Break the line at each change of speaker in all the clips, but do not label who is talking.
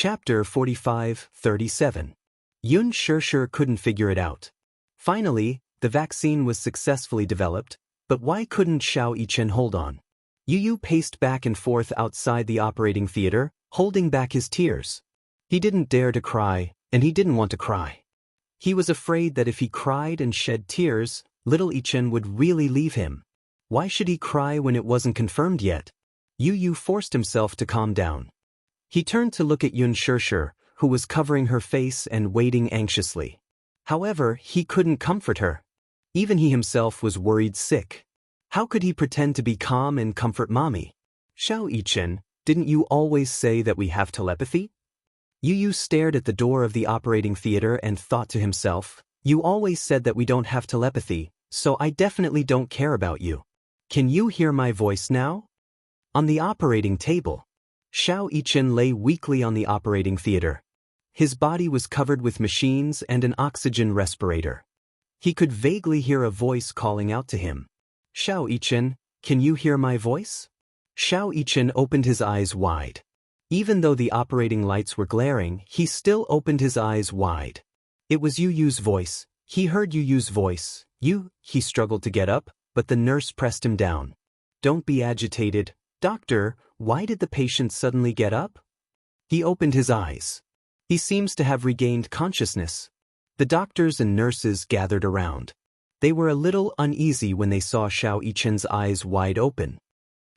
Chapter 45-37. Xianxia couldn't figure it out. Finally, the vaccine was successfully developed, but why couldn't Xianxia hold on? Yu paced back and forth outside the operating theater, holding back his tears. He didn't dare to cry, and he didn't want to cry. He was afraid that if he cried and shed tears, little Xianxia would really leave him. Why should he cry when it wasn't confirmed yet? Yu forced himself to calm down. He turned to look at Xianxia, who was covering her face and waiting anxiously. However, he couldn't comfort her. Even he himself was worried sick. How could he pretend to be calm and comfort Mommy? Xianxia, didn't you always say that we have telepathy? Yu stared at the door of the operating theater and thought to himself, you always said that we don't have telepathy, so I definitely don't care about you. Can you hear my voice now? On the operating table, Xianxia lay weakly on the operating theater. His body was covered with machines and an oxygen respirator. He could vaguely hear a voice calling out to him. Xianxia, can you hear my voice? Xianxia opened his eyes wide. Even though the operating lights were glaring, he still opened his eyes wide. It was Yu's voice. He heard Yu's voice. He struggled to get up, but the nurse pressed him down. Don't be agitated. Doctor, why did the patient suddenly get up? He opened his eyes. He seems to have regained consciousness. The doctors and nurses gathered around. They were a little uneasy when they saw Xianxia's eyes wide open.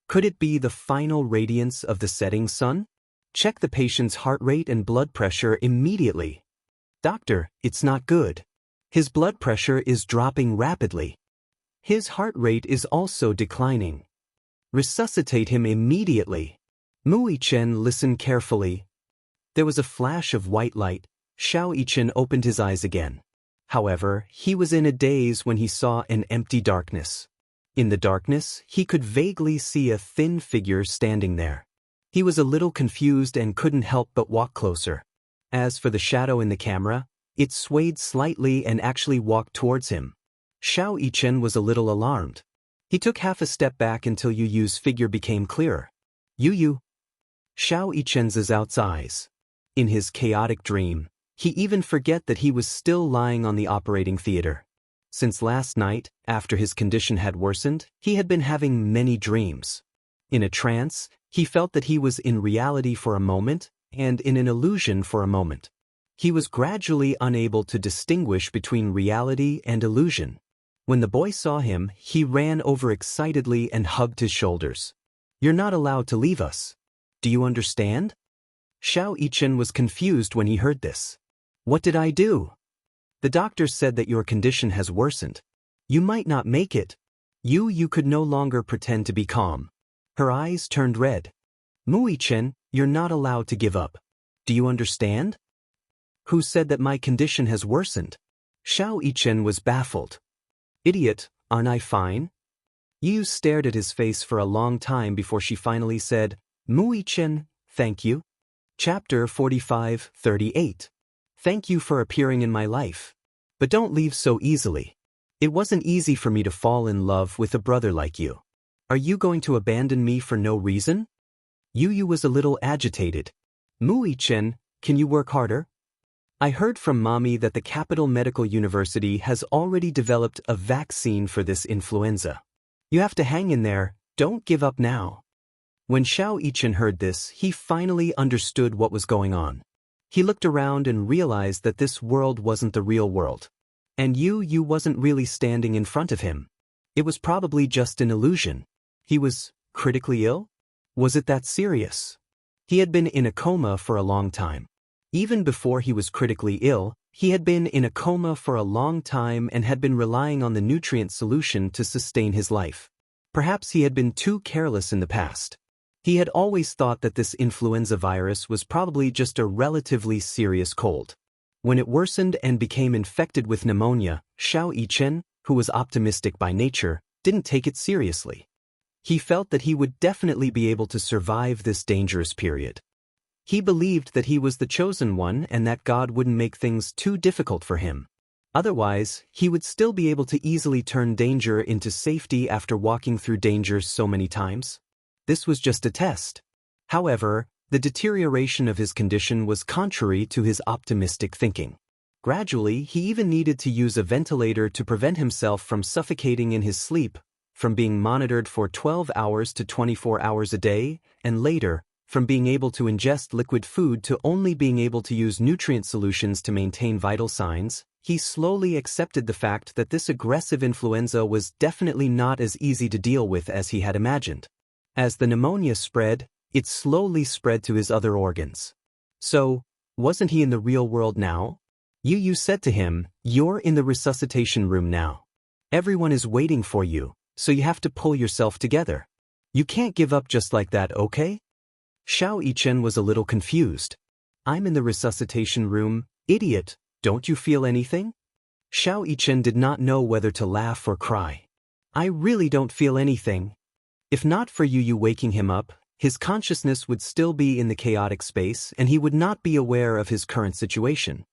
Could it be the final radiance of the setting sun? Check the patient's heart rate and blood pressure immediately. Doctor, it's not good. His blood pressure is dropping rapidly. His heart rate is also declining. Resuscitate him immediately. Xianxia listened carefully. There was a flash of white light. Xianxia opened his eyes again. However, he was in a daze when he saw an empty darkness. In the darkness, he could vaguely see a thin figure standing there. He was a little confused and couldn't help but walk closer. As for the shadow in the camera, it swayed slightly and actually walked towards him. Xianxia was a little alarmed. He took half a step back until Yu's figure became clearer. Yu. Xianxia's eyes. In his chaotic dream, he even forget that he was still lying on the operating theater. Since last night, after his condition had worsened, he had been having many dreams. In a trance, he felt that he was in reality for a moment and in an illusion for a moment. He was gradually unable to distinguish between reality and illusion. When the boy saw him, he ran over excitedly and hugged his shoulders. You're not allowed to leave us. Do you understand? Xianxia was confused when he heard this. What did I do? The doctor said that your condition has worsened. You might not make it. You could no longer pretend to be calm. Her eyes turned red. Xianxia, you're not allowed to give up. Do you understand? Who said that my condition has worsened? Xianxia was baffled. Idiot, aren't I fine? Yu stared at his face for a long time before she finally said, Xianxia, thank you. Chapter 45-38. Thank you for appearing in my life. But don't leave so easily. It wasn't easy for me to fall in love with a brother like you. Are you going to abandon me for no reason? Yu was a little agitated. Xianxia, can you work harder? I heard from Mommy that the Capital Medical University has already developed a vaccine for this influenza. You have to hang in there, don't give up now. When Xianxia heard this, he finally understood what was going on. He looked around and realized that this world wasn't the real world. And Yu wasn't really standing in front of him. It was probably just an illusion. He was critically ill? Was it that serious? He had been in a coma for a long time. Even before he was critically ill, he had been in a coma for a long time and had been relying on the nutrient solution to sustain his life. Perhaps he had been too careless in the past. He had always thought that this influenza virus was probably just a relatively serious cold. When it worsened and became infected with pneumonia, Xianxia, who was optimistic by nature, didn't take it seriously. He felt that he would definitely be able to survive this dangerous period. He believed that he was the chosen one and that God wouldn't make things too difficult for him. Otherwise, he would still be able to easily turn danger into safety after walking through danger so many times. This was just a test. However, The deterioration of his condition was contrary to his optimistic thinking. Gradually, he even needed to use a ventilator to prevent himself from suffocating in his sleep, from being monitored for 12 hours to 24 hours a day, and later, from being able to ingest liquid food to only being able to use nutrient solutions to maintain vital signs. He slowly accepted the fact that this aggressive influenza was definitely not as easy to deal with as he had imagined. As the pneumonia spread, it slowly spread to his other organs. So, wasn't he in the real world now? Yu said to him, "You're in the resuscitation room now. Everyone is waiting for you, so you have to pull yourself together. You can't give up just like that, okay?" Xiao Yichen was a little confused. "I'm in the resuscitation room, idiot. Don't you feel anything?" Xiao Yichen did not know whether to laugh or cry. "I really don't feel anything." If not for Yu waking him up, his consciousness would still be in the chaotic space and he would not be aware of his current situation.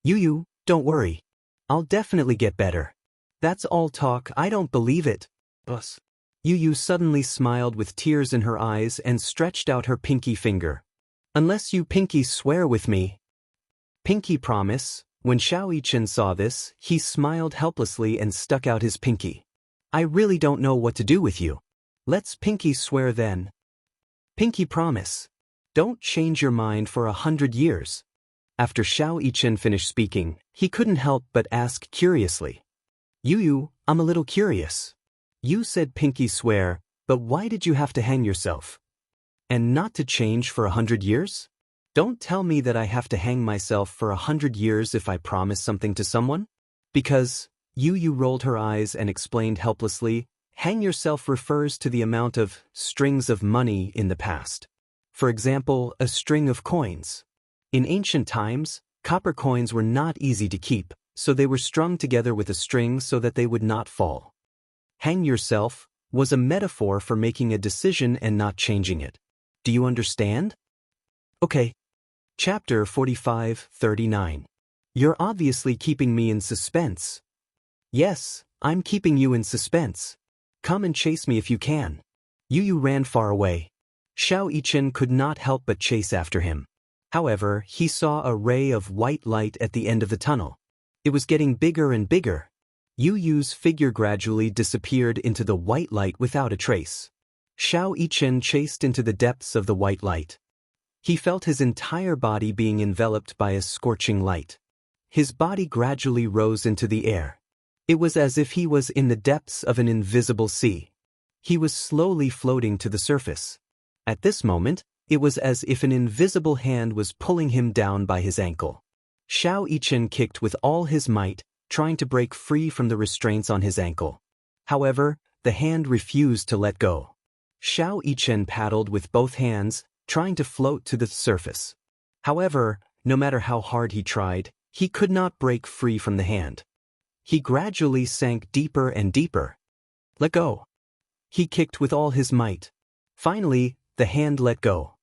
"Yu, don't worry. I'll definitely get better." "That's all talk, I don't believe it." "Bus." Yu suddenly smiled with tears in her eyes and stretched out her pinky finger. "Unless you pinky swear with me." "Pinky promise." When Xiao Yichen saw this, he smiled helplessly and stuck out his pinky. "I really don't know what to do with you. Let's pinky swear then." "Pinky promise. Don't change your mind for 100 years. After Xiao Yichen finished speaking, he couldn't help but ask curiously. "Yu, I'm a little curious. You said pinky swear, but why did you have to hang yourself? And not to change for 100 years? Don't tell me that I have to hang myself for 100 years if I promise something to someone?" "Because," Yu rolled her eyes and explained helplessly, "hang yourself refers to the amount of strings of money in the past. For example, a string of coins. In ancient times, copper coins were not easy to keep, so they were strung together with a string so that they would not fall. Hang yourself was a metaphor for making a decision and not changing it. Do you understand?" "Okay." Chapter 45-39. "You're obviously keeping me in suspense." "Yes, I'm keeping you in suspense. Come and chase me if you can." Yu ran far away. Xiao Yichen could not help but chase after him. However, he saw a ray of white light at the end of the tunnel. It was getting bigger and bigger. Yu's figure gradually disappeared into the white light without a trace. Xiao Yichen chased into the depths of the white light. He felt his entire body being enveloped by a scorching light. His body gradually rose into the air. It was as if he was in the depths of an invisible sea. He was slowly floating to the surface. At this moment, it was as if an invisible hand was pulling him down by his ankle. Xiao Yichen kicked with all his might, trying to break free from the restraints on his ankle. However, the hand refused to let go. Xiao Yichen paddled with both hands, trying to float to the surface. However, no matter how hard he tried, he could not break free from the hand. He gradually sank deeper and deeper. "Let go." He kicked with all his might. Finally, the hand let go.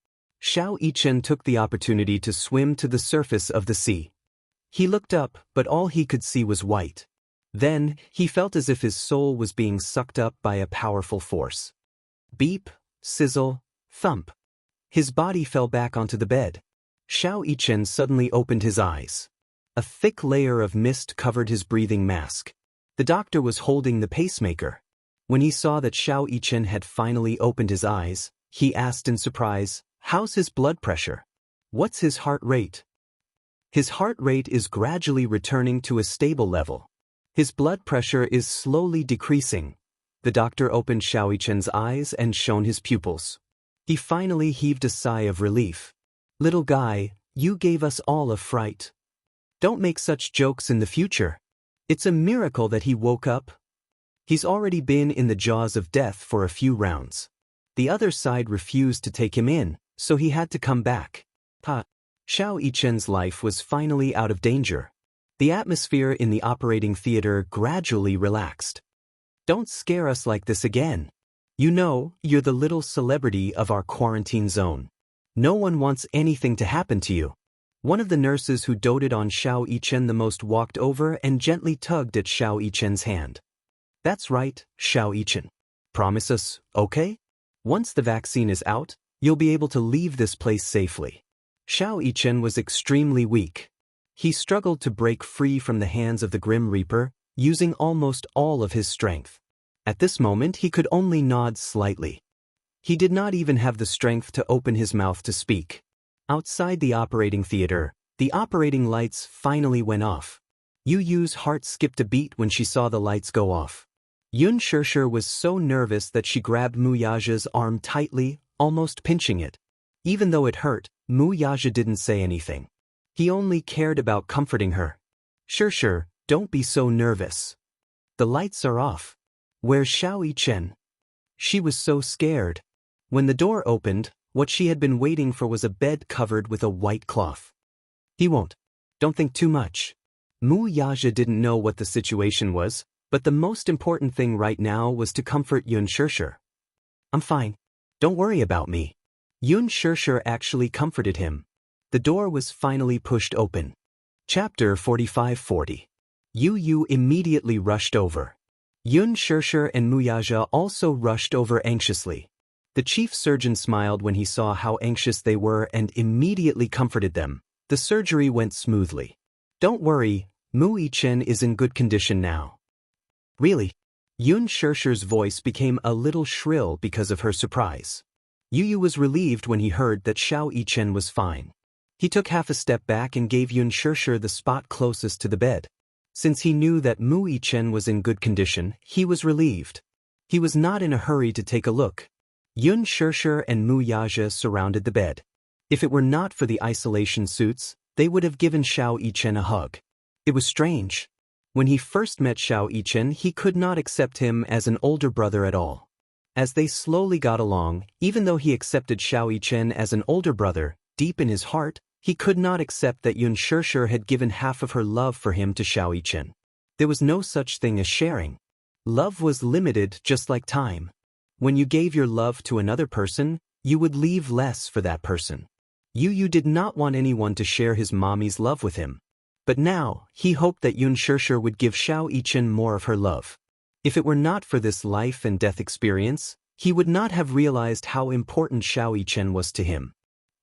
Xiao Yichen took the opportunity to swim to the surface of the sea. He looked up, but all he could see was white. Then, he felt as if his soul was being sucked up by a powerful force. Beep, sizzle, thump. His body fell back onto the bed. Xiao Yichen suddenly opened his eyes. A thick layer of mist covered his breathing mask. The doctor was holding the pacemaker. When he saw that Xiao Yichen had finally opened his eyes, he asked in surprise, "How's his blood pressure? What's his heart rate?" "His heart rate is gradually returning to a stable level. His blood pressure is slowly decreasing." The doctor opened Xiao Yichen's eyes and shone his pupils. He finally heaved a sigh of relief. "Little guy, you gave us all a fright. Don't make such jokes in the future. It's a miracle that he woke up. He's already been in the jaws of death for a few rounds. The other side refused to take him in, so he had to come back." Xiao Yichen's life was finally out of danger. The atmosphere in the operating theater gradually relaxed. "Don't scare us like this again. You know, you're the little celebrity of our quarantine zone. No one wants anything to happen to you." One of the nurses who doted on Xiao Yichen the most walked over and gently tugged at Xiao Yichen's hand. "That's right, Xiao Yichen. Promise us, okay? Once the vaccine is out, You'll be able to leave this place safely. Xiao Yichen was extremely weak. He struggled to break free from the hands of the Grim Reaper, using almost all of his strength. At this moment he could only nod slightly. He did not even have the strength to open his mouth to speak. Outside the operating theater, the operating lights finally went off. Yu Yu's heart skipped a beat when she saw the lights go off. Yun Shirshir was so nervous that she grabbed Mu Yaja's arm tightly, almost pinching it. Even though it hurt, Mu Yaja didn't say anything. He only cared about comforting her. Shirshir, don't be so nervous. The lights are off. Where's Xiao Yichen? She was so scared. When the door opened, what she had been waiting for was a bed covered with a white cloth. He won't. Don't think too much. Mu Yaja didn't know what the situation was, but the most important thing right now was to comfort Yun Shirshir. I'm fine. Don't worry about me. Yun Shirshir actually comforted him. The door was finally pushed open. Chapter 45-40. Yu Yu immediately rushed over. Yun Shirshir and Mu Yaja also rushed over anxiously. The chief surgeon smiled when he saw how anxious they were and immediately comforted them. The surgery went smoothly. Don't worry, Mu Yichen is in good condition now. Really? Yun Shirshir's voice became a little shrill because of her surprise. Yu Yu was relieved when he heard that Xiao Yichen was fine. He took half a step back and gave Yun Shirshir the spot closest to the bed. Since he knew that Mu Yichen was in good condition, he was relieved. He was not in a hurry to take a look. Yun Shirshir and Mu Yaja surrounded the bed. If it were not for the isolation suits, they would have given Xiao Yichen a hug. It was strange. When he first met Xiao Yichen, he could not accept him as an older brother at all. As they slowly got along, even though he accepted Xiao Yichen as an older brother, deep in his heart, he could not accept that Yun Shirshir had given half of her love for him to Xiao Yichen. There was no such thing as sharing. Love was limited just like time. When you gave your love to another person, you would leave less for that person. Yu Yu did not want anyone to share his mommy's love with him. But now, he hoped that Yun Shirshir would give Xiao Yichen more of her love. If it were not for this life and death experience, he would not have realized how important Xiao Yichen was to him.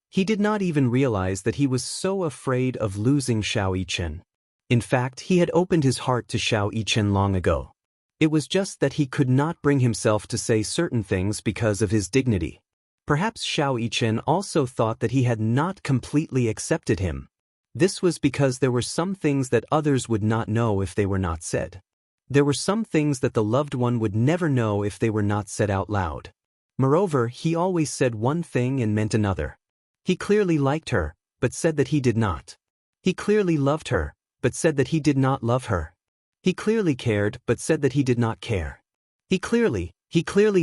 He did not even realize that he was so afraid of losing Xiao Yichen. In fact, he had opened his heart to Xiao Yichen long ago. It was just that he could not bring himself to say certain things because of his dignity. Perhaps Xiao Yichen also thought that he had not completely accepted him. This was because there were some things that others would not know if they were not said. There were some things that the loved one would never know if they were not said out loud. Moreover, he always said one thing and meant another. He clearly liked her, but said that he did not. He clearly loved her, but said that he did not love her. He clearly cared, but said that he did not care. He clearly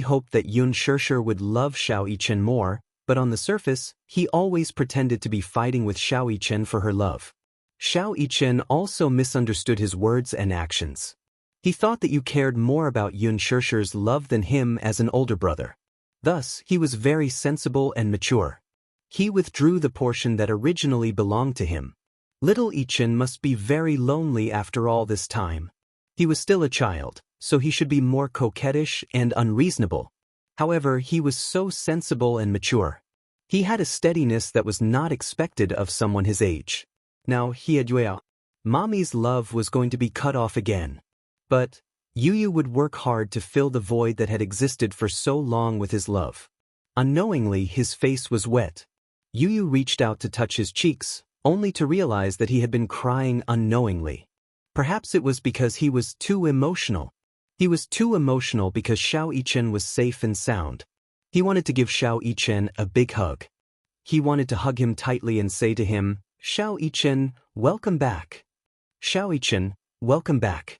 hoped that Yun Shirshir would love Xiao Yichen more, but on the surface, he always pretended to be fighting with Xiao Yichen for her love. Xiao Yichen also misunderstood his words and actions. He thought that you cared more about Yun Shirshir's love than him as an older brother. Thus, he was very sensible and mature. He withdrew the portion that originally belonged to him. Little Yichen must be very lonely after all this time. He was still a child, so he should be more coquettish and unreasonable. However, he was so sensible and mature. He had a steadiness that was not expected of someone his age. Now, Mommy's love was going to be cut off again. But Yu Yu would work hard to fill the void that had existed for so long with his love. Unknowingly, his face was wet. Yu Yu reached out to touch his cheeks, only to realize that he had been crying unknowingly. Perhaps it was because he was too emotional. He was too emotional because Xiao Yichen was safe and sound. He wanted to give Xiao Yichen a big hug. He wanted to hug him tightly and say to him, "Xiao Yichen, welcome back. Xiao Yichen, welcome back."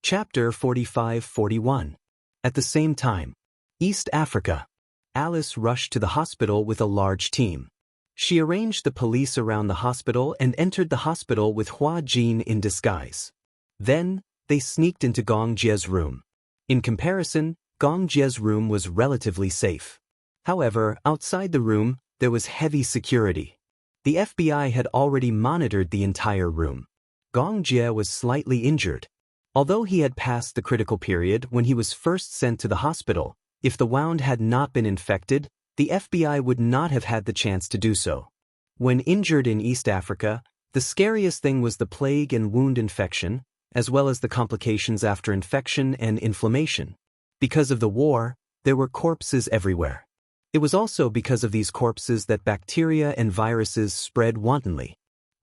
Chapter 45-41. At the same time, East Africa. Alice rushed to the hospital with a large team. She arranged the police around the hospital and entered the hospital with Hua Jin in disguise. Then, they sneaked into Gong Jie's room. In comparison, Gong Jie's room was relatively safe. However, outside the room, there was heavy security. The FBI had already monitored the entire room. Gong Jie was slightly injured. Although he had passed the critical period when he was first sent to the hospital, if the wound had not been infected, the FBI would not have had the chance to do so. When injured in East Africa, the scariest thing was the plague and wound infection, as well as the complications after infection and inflammation. Because of the war, there were corpses everywhere. It was also because of these corpses that bacteria and viruses spread wantonly.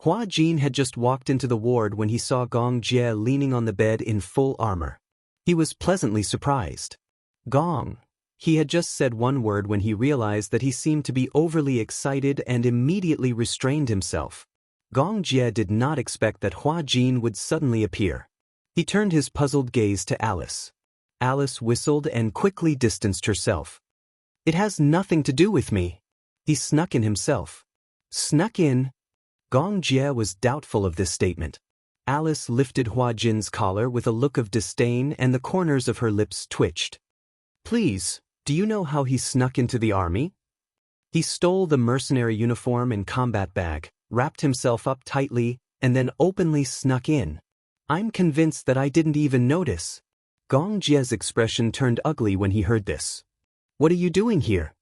Hua Jin had just walked into the ward when he saw Gong Jie leaning on the bed in full armor. He was pleasantly surprised. Gong. He had just said one word when he realized that he seemed to be overly excited and immediately restrained himself. Gong Jie did not expect that Hua Jin would suddenly appear. He turned his puzzled gaze to Alice. Alice whistled and quickly distanced herself. It has nothing to do with me. He snuck in himself. Snuck in? Gong Jie was doubtful of this statement. Alice lifted Hua Jin's collar with a look of disdain and the corners of her lips twitched. Please, do you know how he snuck into the army? He stole the mercenary uniform and combat bag, wrapped himself up tightly, and then openly snuck in. I'm convinced that I didn't even notice. Gong Jie's expression turned ugly when he heard this. What are you doing here?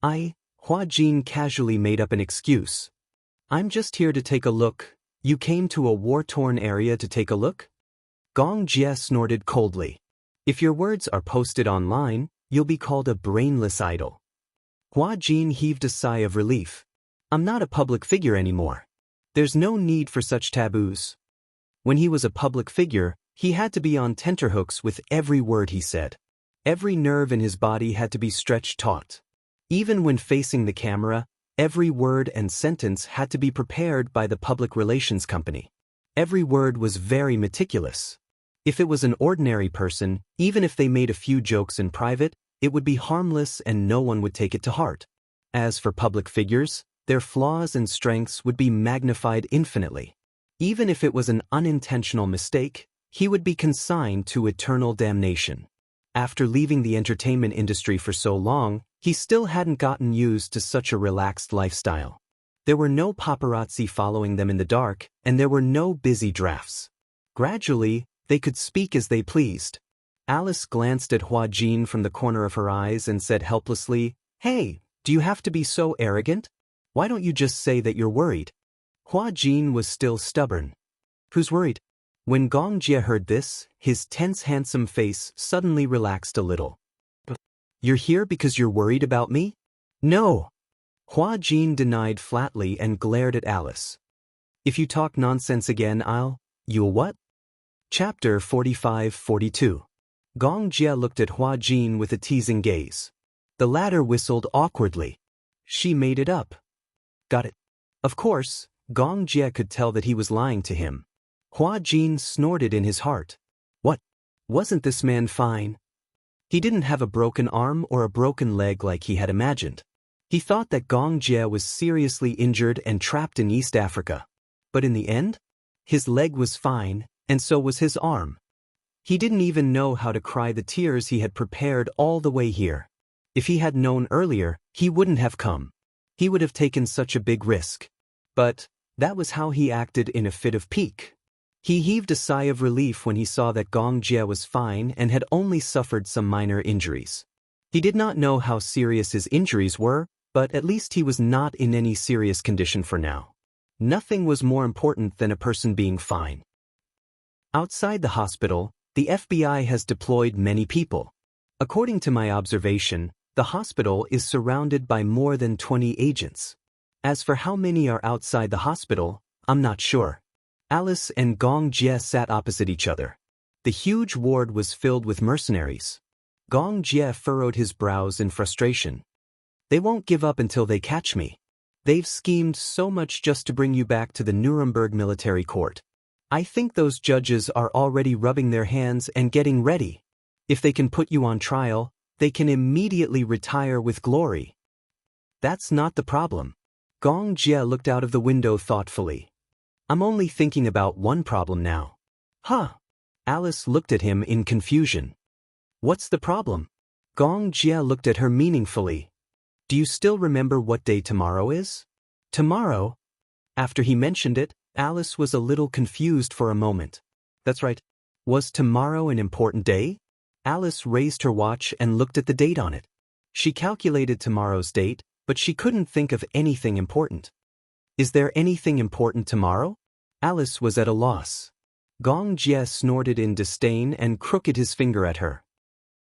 Hua Jin casually made up an excuse. I'm just here to take a look. You came to a war-torn area to take a look? Gong Jie snorted coldly. If your words are posted online, you'll be called a brainless idol. Hua Jin heaved a sigh of relief. I'm not a public figure anymore. There's no need for such taboos. When he was a public figure, he had to be on tenterhooks with every word he said. Every nerve in his body had to be stretched taut. Even when facing the camera, every word and sentence had to be prepared by the public relations company. Every word was very meticulous. If it was an ordinary person, even if they made a few jokes in private, it would be harmless and no one would take it to heart. As for public figures, their flaws and strengths would be magnified infinitely. Even if it was an unintentional mistake, he would be consigned to eternal damnation. After leaving the entertainment industry for so long, he still hadn't gotten used to such a relaxed lifestyle. There were no paparazzi following them in the dark, and there were no busy drafts. Gradually, they could speak as they pleased. Alice glanced at Hua Jin from the corner of her eyes and said helplessly, Hey, do you have to be so arrogant? Why don't you just say that you're worried? Hua Jin was still stubborn. Who's worried? When Gong Jie heard this, his tense handsome face suddenly relaxed a little. You're here because you're worried about me? No. Hua Jin denied flatly and glared at Alice. If you talk nonsense again, you'll what? Chapter 45-42. Gong Jie looked at Hua Jin with a teasing gaze. The latter whistled awkwardly. She made it up. Got it. Of course, Gong Jie could tell that he was lying to him. Hua Jin snorted in his heart. What? Wasn't this man fine? He didn't have a broken arm or a broken leg like he had imagined. He thought that Gong Jie was seriously injured and trapped in East Africa. But in the end, his leg was fine, and so was his arm. He didn't even know how to cry the tears he had prepared all the way here. If he had known earlier, he wouldn't have come. He would have taken such a big risk. But that was how he acted in a fit of pique. He heaved a sigh of relief when he saw that Gong Jie was fine and had only suffered some minor injuries. He did not know how serious his injuries were, but at least he was not in any serious condition for now. Nothing was more important than a person being fine. Outside the hospital, the FBI has deployed many people. According to my observation, the hospital is surrounded by more than 20 agents. As for how many are outside the hospital, I'm not sure. Alice and Gong Jie sat opposite each other. The huge ward was filled with mercenaries. Gong Jie furrowed his brows in frustration. They won't give up until they catch me. They've schemed so much just to bring you back to the Nuremberg military court. I think those judges are already rubbing their hands and getting ready. If they can put you on trial, they can immediately retire with glory. That's not the problem. Gong Jie looked out of the window thoughtfully. I'm only thinking about one problem now. Huh? Alice looked at him in confusion. What's the problem? Gong Jie looked at her meaningfully. Do you still remember what day tomorrow is? Tomorrow? After he mentioned it, Alice was a little confused for a moment. That's right. Was tomorrow an important day? Alice raised her watch and looked at the date on it. She calculated tomorrow's date, but she couldn't think of anything important. Is there anything important tomorrow? Alice was at a loss. Gong Jie snorted in disdain and crooked his finger at her.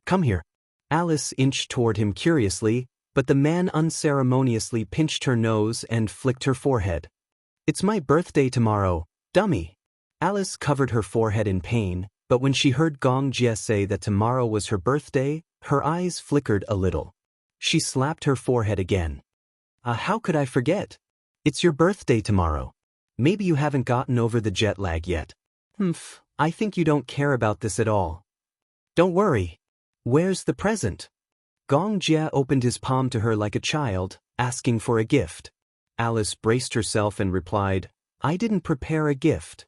Come here. Alice inched toward him curiously, but the man unceremoniously pinched her nose and flicked her forehead. It's my birthday tomorrow, dummy. Alice covered her forehead in pain, but when she heard Gong Jie say that tomorrow was her birthday, her eyes flickered a little. She slapped her forehead again. How could I forget? It's your birthday tomorrow. Maybe you haven't gotten over the jet lag yet. I think you don't care about this at all. Don't worry. Where's the present? Gong Jie opened his palm to her like a child, asking for a gift. Alice braced herself and replied, I didn't prepare a gift.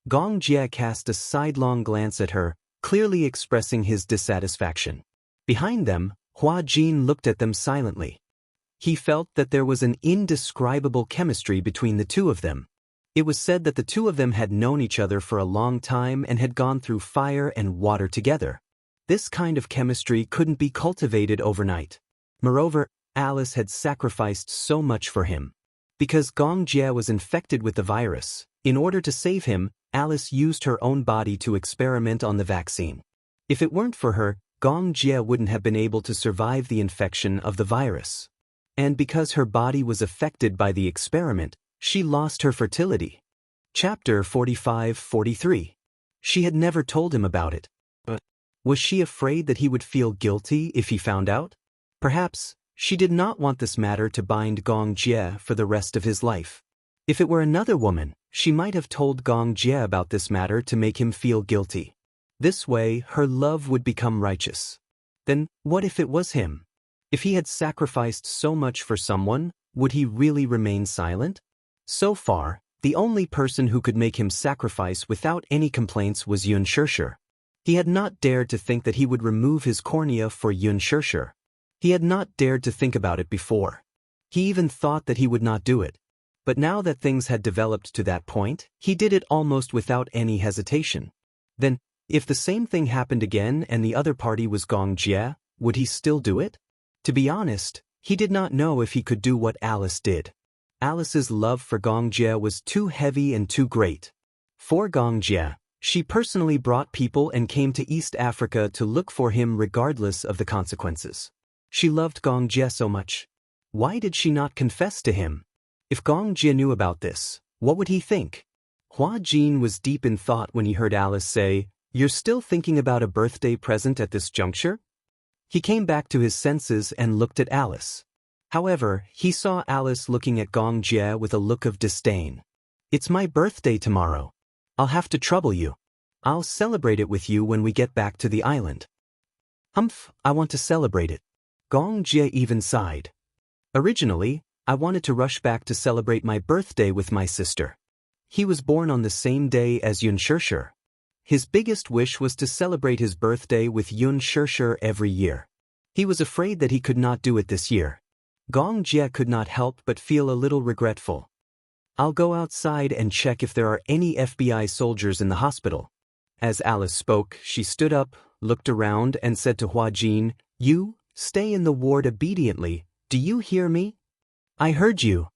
Gong Jie cast a sidelong glance at her, clearly expressing his dissatisfaction. Behind them, Hua Jin looked at them silently. He felt that there was an indescribable chemistry between the two of them. It was said that the two of them had known each other for a long time and had gone through fire and water together. This kind of chemistry couldn't be cultivated overnight. Moreover, Alice had sacrificed so much for him. Because Gong Jie was infected with the virus, in order to save him, Alice used her own body to experiment on the vaccine. If it weren't for her, Gong Jie wouldn't have been able to survive the infection of the virus. And because her body was affected by the experiment, she lost her fertility. Chapter 45-43. She had never told him about it. But was she afraid that he would feel guilty if he found out? Perhaps she did not want this matter to bind Gong Jie for the rest of his life. If it were another woman, she might have told Gong Jie about this matter to make him feel guilty. This way, her love would become righteous. Then, what if it was him? If he had sacrificed so much for someone, would he really remain silent? So far, the only person who could make him sacrifice without any complaints was Xianxia. He had not dared to think that he would remove his cornea for Xianxia. He had not dared to think about it before. He even thought that he would not do it. But now that things had developed to that point, he did it almost without any hesitation. Then, if the same thing happened again and the other party was Gong Jie, would he still do it? To be honest, he did not know if he could do what Alice did. Alice's love for Gong Jie was too heavy and too great. For Gong Jie, she personally brought people and came to East Africa to look for him regardless of the consequences. She loved Gong Jie so much. Why did she not confess to him? If Gong Jie knew about this, what would he think? Hua Jin was deep in thought when he heard Alice say, "You're still thinking about a birthday present at this juncture?" He came back to his senses and looked at Alice. However, he saw Alice looking at Gong Jie with a look of disdain. "It's my birthday tomorrow. I'll have to trouble you. I'll celebrate it with you when we get back to the island." "Humph, I want to celebrate it." Gong Jie even sighed. "Originally, I wanted to rush back to celebrate my birthday with my sister. He was born on the same day as Xianxia. His biggest wish was to celebrate his birthday with Xianxia every year. He was afraid that he could not do it this year." Gong Jie could not help but feel a little regretful. "I'll go outside and check if there are any FBI soldiers in the hospital." As Alice spoke, she stood up, looked around, and said to Hua Jin, "You, stay in the ward obediently, do you hear me?" "I heard you."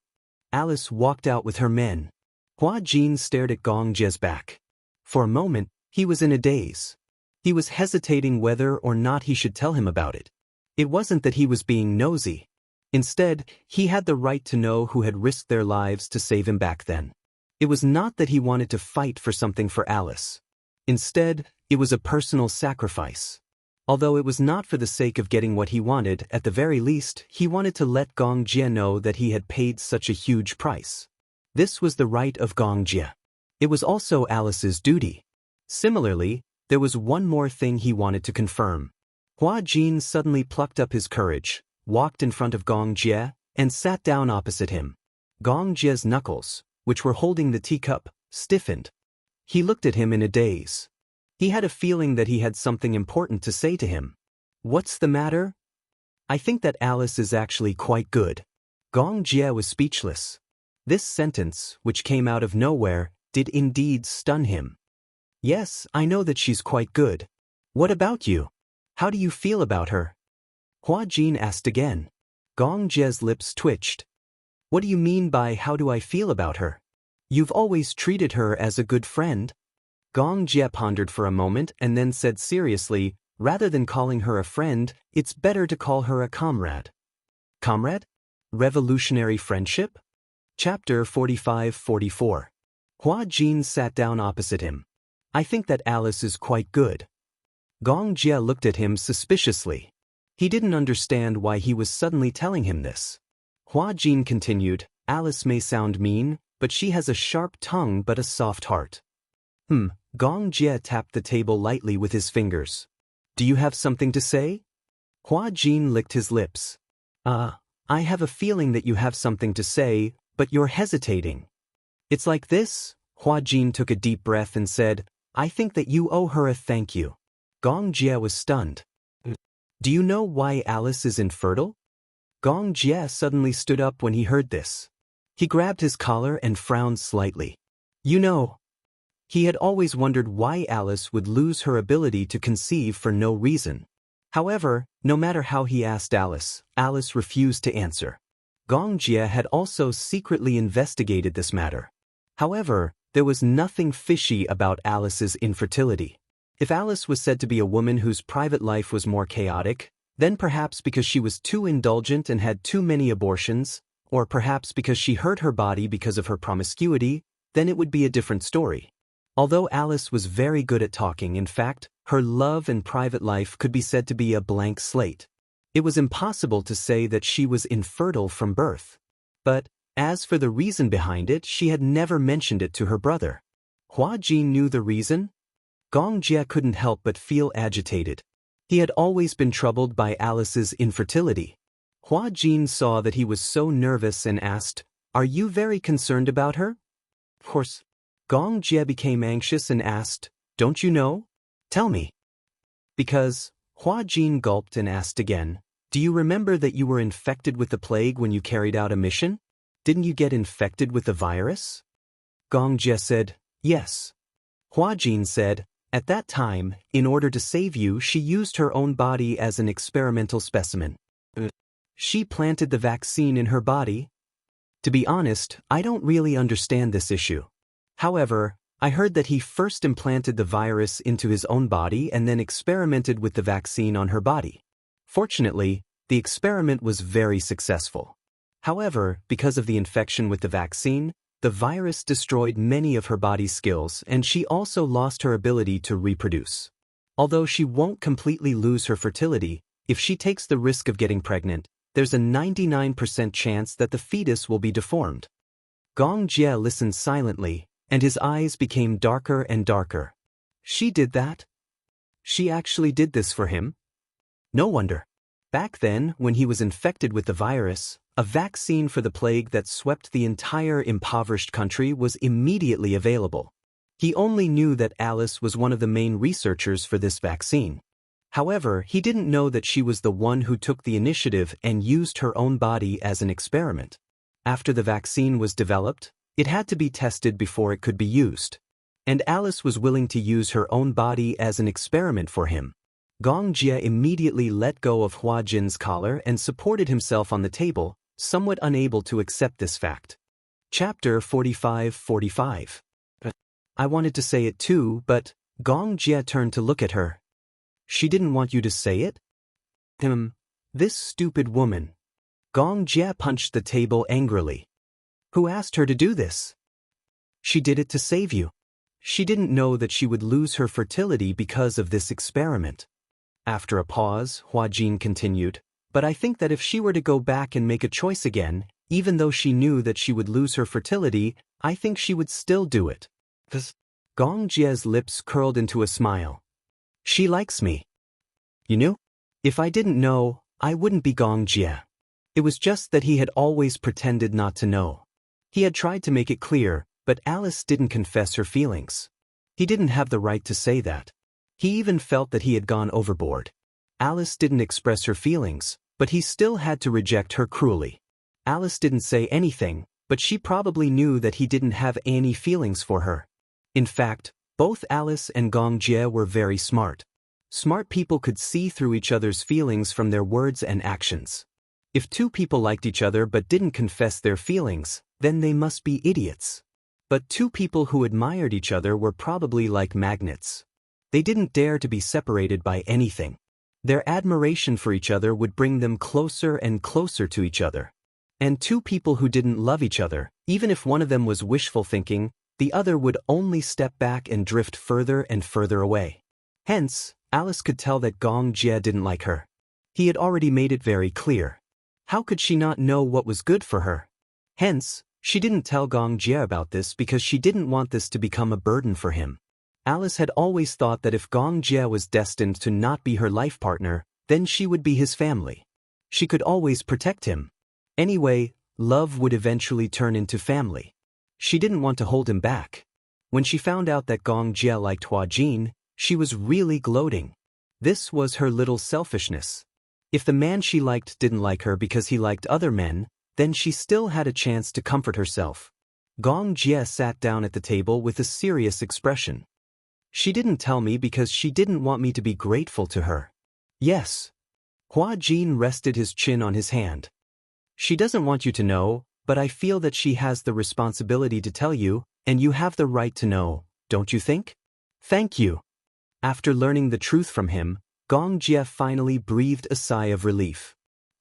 Alice walked out with her men. Hua Jin stared at Gong Jie's back. For a moment, he was in a daze. He was hesitating whether or not he should tell him about it. It wasn't that he was being nosy. Instead, he had the right to know who had risked their lives to save him back then. It was not that he wanted to fight for something for Alice. Instead, it was a personal sacrifice. Although it was not for the sake of getting what he wanted, at the very least, he wanted to let Gong Jie know that he had paid such a huge price. This was the right of Gong Jie. It was also Alice's duty. Similarly, there was one more thing he wanted to confirm. Hua Jin suddenly plucked up his courage, walked in front of Gong Jie, and sat down opposite him. Gong Jie's knuckles, which were holding the teacup, stiffened. He looked at him in a daze. He had a feeling that he had something important to say to him. "What's the matter?" "I think that Alice is actually quite good." Gong Jie was speechless. This sentence, which came out of nowhere, did indeed stun him. "Yes, I know that she's quite good. What about you? How do you feel about her?" Hua Jin asked again. Gong Jie's lips twitched. What do you mean by how do I feel about her? You've always treated her as a good friend. Gong Jie pondered for a moment and then said seriously, rather than calling her a friend, it's better to call her a comrade. Comrade? Revolutionary friendship? Chapter 45-44. Hua Jin sat down opposite him. I think that Alice is quite good. Gong Jie looked at him suspiciously. He didn't understand why he was suddenly telling him this. Hua Jin continued, Alice may sound mean, but she has a sharp tongue but a soft heart. Gong Jie tapped the table lightly with his fingers. Do you have something to say? Hua Jin licked his lips. I have a feeling that you have something to say, but you're hesitating. It's like this. Hua Jin took a deep breath and said, I think that you owe her a thank you. Gong Jie was stunned. Do you know why Alice is infertile? Gong Jie suddenly stood up when he heard this. He grabbed his collar and frowned slightly. You know, he had always wondered why Alice would lose her ability to conceive for no reason. However, no matter how he asked Alice refused to answer. Gong Jie had also secretly investigated this matter. However, there was nothing fishy about Alice's infertility. If Alice was said to be a woman whose private life was more chaotic, then perhaps because she was too indulgent and had too many abortions, or perhaps because she hurt her body because of her promiscuity, then it would be a different story. Although Alice was very good at talking, in fact, her love and private life could be said to be a blank slate. It was impossible to say that she was infertile from birth. But, as for the reason behind it, she had never mentioned it to her brother. Hua Jin knew the reason. Gong Jie couldn't help but feel agitated. He had always been troubled by Alice's infertility. Hua Jin saw that he was so nervous and asked, Are you very concerned about her? Of course. Gong Jie became anxious and asked, Don't you know? Tell me. Because, Hua Jin gulped and asked again, Do you remember that you were infected with the plague when you carried out a mission? Didn't you get infected with the virus? Gong Jie said, Yes. Hua Jin said, At that time, in order to save you, she used her own body as an experimental specimen. She planted the vaccine in her body? To be honest, I don't really understand this issue. However, I heard that he first implanted the virus into his own body and then experimented with the vaccine on her body. Fortunately, the experiment was very successful. However, because of the infection with the vaccine, the virus destroyed many of her body's skills and she also lost her ability to reproduce. Although she won't completely lose her fertility, if she takes the risk of getting pregnant, there's a 99% chance that the fetus will be deformed. Gong Jie listened silently, and his eyes became darker and darker. She did that? She actually did this for him? No wonder. Back then, when he was infected with the virus, a vaccine for the plague that swept the entire impoverished country was immediately available. He only knew that Alice was one of the main researchers for this vaccine. However, he didn't know that she was the one who took the initiative and used her own body as an experiment. After the vaccine was developed, it had to be tested before it could be used. And Alice was willing to use her own body as an experiment for him. Gong Jie immediately let go of Hua Jin's collar and supported himself on the table, somewhat unable to accept this fact. Chapter 45-45. I wanted to say it too, but Gong Jie turned to look at her. She didn't want you to say it? This stupid woman. Gong Jie punched the table angrily. Who asked her to do this? She did it to save you. She didn't know that she would lose her fertility because of this experiment. After a pause, Hua Jin continued, but I think that if she were to go back and make a choice again, even though she knew that she would lose her fertility, I think she would still do it. Gong Jie's lips curled into a smile. She likes me. You knew? If I didn't know, I wouldn't be Gong Jie. It was just that he had always pretended not to know. He had tried to make it clear, but Alice didn't confess her feelings. He didn't have the right to say that. He even felt that he had gone overboard. Alice didn't express her feelings, but he still had to reject her cruelly. Alice didn't say anything, but she probably knew that he didn't have any feelings for her. In fact, both Alice and Gong Jie were very smart. Smart people could see through each other's feelings from their words and actions. If two people liked each other but didn't confess their feelings, then they must be idiots. But two people who admired each other were probably like magnets. They didn't dare to be separated by anything. Their admiration for each other would bring them closer and closer to each other. And two people who didn't love each other, even if one of them was wishful thinking, the other would only step back and drift further and further away. Hence, Alice could tell that Gong Jie didn't like her. He had already made it very clear. How could she not know what was good for her? Hence, she didn't tell Gong Jie about this because she didn't want this to become a burden for him. Alice had always thought that if Gong Jie was destined to not be her life partner, then she would be his family. She could always protect him. Anyway, love would eventually turn into family. She didn't want to hold him back. When she found out that Gong Jie liked Hua Jin, she was really gloating. This was her little selfishness. If the man she liked didn't like her because he liked other men, then she still had a chance to comfort herself. Gong Jie sat down at the table with a serious expression. She didn't tell me because she didn't want me to be grateful to her. Yes. Hua Jin rested his chin on his hand. She doesn't want you to know, but I feel that she has the responsibility to tell you, and you have the right to know, don't you think? Thank you. After learning the truth from him, Gong Jie finally breathed a sigh of relief.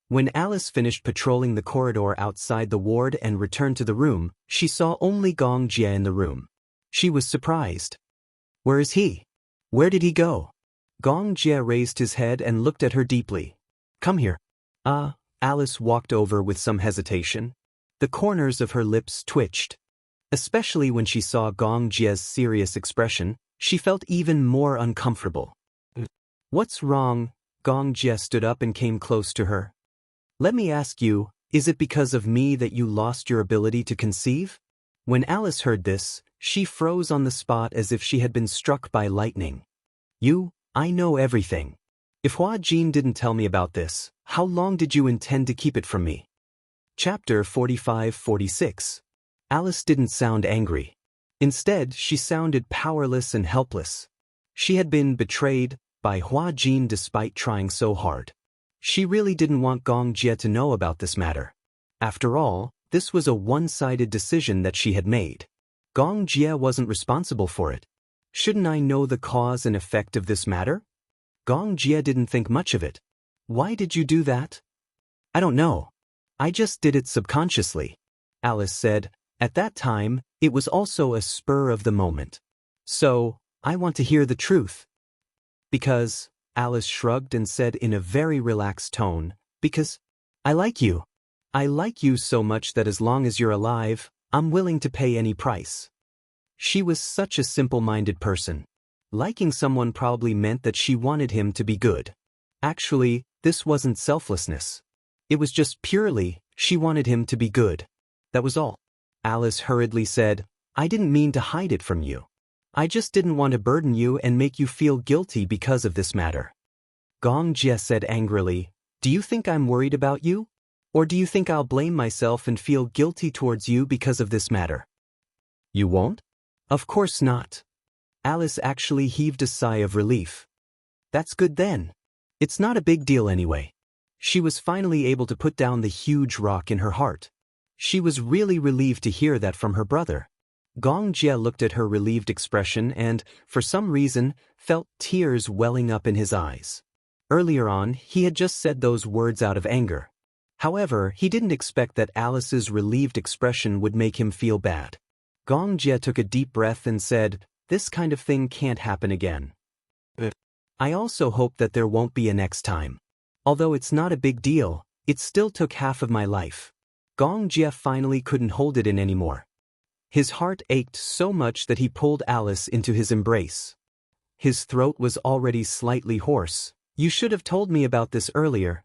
When Alice finished patrolling the corridor outside the ward and returned to the room, she saw only Gong Jie in the room. She was surprised. Where is he? Where did he go? Gong Jie raised his head and looked at her deeply. Come here. Alice walked over with some hesitation. The corners of her lips twitched. Especially when she saw Gong Jie's serious expression, she felt even more uncomfortable. What's wrong? Gong Jie stood up and came close to her. Let me ask you, is it because of me that you lost your ability to conceive? When Alice heard this, she froze on the spot as if she had been struck by lightning. I know everything. If Hua Jin didn't tell me about this, how long did you intend to keep it from me? Chapter 45-46. Alice didn't sound angry. Instead, she sounded powerless and helpless. She had been betrayed by Hua Jin despite trying so hard. She really didn't want Gong Jie to know about this matter. After all, this was a one-sided decision that she had made. Gong Jie wasn't responsible for it. Shouldn't I know the cause and effect of this matter? Gong Jie didn't think much of it. Why did you do that? I don't know. I just did it subconsciously, Alice said. At that time, it was also a spur of the moment. So, I want to hear the truth. Because, Alice shrugged and said in a very relaxed tone, because I like you. I like you so much that as long as you're alive, I'm willing to pay any price. She was such a simple-minded person. Liking someone probably meant that she wanted him to be good. Actually, this wasn't selflessness. It was just purely, she wanted him to be good. That was all. Alice hurriedly said, I didn't mean to hide it from you. I just didn't want to burden you and make you feel guilty because of this matter. Gong Jie said angrily, Do you think I'm worried about you? Or do you think I'll blame myself and feel guilty towards you because of this matter? You won't? Of course not. Alice actually heaved a sigh of relief. That's good then. It's not a big deal anyway. She was finally able to put down the huge rock in her heart. She was really relieved to hear that from her brother. Gong Jie looked at her relieved expression and, for some reason, felt tears welling up in his eyes. Earlier on, he had just said those words out of anger. However, he didn't expect that Alice's relieved expression would make him feel bad. Gong Jie took a deep breath and said, This kind of thing can't happen again. I also hope that there won't be a next time. Although it's not a big deal, it still took half of my life. Gong Jie finally couldn't hold it in anymore. His heart ached so much that he pulled Alice into his embrace. His throat was already slightly hoarse. You should have told me about this earlier.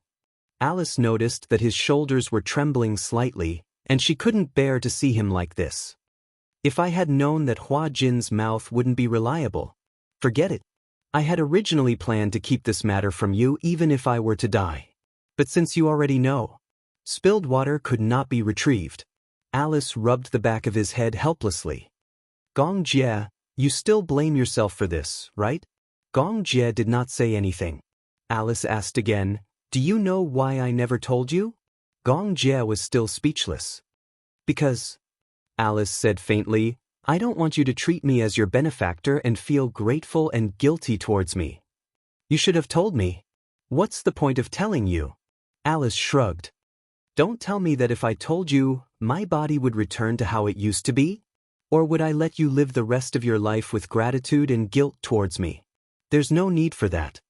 Alice noticed that his shoulders were trembling slightly, and she couldn't bear to see him like this. If I had known that Hua Jin's mouth wouldn't be reliable. Forget it. I had originally planned to keep this matter from you even if I were to die. But since you already know, spilled water could not be retrieved. Alice rubbed the back of his head helplessly. Gong Jie, you still blame yourself for this, right? Gong Jie did not say anything. Alice asked again, "Do you know why I never told you?" Gong Jie was still speechless. "Because," Alice said faintly, "I don't want you to treat me as your benefactor and feel grateful and guilty towards me. You should have told me. What's the point of telling you?" Alice shrugged. "Don't tell me that if I told you, my body would return to how it used to be? Or would I let you live the rest of your life with gratitude and guilt towards me? There's no need for that.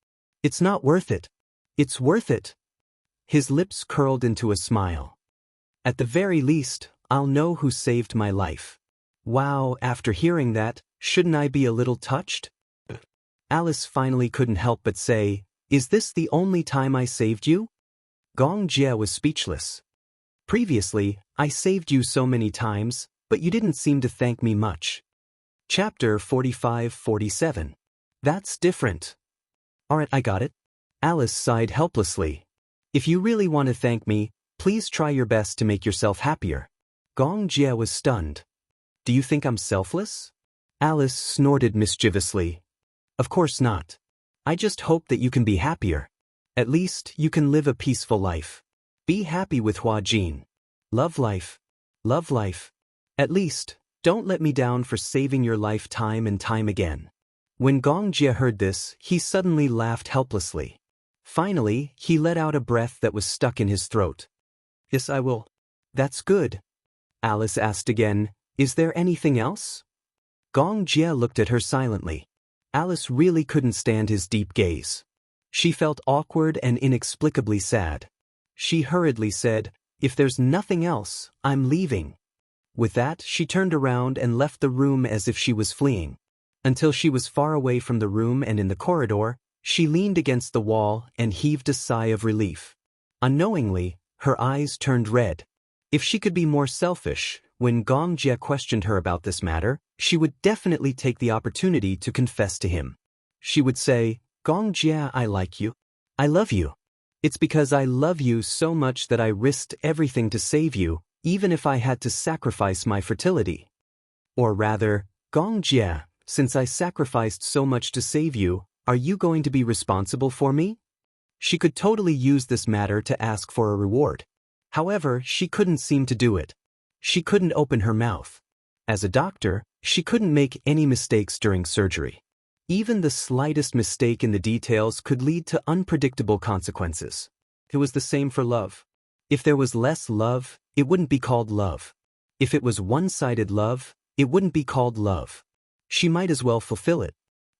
It's not worth it." "It's worth it." His lips curled into a smile. "At the very least, I'll know who saved my life." Wow, after hearing that, shouldn't I be a little touched? Alice finally couldn't help but say, "Is this the only time I saved you?" Gong Jie was speechless. "Previously, I saved you so many times, but you didn't seem to thank me much." Chapter 45-47. That's different. Alright, I got it. Alice sighed helplessly. "If you really want to thank me, please try your best to make yourself happier." Gong Jie was stunned. "Do you think I'm selfless?" Alice snorted mischievously. "Of course not. I just hope that you can be happier. At least, you can live a peaceful life. Be happy with Hua Jin. Love life. Love life. At least, don't let me down for saving your life time and time again." When Gong Jie heard this, he suddenly laughed helplessly. Finally, he let out a breath that was stuck in his throat. "Yes, I will." "That's good." Alice asked again, "Is there anything else?" Gong Jie looked at her silently. Alice really couldn't stand his deep gaze. She felt awkward and inexplicably sad. She hurriedly said, "If there's nothing else, I'm leaving." With that, she turned around and left the room as if she was fleeing. Until she was far away from the room and in the corridor, she leaned against the wall and heaved a sigh of relief. Unknowingly, her eyes turned red. If she could be more selfish, when Gong Jie questioned her about this matter, she would definitely take the opportunity to confess to him. She would say, "Gong Jie, I like you. I love you. It's because I love you so much that I risked everything to save you, even if I had to sacrifice my fertility." Or rather, "Gong Jie, since I sacrificed so much to save you, are you going to be responsible for me?" She could totally use this matter to ask for a reward. However, she couldn't seem to do it. She couldn't open her mouth. As a doctor, she couldn't make any mistakes during surgery. Even the slightest mistake in the details could lead to unpredictable consequences. It was the same for love. If there was less love, it wouldn't be called love. If it was one-sided love, it wouldn't be called love. She might as well fulfill it.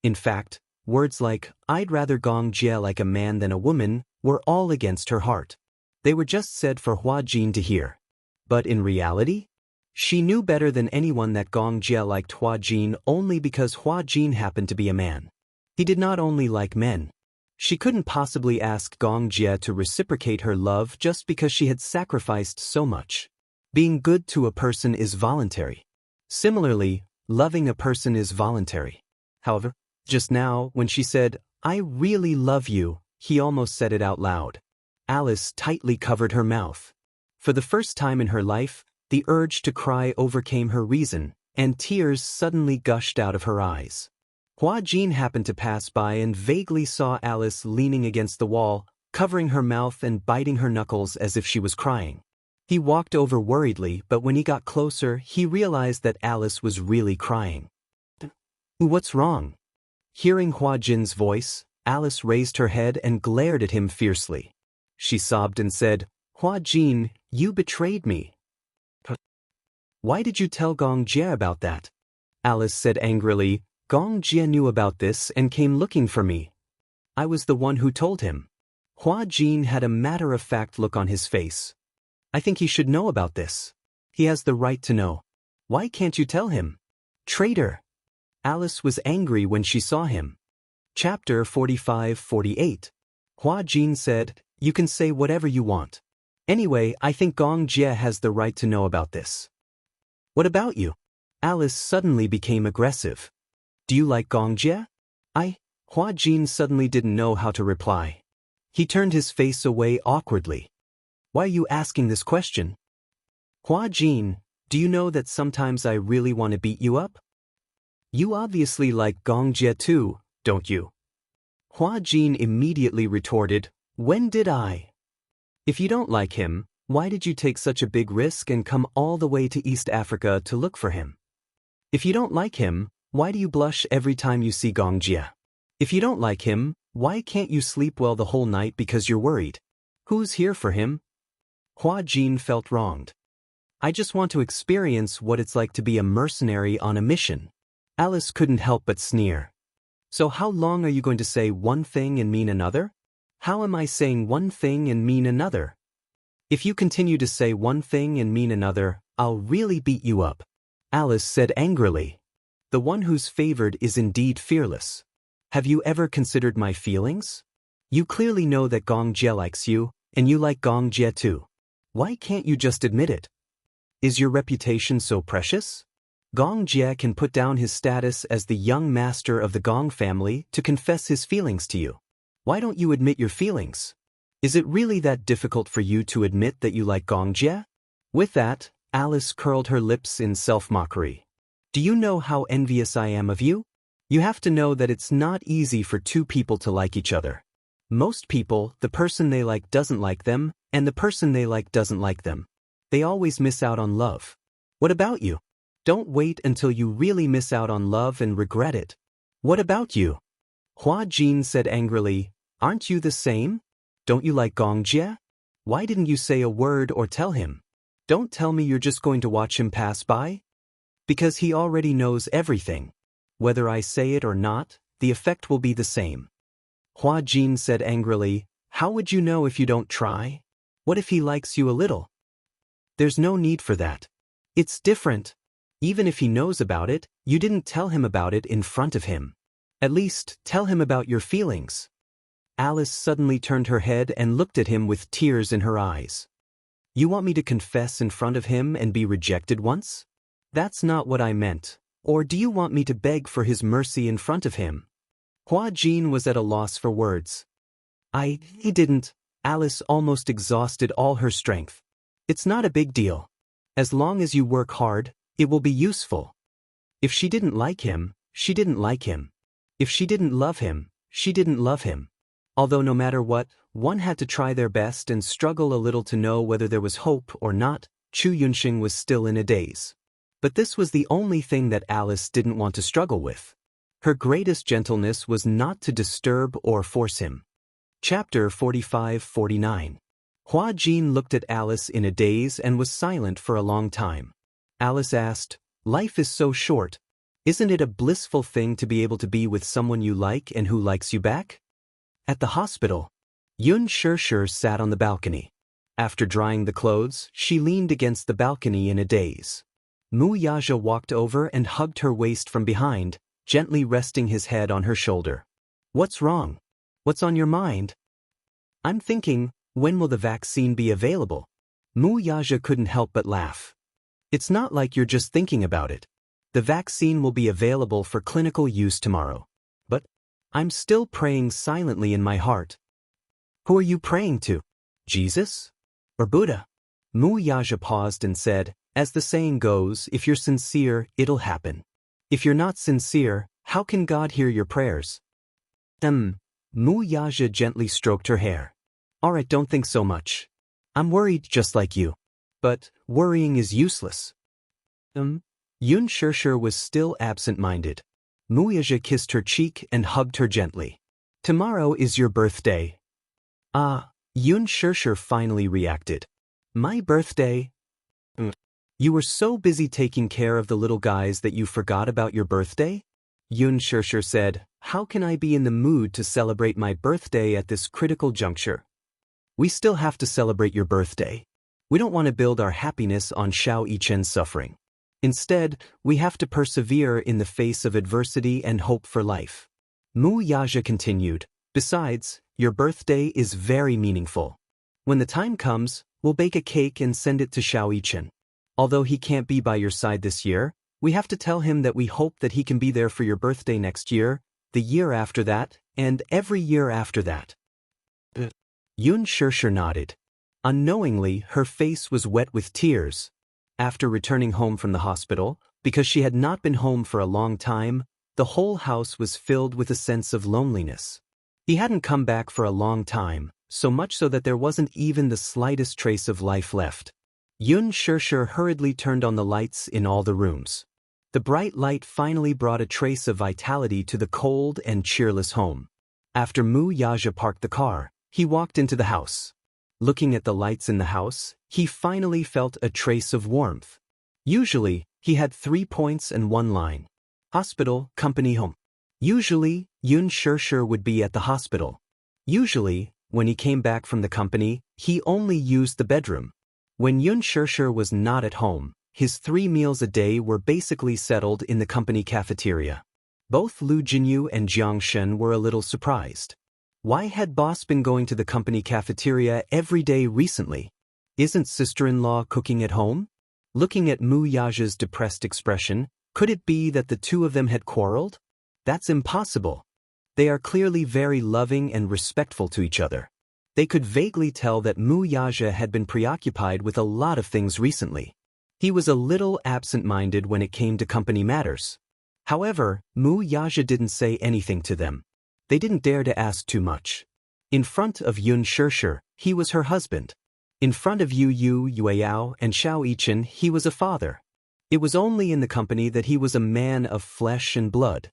In fact, words like, "I'd rather Gong Jie like a man than a woman," were all against her heart. They were just said for Hua Jin to hear. But in reality, she knew better than anyone that Gong Jie liked Hua Jin only because Hua Jin happened to be a man. He did not only like men. She couldn't possibly ask Gong Jie to reciprocate her love just because she had sacrificed so much. Being good to a person is voluntary. Similarly, loving a person is voluntary. However, just now, when she said, "I really love you," he almost said it out loud. Alice tightly covered her mouth. For the first time in her life, the urge to cry overcame her reason, and tears suddenly gushed out of her eyes. Hua Jin happened to pass by and vaguely saw Alice leaning against the wall, covering her mouth and biting her knuckles as if she was crying. He walked over worriedly, but when he got closer, he realized that Alice was really crying. "What's wrong?" Hearing Hua Jin's voice, Alice raised her head and glared at him fiercely. She sobbed and said, "Hua Jin, you betrayed me." "Why did you tell Gong Jie about that?" Alice said angrily. "Gong Jie knew about this and came looking for me. I was the one who told him." Hua Jin had a matter-of-fact look on his face. "I think he should know about this. He has the right to know. Why can't you tell him?" "Traitor!" Alice was angry when she saw him. Chapter 45-48. Hua Jin said, "You can say whatever you want. Anyway, I think Gong Jie has the right to know about this." "What about you?" Alice suddenly became aggressive. "Do you like Gong Jie?" Hua Jin suddenly didn't know how to reply. He turned his face away awkwardly. "Why are you asking this question?" "Hua Jin, do you know that sometimes I really want to beat you up?" "You obviously like Gong Jie too, don't you?" Hua Jin immediately retorted, "When did I? If you don't like him, why did you take such a big risk and come all the way to East Africa to look for him? If you don't like him, why do you blush every time you see Gongjia? If you don't like him, why can't you sleep well the whole night because you're worried? Who's here for him?" Hua Jin felt wronged. "I just want to experience what it's like to be a mercenary on a mission." Alice couldn't help but sneer. "So how long are you going to say one thing and mean another? How am I saying one thing and mean another? If you continue to say one thing and mean another, I'll really beat you up," Alice said angrily. "The one who's favored is indeed fearless. Have you ever considered my feelings? You clearly know that Gongjia likes you, and you like Gongjia too. Why can't you just admit it? Is your reputation so precious? Gongjia can put down his status as the young master of the Gong family to confess his feelings to you. Why don't you admit your feelings? Is it really that difficult for you to admit that you like Gongjia?" With that, Alice curled her lips in self-mockery. "Do you know how envious I am of you? You have to know that it's not easy for two people to like each other. Most people, the person they like doesn't like them, and the person they like doesn't like them. They always miss out on love. What about you? Don't wait until you really miss out on love and regret it. What about you?" Hua Jin said angrily, "Aren't you the same? Don't you like Gongjia? Why didn't you say a word or tell him? Don't tell me you're just going to watch him pass by? Because he already knows everything. Whether I say it or not, the effect will be the same." Hua Jin said angrily, "How would you know if you don't try? What if he likes you a little? There's no need for that. It's different. Even if he knows about it, you didn't tell him about it in front of him. At least, tell him about your feelings." Alice suddenly turned her head and looked at him with tears in her eyes. "You want me to confess in front of him and be rejected once? That's not what I meant. Or do you want me to beg for his mercy in front of him?" Hua Jin was at a loss for words. He didn't." Alice almost exhausted all her strength. "It's not a big deal. As long as you work hard, it will be useful. If she didn't like him, she didn't like him. If she didn't love him, she didn't love him. Although no matter what, one had to try their best and struggle a little to know whether there was hope or not." Chu Yunxing was still in a daze. But this was the only thing that Alice didn't want to struggle with. Her greatest gentleness was not to disturb or force him. Chapter 45-49. Hua Jin looked at Alice in a daze and was silent for a long time. Alice asked, "Life is so short. Isn't it a blissful thing to be able to be with someone you like and who likes you back?" At the hospital, Xianxia sat on the balcony. After drying the clothes, she leaned against the balcony in a daze. Wuxia walked over and hugged her waist from behind, gently resting his head on her shoulder. "What's wrong? What's on your mind?" "I'm thinking, when will the vaccine be available?" Wuxia couldn't help but laugh. "It's not like you're just thinking about it. The vaccine will be available for clinical use tomorrow. But I'm still praying silently in my heart." "Who are you praying to? Jesus? Or Buddha?" Wuxia paused and said, "As the saying goes, if you're sincere, it'll happen. If you're not sincere, how can God hear your prayers?" Wuxia gently stroked her hair. "All right, don't think so much. I'm worried just like you. But worrying is useless." Xianxia was still absent-minded. Wuxia kissed her cheek and hugged her gently. "Tomorrow is your birthday." Xianxia finally reacted. "My birthday? You were so busy taking care of the little guys that you forgot about your birthday?" Xianxia said, "How can I be in the mood to celebrate my birthday at this critical juncture? We still have to celebrate your birthday. We don't want to build our happiness on Xiao Yichen's suffering. Instead, we have to persevere in the face of adversity and hope for life." Wuxia continued, "Besides, your birthday is very meaningful. When the time comes, we'll bake a cake and send it to Xiao Yichen. Although he can't be by your side this year, we have to tell him that we hope that he can be there for your birthday next year, the year after that, and every year after that." Xianxia nodded. Unknowingly, her face was wet with tears. After returning home from the hospital, because she had not been home for a long time, the whole house was filled with a sense of loneliness. He hadn't come back for a long time, so much so that there wasn't even the slightest trace of life left. Xianxia hurriedly turned on the lights in all the rooms. The bright light finally brought a trace of vitality to the cold and cheerless home. After Wuxia parked the car, he walked into the house. Looking at the lights in the house, he finally felt a trace of warmth. Usually, he had 3 points and 1 line. Hospital, company, home. Usually, Xianxia would be at the hospital. Usually, when he came back from the company, he only used the bedroom. When Xianxia was not at home, his 3 meals a day were basically settled in the company cafeteria. Both Lu Jinyu and Xianxia were a little surprised. Why had boss been going to the company cafeteria every day recently? Isn't sister-in-law cooking at home? Looking at Wuxia's depressed expression, could it be that the two of them had quarreled? That's impossible. They are clearly very loving and respectful to each other. They could vaguely tell that Wuxia had been preoccupied with a lot of things recently. He was a little absent-minded when it came to company matters. However, Wuxia didn't say anything to them. They didn't dare to ask too much. In front of Xianxia, he was her husband. In front of Yueyao and Xianxia, he was a father. It was only in the company that he was a man of flesh and blood.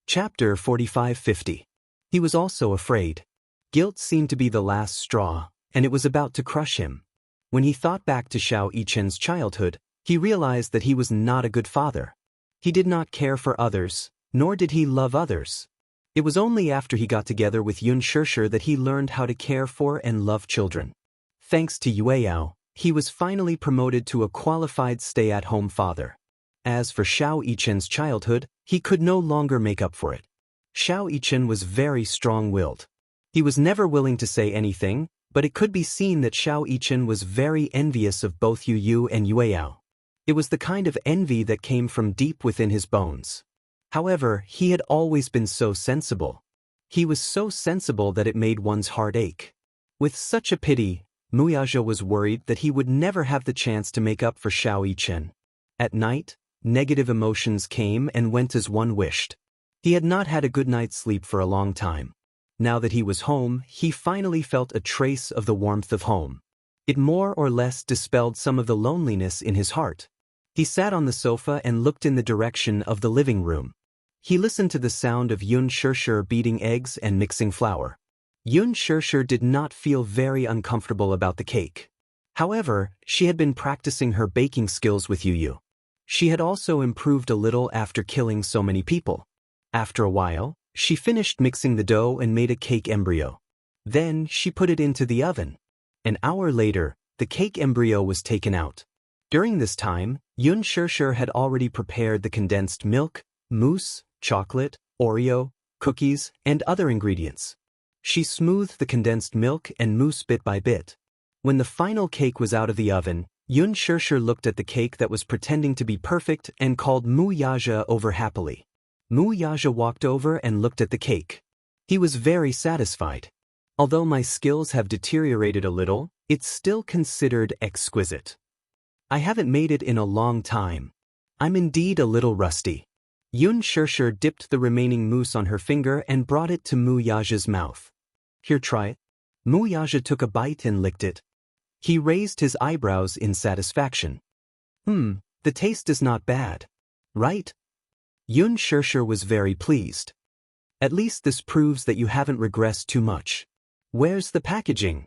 Chapter 45-50. He was also afraid. Guilt seemed to be the last straw, and it was about to crush him. When he thought back to Xianxia's childhood, he realized that he was not a good father. He did not care for others, nor did he love others. It was only after he got together with Xianxia that he learned how to care for and love children. Thanks to Yueyao, he was finally promoted to a qualified stay-at-home father. As for Xianxia's childhood, he could no longer make up for it. Xianxia was very strong-willed. He was never willing to say anything, but it could be seen that Xianxia was very envious of both Yu and Yueyao. It was the kind of envy that came from deep within his bones. However, he had always been so sensible. He was so sensible that it made one's heart ache. With such a pity, Wuxia was worried that he would never have the chance to make up for Xianxia. At night, negative emotions came and went as one wished. He had not had a good night's sleep for a long time. Now that he was home, he finally felt a trace of the warmth of home. It more or less dispelled some of the loneliness in his heart. He sat on the sofa and looked in the direction of the living room. He listened to the sound of Xianxia beating eggs and mixing flour. Xianxia did not feel very uncomfortable about the cake. However, she had been practicing her baking skills with Yu. She had also improved a little after killing so many people. After a while, she finished mixing the dough and made a cake embryo. Then she put it into the oven. An hour later, the cake embryo was taken out. During this time, Xianxia had already prepared the condensed milk, mousse, chocolate, Oreo, cookies, and other ingredients. She smoothed the condensed milk and mousse bit by bit. When the final cake was out of the oven, Xianxia looked at the cake that was pretending to be perfect and called Wuxia over happily. Wuxia walked over and looked at the cake. He was very satisfied. Although my skills have deteriorated a little, it's still considered exquisite. I haven't made it in a long time. I'm indeed a little rusty. Xianxia dipped the remaining mousse on her finger and brought it to Wuxia's mouth. Here, try it. Wuxia took a bite and licked it. He raised his eyebrows in satisfaction. The taste is not bad. Right? Xianxia was very pleased. At least this proves that you haven't regressed too much. Where's the packaging?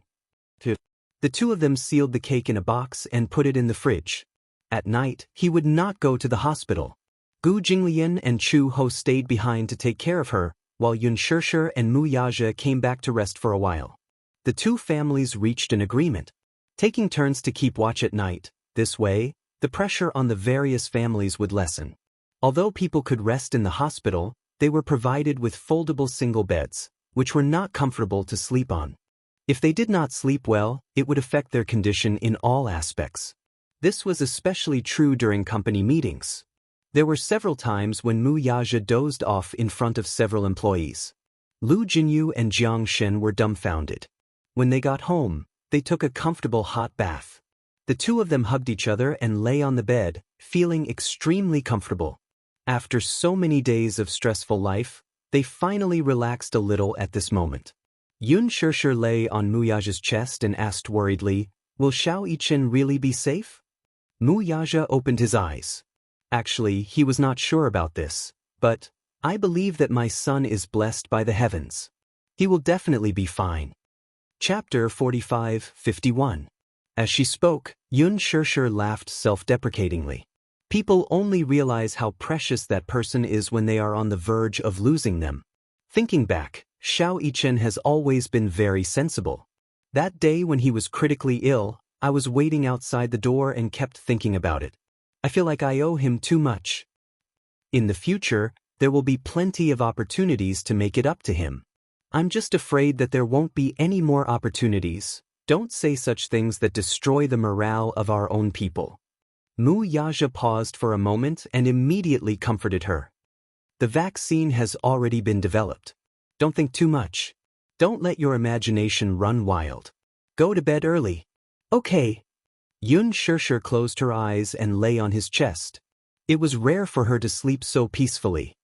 The two of them sealed the cake in a box and put it in the fridge. At night, he would not go to the hospital. Gu Jinglian and Chu Ho stayed behind to take care of her, while Xianxia and Wuxia came back to rest for a while. The two families reached an agreement, taking turns to keep watch at night. This way, the pressure on the various families would lessen. Although people could rest in the hospital, they were provided with foldable single beds, which were not comfortable to sleep on. If they did not sleep well, it would affect their condition in all aspects. This was especially true during company meetings. There were several times when Wuxia dozed off in front of several employees. Lu Jinyu and Xianxia were dumbfounded. When they got home, they took a comfortable hot bath. The two of them hugged each other and lay on the bed, feeling extremely comfortable. After so many days of stressful life, they finally relaxed a little at this moment. Yun Shirshir lay on Muyaja's chest and asked worriedly, "Will Xiao Yichen really be safe?" Muyaja opened his eyes. Actually, he was not sure about this, but, "I believe that my son is blessed by the heavens. He will definitely be fine." Chapter 45-51. As she spoke, Yun Shirshir laughed self-deprecatingly. People only realize how precious that person is when they are on the verge of losing them. Thinking back, Xiao Yichen has always been very sensible. That day when he was critically ill, I was waiting outside the door and kept thinking about it. I feel like I owe him too much. In the future, there will be plenty of opportunities to make it up to him. I'm just afraid that there won't be any more opportunities. Don't say such things that destroy the morale of our own people. Muyaja paused for a moment and immediately comforted her. The vaccine has already been developed. Don't think too much. Don't let your imagination run wild. Go to bed early. Okay. Yun Shirshir closed her eyes and lay on his chest. It was rare for her to sleep so peacefully.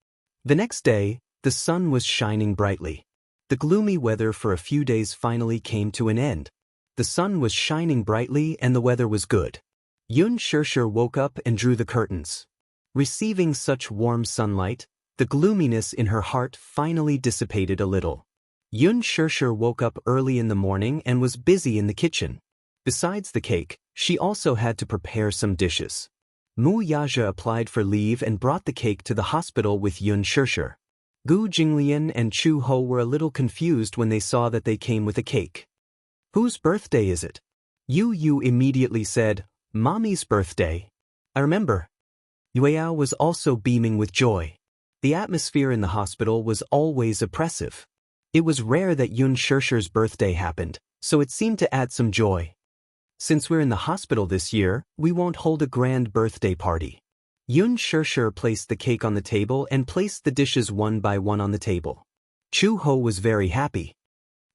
The next day, the sun was shining brightly. The gloomy weather for a few days finally came to an end. The sun was shining brightly and the weather was good. Yun Shirshir woke up and drew the curtains. Receiving such warm sunlight, the gloominess in her heart finally dissipated a little. Yun Shirshir woke up early in the morning and was busy in the kitchen. Besides the cake, she also had to prepare some dishes. Muyaja applied for leave and brought the cake to the hospital with Yun Shirshir. Gu Jinglian and Chu Ho were a little confused when they saw that they came with a cake. "Whose birthday is it?" Yu immediately said, "Mommy's birthday." "I remember." Yueyao was also beaming with joy. The atmosphere in the hospital was always oppressive. It was rare that Yun Shirshir's birthday happened, so it seemed to add some joy. "Since we're in the hospital this year, we won't hold a grand birthday party." Yun Shirshir placed the cake on the table and placed the dishes one by one on the table. Chu Ho was very happy.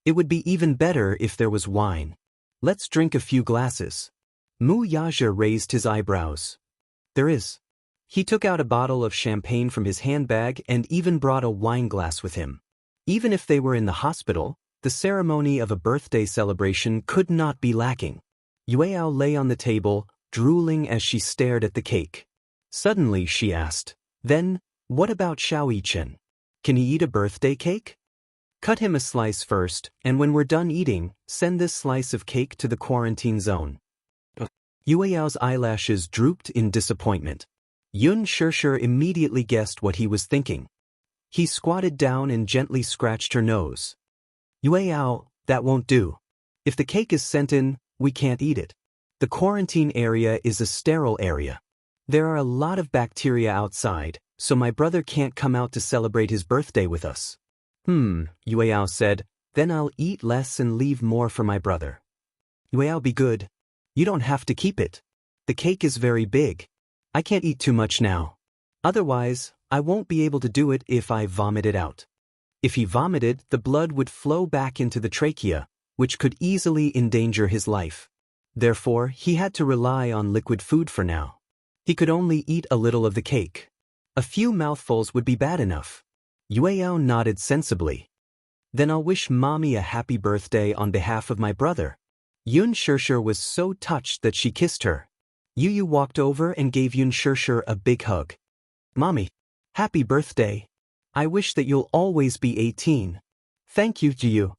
"It would be even better if there was wine. Let's drink a few glasses." Muyaja raised his eyebrows. "There is." He took out a bottle of champagne from his handbag and even brought a wine glass with him. Even if they were in the hospital, the ceremony of a birthday celebration could not be lacking. Yueyao lay on the table, drooling as she stared at the cake. Suddenly she asked, "Then, what about Xiao Yichen? Can he eat a birthday cake?" "Cut him a slice first, and when we're done eating, send this slice of cake to the quarantine zone." Yueyao's eyelashes drooped in disappointment. Yun Shirshir immediately guessed what he was thinking. He squatted down and gently scratched her nose. "Yueyao, that won't do. If the cake is sent in, we can't eat it. The quarantine area is a sterile area. There are a lot of bacteria outside, so my brother can't come out to celebrate his birthday with us." Yueyao said, "Then I'll eat less and leave more for my brother." "Yueyao, be good. You don't have to keep it. The cake is very big. I can't eat too much now. Otherwise, I won't be able to do it if I vomit it out." If he vomited, the blood would flow back into the trachea, which could easily endanger his life. Therefore, he had to rely on liquid food for now. He could only eat a little of the cake. A few mouthfuls would be bad enough. Yueyao nodded sensibly. "Then I'll wish Mommy a happy birthday on behalf of my brother." Yun Shirshir was so touched that she kissed her. Yu walked over and gave Yun Shirshir a big hug. "Mommy, happy birthday. I wish that you'll always be 18. Thank you, Yu."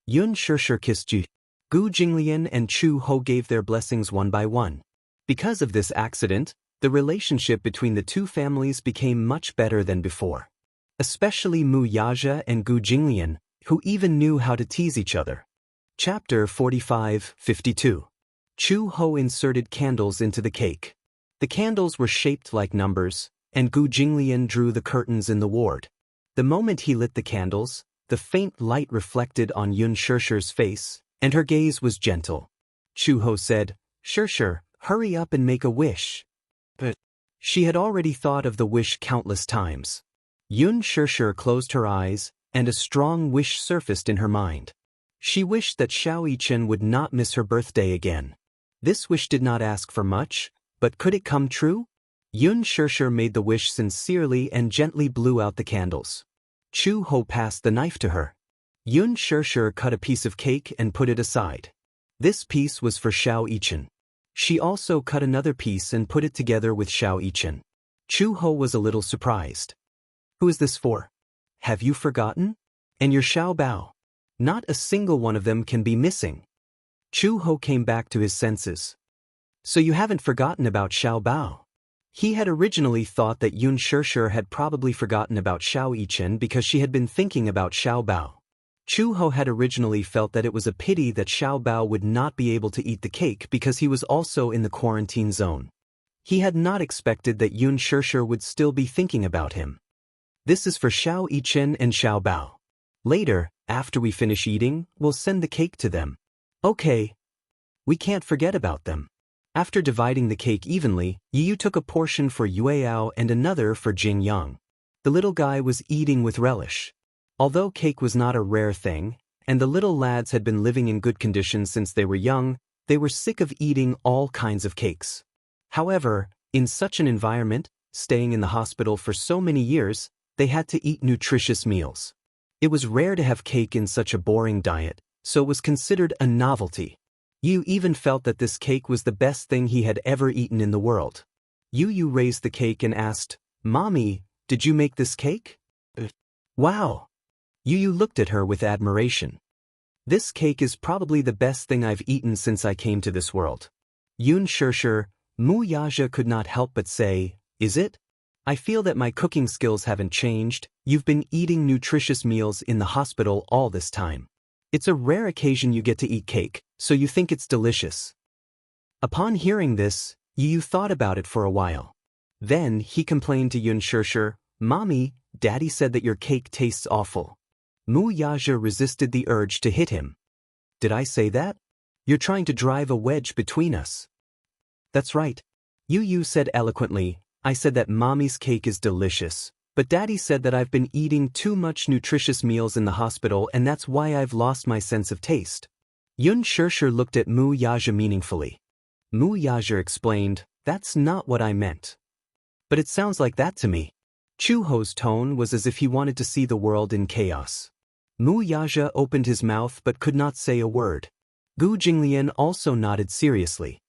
Yun Shirshir kissed Yu. Gu Jinglian and Chu Ho gave their blessings one by one. Because of this accident, the relationship between the two families became much better than before. Especially Muyaja and Gu Jinglian, who even knew how to tease each other. Chapter 45-52. Chu Ho inserted candles into the cake. The candles were shaped like numbers, and Gu Jinglian drew the curtains in the ward. The moment he lit the candles, the faint light reflected on Yun Shirshir's face, and her gaze was gentle. Chu Ho said, "Shirshir, hurry up and make a wish." But she had already thought of the wish countless times. Yun Shirshir closed her eyes, and a strong wish surfaced in her mind. She wished that Xiao Yichen would not miss her birthday again. This wish did not ask for much, but could it come true? Yun Shirshir made the wish sincerely and gently blew out the candles. Chu Ho passed the knife to her. Yun Shishir cut a piece of cake and put it aside. This piece was for Xiao Yichen. She also cut another piece and put it together with Xiao Yichen. Chu Ho was a little surprised. Who is this for? Have you forgotten? And your Xiao Bao? Not a single one of them can be missing. Chu Ho came back to his senses. So you haven't forgotten about Xiao Bao? He had originally thought that Yun Shishir had probably forgotten about Xiao Yichen because she had been thinking about Xiao Bao. Chu Ho had originally felt that it was a pity that Xiao Bao would not be able to eat the cake because he was also in the quarantine zone. He had not expected that Yun Shishir would still be thinking about him. This is for Xiao Yichen and Xiao Bao. Later, after we finish eating, we'll send the cake to them. Okay. We can't forget about them. After dividing the cake evenly, Yu took a portion for Yueao and another for Jing Yang. The little guy was eating with relish. Although cake was not a rare thing, and the little lads had been living in good conditions since they were young, they were sick of eating all kinds of cakes. However, in such an environment, staying in the hospital for so many years, they had to eat nutritious meals. It was rare to have cake in such a boring diet, so it was considered a novelty. Yu even felt that this cake was the best thing he had ever eaten in the world. Yu raised the cake and asked, "Mommy, did you make this cake?" Wow! Yu looked at her with admiration. This cake is probably the best thing I've eaten since I came to this world. Yun Shishir, Mu Yaja could not help but say, "Is it? I feel that my cooking skills haven't changed. You've been eating nutritious meals in the hospital all this time. It's a rare occasion you get to eat cake, so you think it's delicious." Upon hearing this, Yu thought about it for a while. Then he complained to Yun Shishir, "Mommy, Daddy said that your cake tastes awful." Mu Yaja resisted the urge to hit him. "Did I say that? You're trying to drive a wedge between us." "That's right." Yu said eloquently, "I said that Mommy's cake is delicious, but Daddy said that I've been eating too much nutritious meals in the hospital and that's why I've lost my sense of taste." Yun Shishir looked at Mu Yaja meaningfully. Mu Yaja explained, "That's not what I meant." "But it sounds like that to me." Chu Ho's tone was as if he wanted to see the world in chaos. Mu Yaja opened his mouth but could not say a word. Gu Jinglian also nodded seriously.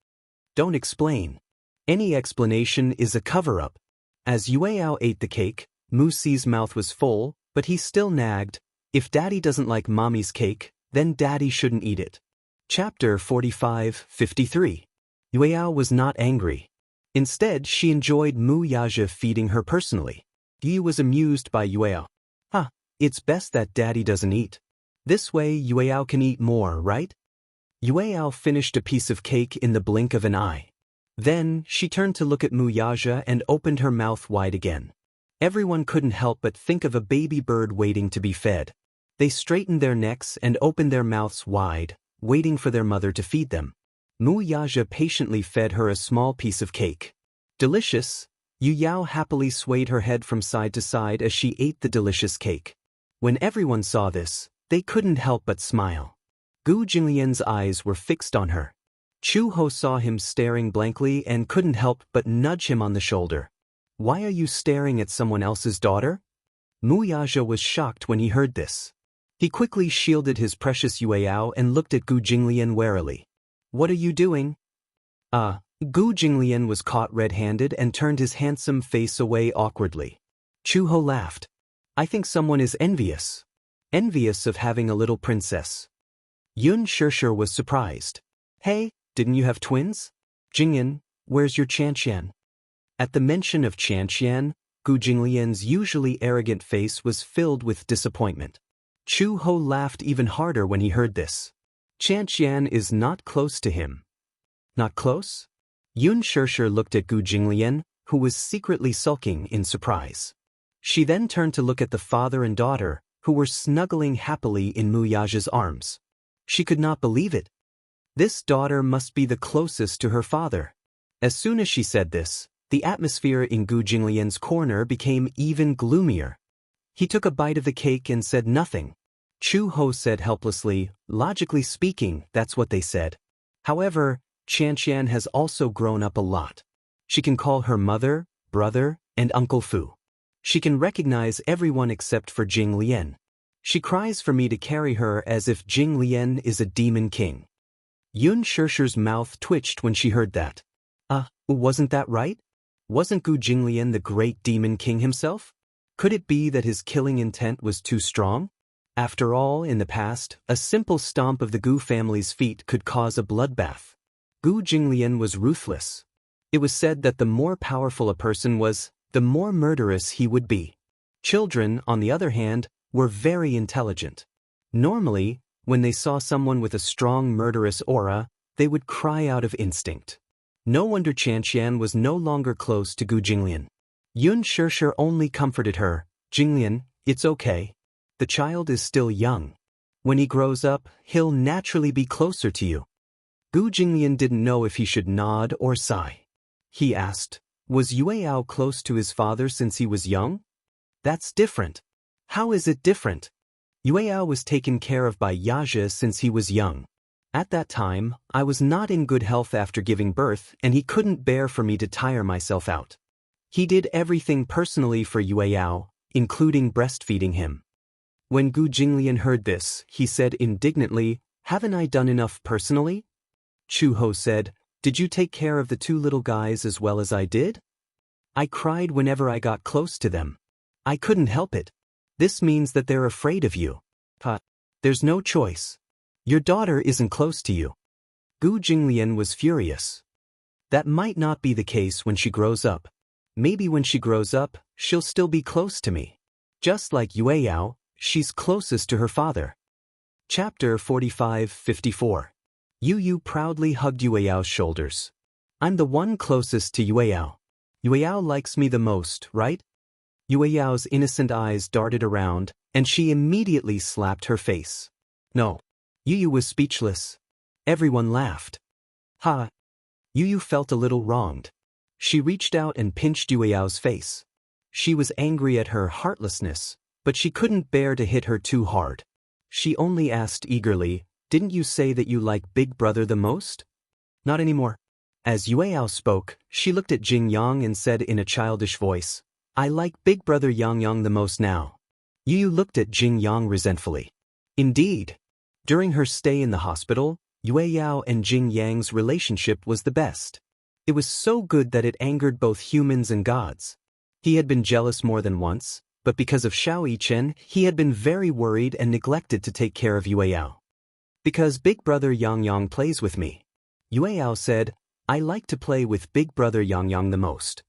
"Don't explain. Any explanation is a cover-up." As Yueao ate the cake, Mu Si's mouth was full, but he still nagged, "If Daddy doesn't like Mommy's cake, then Daddy shouldn't eat it." Chapter 45-53. Yueao was not angry. Instead, she enjoyed Mu Yaja feeding her personally. Yu was amused by Yueao. It's best that Daddy doesn't eat. This way Yueao can eat more, right? Yueao finished a piece of cake in the blink of an eye. Then, she turned to look at Mu Yaja and opened her mouth wide again. Everyone couldn't help but think of a baby bird waiting to be fed. They straightened their necks and opened their mouths wide, waiting for their mother to feed them. Mu Yaja patiently fed her a small piece of cake. Delicious. Yu Yao happily swayed her head from side to side as she ate the delicious cake. When everyone saw this, they couldn't help but smile. Gu Jinglian's eyes were fixed on her. Chu Ho saw him staring blankly and couldn't help but nudge him on the shoulder. "Why are you staring at someone else's daughter?" Mu Yaja was shocked when he heard this. He quickly shielded his precious Yueao and looked at Gu Jinglian warily. "What are you doing?" Gu Jinglian was caught red-handed and turned his handsome face away awkwardly. Chu Ho laughed. "I think someone is envious. Envious of having a little princess." Yun Shishir was surprised. "Hey, didn't you have twins? Jingyan, where's your Xianxia?" At the mention of Xianxia, Gu Jinglian's usually arrogant face was filled with disappointment. Chu Ho laughed even harder when he heard this. Xianxia is not close to him. Not close? Yun Shishir looked at Gu Jinglian, who was secretly sulking in surprise. She then turned to look at the father and daughter, who were snuggling happily in Mu Yaja's arms. She could not believe it. This daughter must be the closest to her father. As soon as she said this, the atmosphere in Gu Jinglian's corner became even gloomier. He took a bite of the cake and said nothing. Chu Ho said helplessly, "Logically speaking, that's what they said. However, Xianxia has also grown up a lot. She can call her mother, brother, and Uncle Fu. She can recognize everyone except for Jing Lian. She cries for me to carry her as if Jing Lian is a demon king. Yun Shirshi's mouth twitched when she heard that. Wasn't that right? Wasn't Gu Jinglian the great demon king himself? Could it be that his killing intent was too strong? After all, in the past, a simple stomp of the Gu family's feet could cause a bloodbath. Gu Jinglian was ruthless. It was said that the more powerful a person was, the more murderous he would be. Children, on the other hand, were very intelligent. Normally, when they saw someone with a strong murderous aura, they would cry out of instinct. No wonder Xianxia was no longer close to Gu Jinglian. Yun Shirshir only comforted her. Jinglian, it's okay. The child is still young. When he grows up, he'll naturally be closer to you. Gu Jinglian didn't know if he should nod or sigh. He asked, was Yueyao close to his father since he was young? That's different. How is it different? Yueyao was taken care of by Yazhi since he was young. At that time, I was not in good health after giving birth, and he couldn't bear for me to tire myself out. He did everything personally for Yueyao, including breastfeeding him. When Gu Jinglian heard this, he said indignantly, haven't I done enough personally? Chu Ho said, did you take care of the two little guys as well as I did? I cried whenever I got close to them. I couldn't help it. This means that they're afraid of you. There's no choice. Your daughter isn't close to you. Gu Jinglian was furious. That might not be the case when she grows up. Maybe when she grows up, she'll still be close to me. Just like Yueyao, she's closest to her father. Chapter 45-54. Yu proudly hugged Yueyao's shoulders. I'm the one closest to Yueyao. Yueyao likes me the most, right? Yueyao's innocent eyes darted around, and she immediately slapped her face. No. Yu was speechless. Everyone laughed. Yu felt a little wronged. She reached out and pinched Yueyao's face. She was angry at her heartlessness, but she couldn't bear to hit her too hard. She only asked eagerly, didn't you say that you like Big Brother the most? Not anymore. As Yueyao spoke, she looked at Jing Yang and said in a childish voice, I like Big Brother Yang the most now. Yu looked at Jing Yang resentfully. Indeed. During her stay in the hospital, Yueyao and Jing Yang's relationship was the best. It was so good that it angered both humans and gods. He had been jealous more than once, but because of Xiao Yichen, he had been very worried and neglected to take care of Yueyao. Because Big Brother Yang plays with me. Yueyao said, I like to play with Big Brother Yang the most.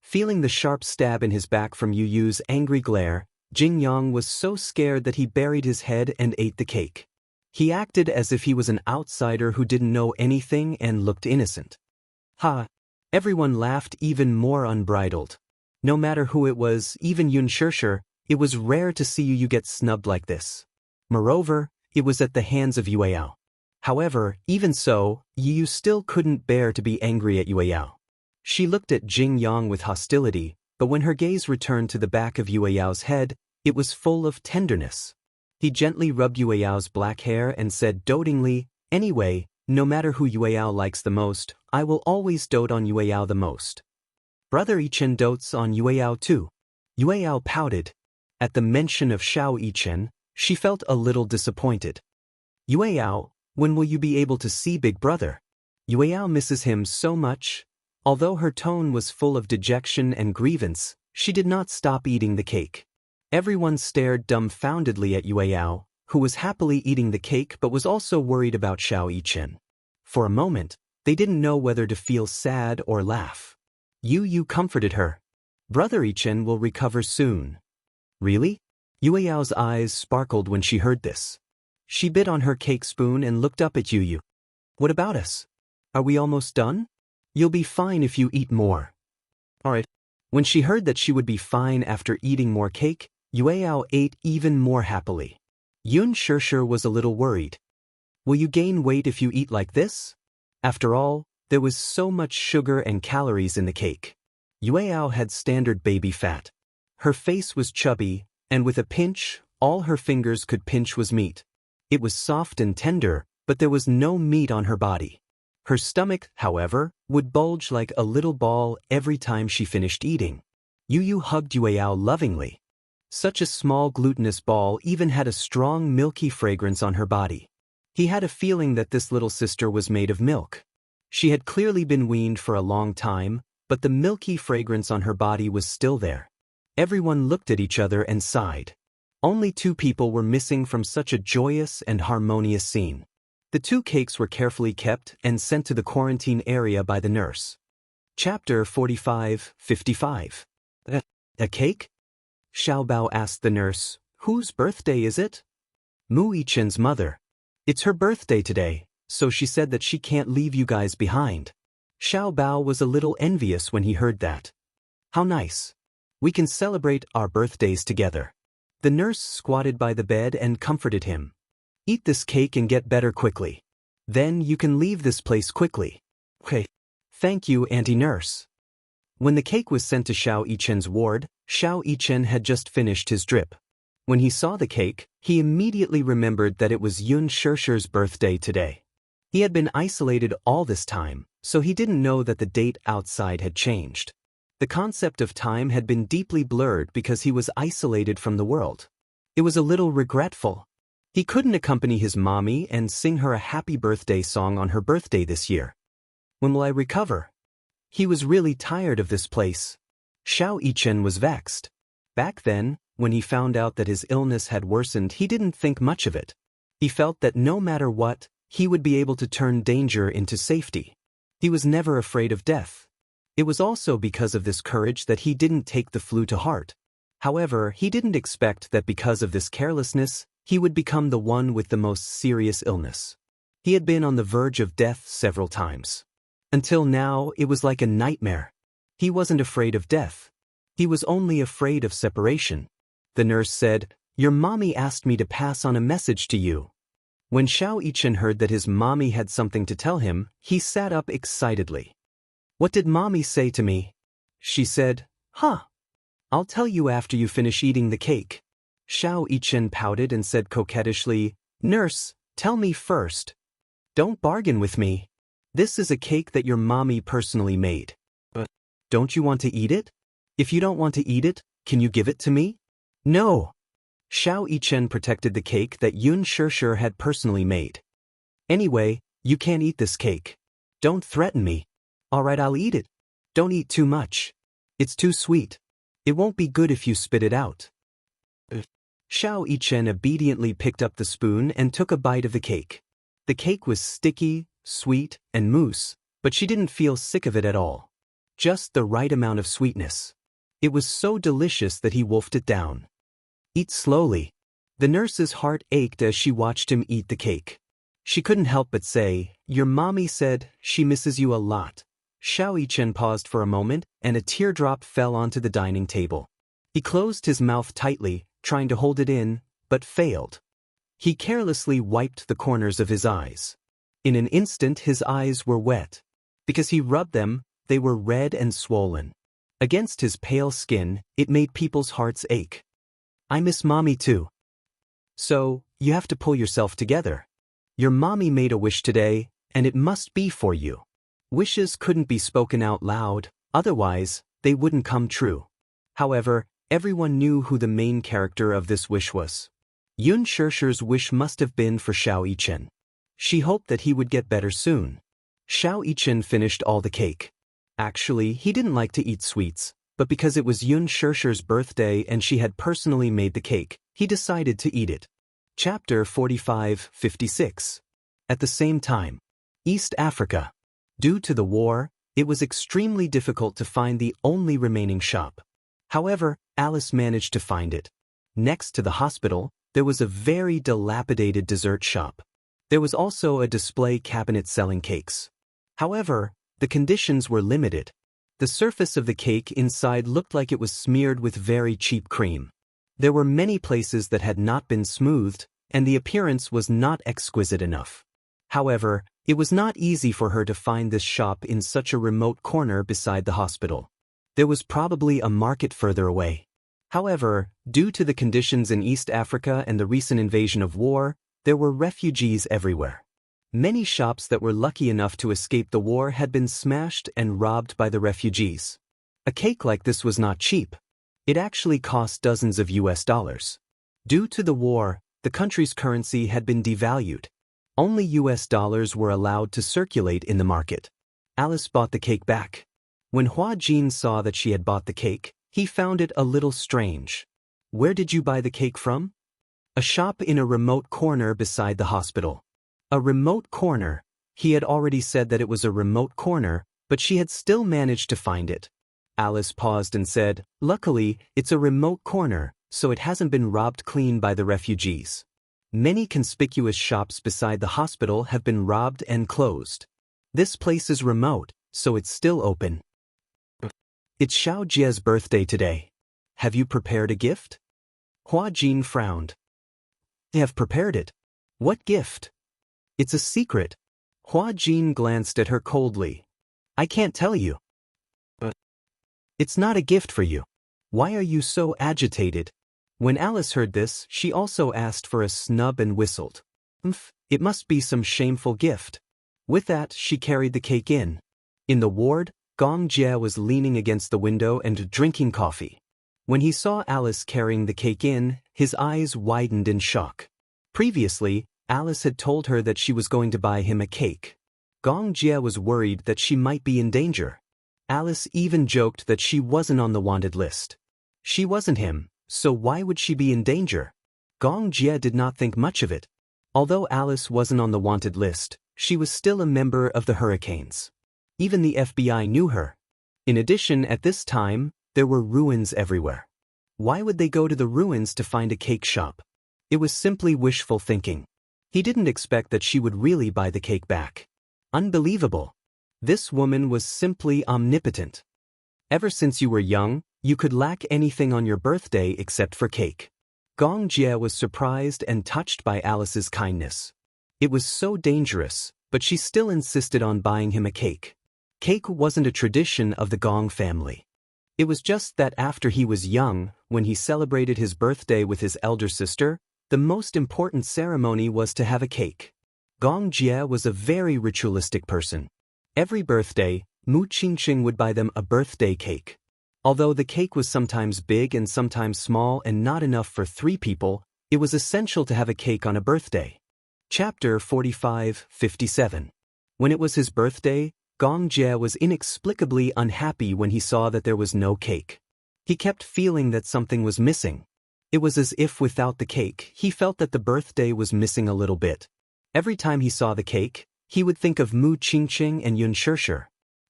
Feeling the sharp stab in his back from Yu's angry glare, Jing Yang was so scared that he buried his head and ate the cake. He acted as if he was an outsider who didn't know anything and looked innocent. Everyone laughed even more unbridled. No matter who it was, even Yun Shirshir, it was rare to see Yu get snubbed like this. Moreover, it was at the hands of Yueyao. However, even so, Yu still couldn't bear to be angry at Yueyao. She looked at Jing Yang with hostility, but when her gaze returned to the back of Yueyao's head, it was full of tenderness. He gently rubbed Yueyao's black hair and said dotingly, anyway, no matter who Yueyao likes the most, I will always dote on Yueyao the most. Brother Yichen dotes on Yueyao too. Yueyao pouted. At the mention of Xiao Yichen, she felt a little disappointed. Yueyao, when will you be able to see Big Brother? Yueyao misses him so much. Although her tone was full of dejection and grievance, she did not stop eating the cake. Everyone stared dumbfoundedly at Yueyao, who was happily eating the cake but was also worried about Xiao Yichen. For a moment, they didn't know whether to feel sad or laugh. Yu comforted her. Brother Yichen will recover soon. Really? Yueyao's eyes sparkled when she heard this. She bit on her cake spoon and looked up at Yu. What about us? Are we almost done? You'll be fine if you eat more. Alright. When she heard that she would be fine after eating more cake, Yueyao ate even more happily. Yun Shirshir was a little worried. Will you gain weight if you eat like this? After all, there was so much sugar and calories in the cake. Yueyao had standard baby fat. Her face was chubby, and with a pinch, all her fingers could pinch was meat. It was soft and tender, but there was no meat on her body. Her stomach, however, would bulge like a little ball every time she finished eating. Yu hugged Yueyao lovingly. Such a small glutinous ball even had a strong milky fragrance on her body. He had a feeling that this little sister was made of milk. She had clearly been weaned for a long time, but the milky fragrance on her body was still there. Everyone looked at each other and sighed. Only 2 people were missing from such a joyous and harmonious scene. The 2 cakes were carefully kept and sent to the quarantine area by the nurse. Chapter 45-55. A cake? Xiaobao asked the nurse. Whose birthday is it? Mu Yichen's mother. It's her birthday today, so she said that she can't leave you guys behind. Xiaobao was a little envious when he heard that. How nice. We can celebrate our birthdays together. The nurse squatted by the bed and comforted him. Eat this cake and get better quickly. Then you can leave this place quickly. Okay. Thank you, Auntie Nurse. When the cake was sent to Xiao Yichen's ward, Xiao Yichen had just finished his drip. When he saw the cake, he immediately remembered that it was Yun Shishir's birthday today. He had been isolated all this time, so he didn't know that the date outside had changed. The concept of time had been deeply blurred because he was isolated from the world. It was a little regretful. He couldn't accompany his mommy and sing her a happy birthday song on her birthday this year. When will I recover? He was really tired of this place. Xiao Yichen was vexed. Back then, when he found out that his illness had worsened, he didn't think much of it. He felt that no matter what, he would be able to turn danger into safety. He was never afraid of death. It was also because of this courage that he didn't take the flu to heart. However, he didn't expect that because of this carelessness, he would become the one with the most serious illness. He had been on the verge of death several times. Until now, it was like a nightmare. He wasn't afraid of death. He was only afraid of separation. The nurse said, "Your mommy asked me to pass on a message to you." When Xiao Yichen heard that his mommy had something to tell him, he sat up excitedly. "What did mommy say to me?" She said, I'll tell you after you finish eating the cake." Xiao Yichen pouted and said coquettishly, "Nurse, tell me first. Don't bargain with me. This is a cake that your mommy personally made. But don't you want to eat it? If you don't want to eat it, can you give it to me?" "No." Xiao Yichen protected the cake that Yun Shishir had personally made. "Anyway, you can't eat this cake. Don't threaten me." "All right, I'll eat it. Don't eat too much. It's too sweet. It won't be good if you spit it out." Xiao Yichen obediently picked up the spoon and took a bite of the cake. The cake was sticky, sweet, and mousse, but she didn't feel sick of it at all. Just the right amount of sweetness. It was so delicious that he wolfed it down. "Eat slowly." The nurse's heart ached as she watched him eat the cake. She couldn't help but say, "Your mommy said she misses you a lot." Xiao Yichen paused for a moment, and a teardrop fell onto the dining table. He closed his mouth tightly, trying to hold it in, but failed. He carelessly wiped the corners of his eyes. In an instant his eyes were wet. Because he rubbed them, they were red and swollen. Against his pale skin, it made people's hearts ache. "I miss mommy too." "So, you have to pull yourself together. Your mommy made a wish today, and it must be for you." Wishes couldn't be spoken out loud, otherwise, they wouldn't come true. However, everyone knew who the main character of this wish was. Yun Shishir's wish must have been for Xiao Yichen. She hoped that he would get better soon. Xiao Yichen finished all the cake. Actually, he didn't like to eat sweets, but because it was Yun Shishir's birthday and she had personally made the cake, he decided to eat it. Chapter 45-56. At the same time, East Africa. Due to the war, it was extremely difficult to find the only remaining shop. However, Alice managed to find it. Next to the hospital, there was a very dilapidated dessert shop. There was also a display cabinet selling cakes. However, the conditions were limited. The surface of the cake inside looked like it was smeared with very cheap cream. There were many places that had not been smoothed, and the appearance was not exquisite enough. However, it was not easy for her to find this shop in such a remote corner beside the hospital. There was probably a market further away. However, due to the conditions in East Africa and the recent invasion of war, there were refugees everywhere. Many shops that were lucky enough to escape the war had been smashed and robbed by the refugees. A cake like this was not cheap. It actually cost dozens of US dollars. Due to the war, the country's currency had been devalued. Only US dollars were allowed to circulate in the market. Alice bought the cake back. When Hua Jin saw that she had bought the cake, he found it a little strange. Where did you buy the cake from? A shop in a remote corner beside the hospital. A remote corner. He had already said that it was a remote corner, but she had still managed to find it. Alice paused and said, "Luckily, it's a remote corner, so it hasn't been robbed clean by the refugees. Many conspicuous shops beside the hospital have been robbed and closed. This place is remote, so it's still open." It's Xiaojia's birthday today. Have you prepared a gift? Hua Jin frowned. I have prepared it. What gift? It's a secret. Hua Jin glanced at her coldly. I can't tell you. But it's not a gift for you. Why are you so agitated? When Alice heard this, she also asked for a snub and whistled. It must be some shameful gift. With that, she carried the cake in. In the ward, Gong Jie was leaning against the window and drinking coffee. When he saw Alice carrying the cake in, his eyes widened in shock. Previously, Alice had told her that she was going to buy him a cake. Gong Jie was worried that she might be in danger. Alice even joked that she wasn't on the wanted list. She wasn't him, so why would she be in danger? Gong Jie did not think much of it. Although Alice wasn't on the wanted list, she was still a member of the Hurricanes. Even the FBI knew her. In addition, at this time, there were ruins everywhere. Why would they go to the ruins to find a cake shop? It was simply wishful thinking. He didn't expect that she would really buy the cake back. Unbelievable. This woman was simply omnipotent. Ever since you were young, you could lack anything on your birthday except for cake. Gong Jie was surprised and touched by Alice's kindness. It was so dangerous, but she still insisted on buying him a cake. Cake wasn't a tradition of the Gong family. It was just that after he was young, when he celebrated his birthday with his elder sister, the most important ceremony was to have a cake. Gong Jie was a very ritualistic person. Every birthday, Mu Qingqing would buy them a birthday cake. Although the cake was sometimes big and sometimes small and not enough for 3 people, it was essential to have a cake on a birthday. Chapter 45-57. When it was his birthday, Gong Jie was inexplicably unhappy when he saw that there was no cake. He kept feeling that something was missing. It was as if without the cake, he felt that the birthday was missing a little bit. Every time he saw the cake, he would think of Mu Qingqing and Xianxia.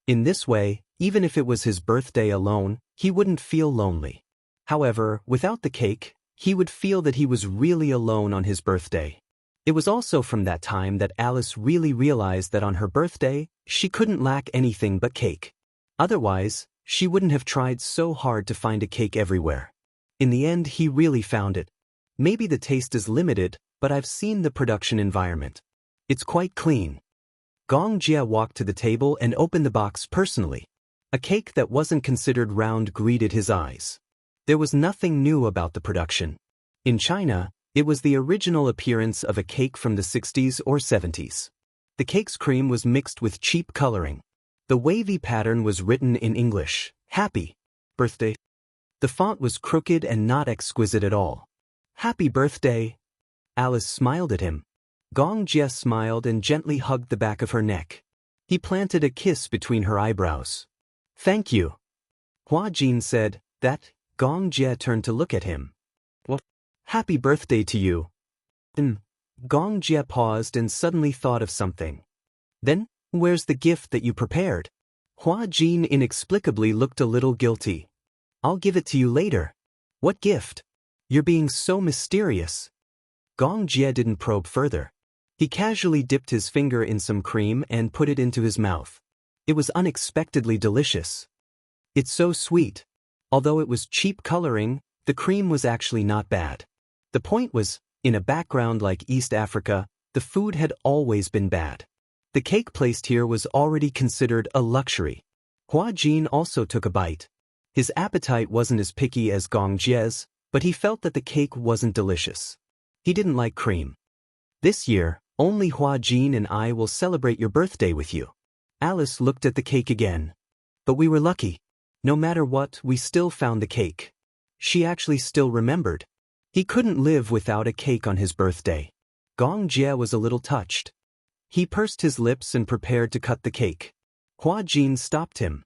In this way, even if it was his birthday alone, he wouldn't feel lonely. However, without the cake, he would feel that he was really alone on his birthday. It was also from that time that Alice really realized that on her birthday, she couldn't lack anything but cake. Otherwise, she wouldn't have tried so hard to find a cake everywhere. In the end, he really found it. Maybe the taste is limited, but I've seen the production environment. It's quite clean. Gong Jie walked to the table and opened the box personally. A cake that wasn't considered round greeted his eyes. There was nothing new about the production. In China, it was the original appearance of a cake from the 60s or 70s. The cake's cream was mixed with cheap coloring. The wavy pattern was written in English, "Happy Birthday." The font was crooked and not exquisite at all. "Happy birthday." Alice smiled at him. Gong Jie smiled and gently hugged the back of her neck. He planted a kiss between her eyebrows. "Thank you." Hua Jin said. That, Gong Jie turned to look at him. "What? Happy birthday to you." Gong Jie paused and suddenly thought of something. "Then, where's the gift that you prepared?" Hua Jin inexplicably looked a little guilty. "I'll give it to you later." "What gift? You're being so mysterious." Gong Jie didn't probe further. He casually dipped his finger in some cream and put it into his mouth. It was unexpectedly delicious. It's so sweet. Although it was cheap coloring, the cream was actually not bad. The point was, in a background like East Africa, the food had always been bad. The cake placed here was already considered a luxury. Hua Jin also took a bite. His appetite wasn't as picky as Gong Jie's, but he felt that the cake wasn't delicious. He didn't like cream. "This year, only Hua Jin and I will celebrate your birthday with you." Alice looked at the cake again. "But we were lucky. No matter what, we still found the cake." She actually still remembered. He couldn't live without a cake on his birthday. Gong Jie was a little touched. He pursed his lips and prepared to cut the cake. Hua Jin stopped him.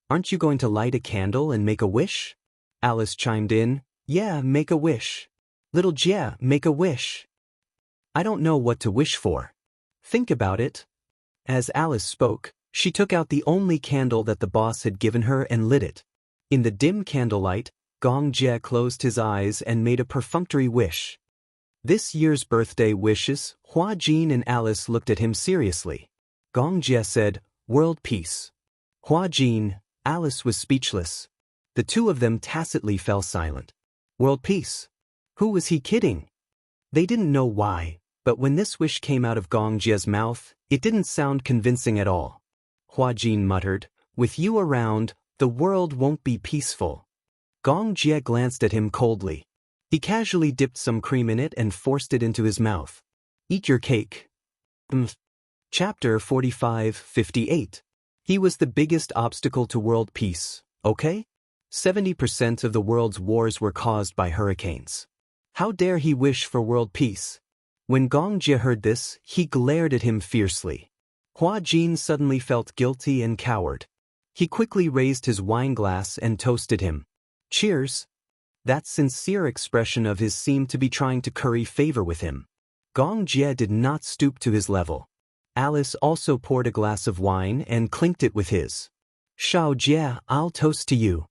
"Aren't you going to light a candle and make a wish?" Alice chimed in. "Yeah, make a wish. Little Jie, make a wish." "I don't know what to wish for." "Think about it." As Alice spoke, she took out the only candle that the boss had given her and lit it. In the dim candlelight, Gong Jie closed his eyes and made a perfunctory wish. This year's birthday wishes, Hua Jin and Alice looked at him seriously. Gong Jie said, "World peace." Hua Jin, Alice was speechless. The two of them tacitly fell silent. World peace? Who was he kidding? They didn't know why, but when this wish came out of Gong Jie's mouth, it didn't sound convincing at all. Hua Jin muttered, "With you around, the world won't be peaceful." Gong Jie glanced at him coldly. He casually dipped some cream in it and forced it into his mouth. "Eat your cake." Chapter 45-58. He was the biggest obstacle to world peace, okay? 70% of the world's wars were caused by hurricanes. How dare he wish for world peace? When Gong Jie heard this, he glared at him fiercely. Hua Jin suddenly felt guilty and cowered. He quickly raised his wine glass and toasted him. "Cheers." That sincere expression of his seemed to be trying to curry favor with him. Gong Jie did not stoop to his level. Alice also poured a glass of wine and clinked it with his. "Shao Jie, I'll toast to you."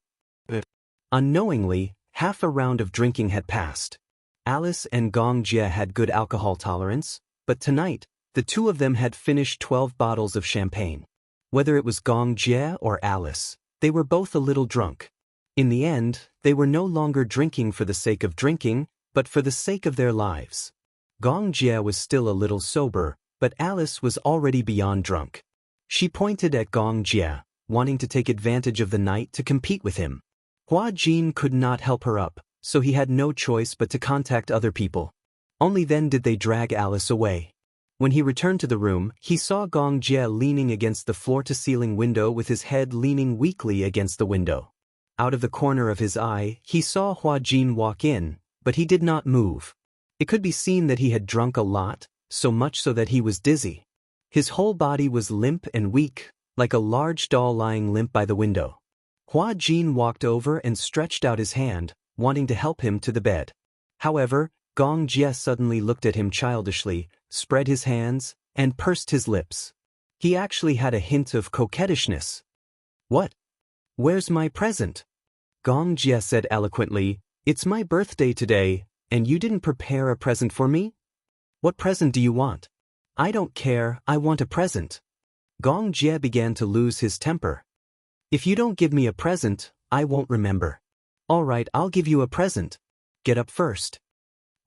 Unknowingly, half a round of drinking had passed. Alice and Gong Jie had good alcohol tolerance, but tonight, the two of them had finished 12 bottles of champagne. Whether it was Gong Jie or Alice, they were both a little drunk. In the end, they were no longer drinking for the sake of drinking, but for the sake of their lives. Gong Jie was still a little sober, but Alice was already beyond drunk. She pointed at Gong Jie, wanting to take advantage of the night to compete with him. Hua Jin could not help her up, so he had no choice but to contact other people. Only then did they drag Alice away. When he returned to the room, he saw Gong Jie leaning against the floor-to-ceiling window with his head leaning weakly against the window. Out of the corner of his eye, he saw Hua Jin walk in, but he did not move. It could be seen that he had drunk a lot, so much so that he was dizzy. His whole body was limp and weak, like a large doll lying limp by the window. Hua Jin walked over and stretched out his hand, wanting to help him to the bed. However, Gong Jie suddenly looked at him childishly, spread his hands, and pursed his lips. He actually had a hint of coquettishness. "What? Where's my present?" Gong Jie said eloquently, "It's my birthday today, and you didn't prepare a present for me? What present do you want?" "I don't care, I want a present." Gong Jie began to lose his temper. "If you don't give me a present, I won't remember." "All right, I'll give you a present. Get up first."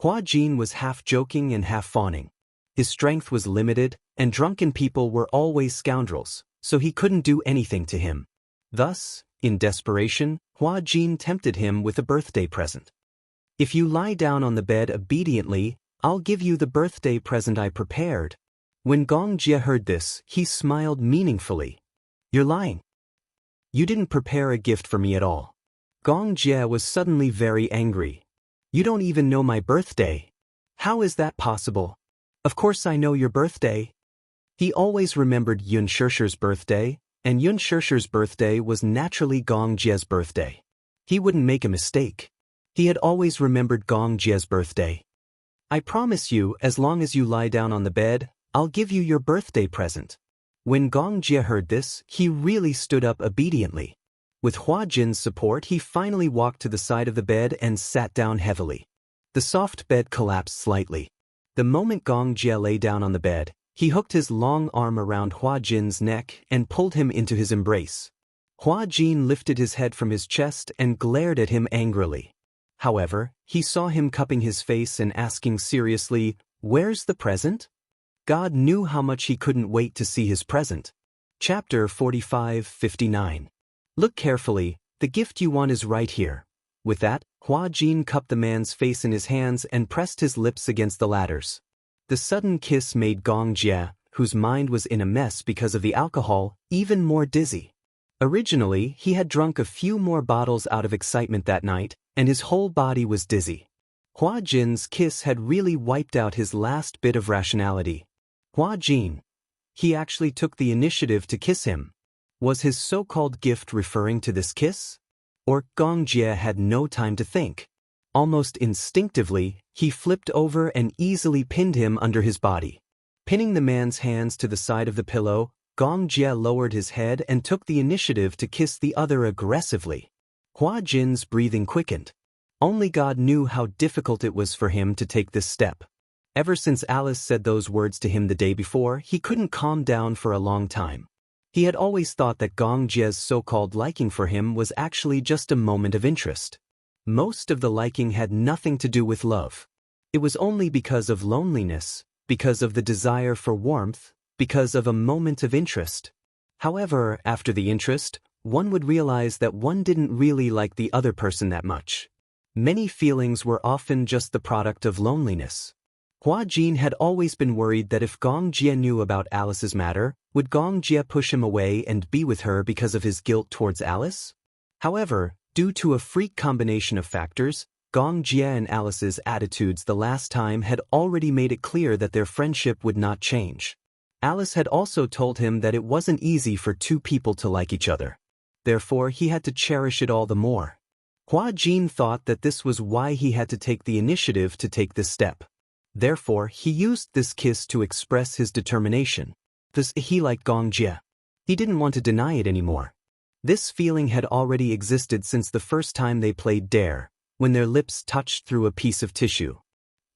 Hua Jin was half joking and half fawning. His strength was limited, and drunken people were always scoundrels, so he couldn't do anything to him. Thus, in desperation, Hua Jin tempted him with a birthday present. "If you lie down on the bed obediently, I'll give you the birthday present I prepared." When Gong Jie heard this, he smiled meaningfully. "You're lying. You didn't prepare a gift for me at all." Gong Jie was suddenly very angry. "You don't even know my birthday. How is that possible?" "Of course I know your birthday." He always remembered Xianxia's birthday, and Xianxia's birthday was naturally Gong Jie's birthday. He wouldn't make a mistake. He had always remembered Gong Jie's birthday. "I promise you, as long as you lie down on the bed, I'll give you your birthday present." When Gong Jie heard this, he really stood up obediently. With Hua Jin's support, he finally walked to the side of the bed and sat down heavily. The soft bed collapsed slightly. The moment Gong Jie lay down on the bed, he hooked his long arm around Hua Jin's neck and pulled him into his embrace. Hua Jin lifted his head from his chest and glared at him angrily. However, he saw him cupping his face and asking seriously, "Where's the present?" God knew how much he couldn't wait to see his present. Chapter 45-59. Look carefully, the gift you want is right here. With that, Hua Jin cupped the man's face in his hands and pressed his lips against the latter's. The sudden kiss made Gong Jie, whose mind was in a mess because of the alcohol, even more dizzy. Originally, he had drunk a few more bottles out of excitement that night, and his whole body was dizzy. Hua Jin's kiss had really wiped out his last bit of rationality. Hua Jin. He actually took the initiative to kiss him. Was his so-called gift referring to this kiss? Or Gong Jie had no time to think. Almost instinctively, he flipped over and easily pinned him under his body. Pinning the man's hands to the side of the pillow, Gong Jie lowered his head and took the initiative to kiss the other aggressively. Hua Jin's breathing quickened. Only God knew how difficult it was for him to take this step. Ever since Alice said those words to him the day before, he couldn't calm down for a long time. He had always thought that Gong Jie's so-called liking for him was actually just a moment of interest. Most of the liking had nothing to do with love. It was only because of loneliness, because of the desire for warmth, because of a moment of interest. However, after the interest, one would realize that one didn't really like the other person that much. Many feelings were often just the product of loneliness. Hua Jin had always been worried that if Gong Jie knew about Alice's matter, would Gong Jie push him away and be with her because of his guilt towards Alice? However, due to a freak combination of factors, Gong Jie and Alice's attitudes the last time had already made it clear that their friendship would not change. Alice had also told him that it wasn't easy for two people to like each other. Therefore, he had to cherish it all the more. Hua Jin thought that this was why he had to take the initiative to take this step. Therefore, he used this kiss to express his determination. Thus, he liked Gong Jie. He didn't want to deny it anymore. This feeling had already existed since the first time they played Dare, when their lips touched through a piece of tissue.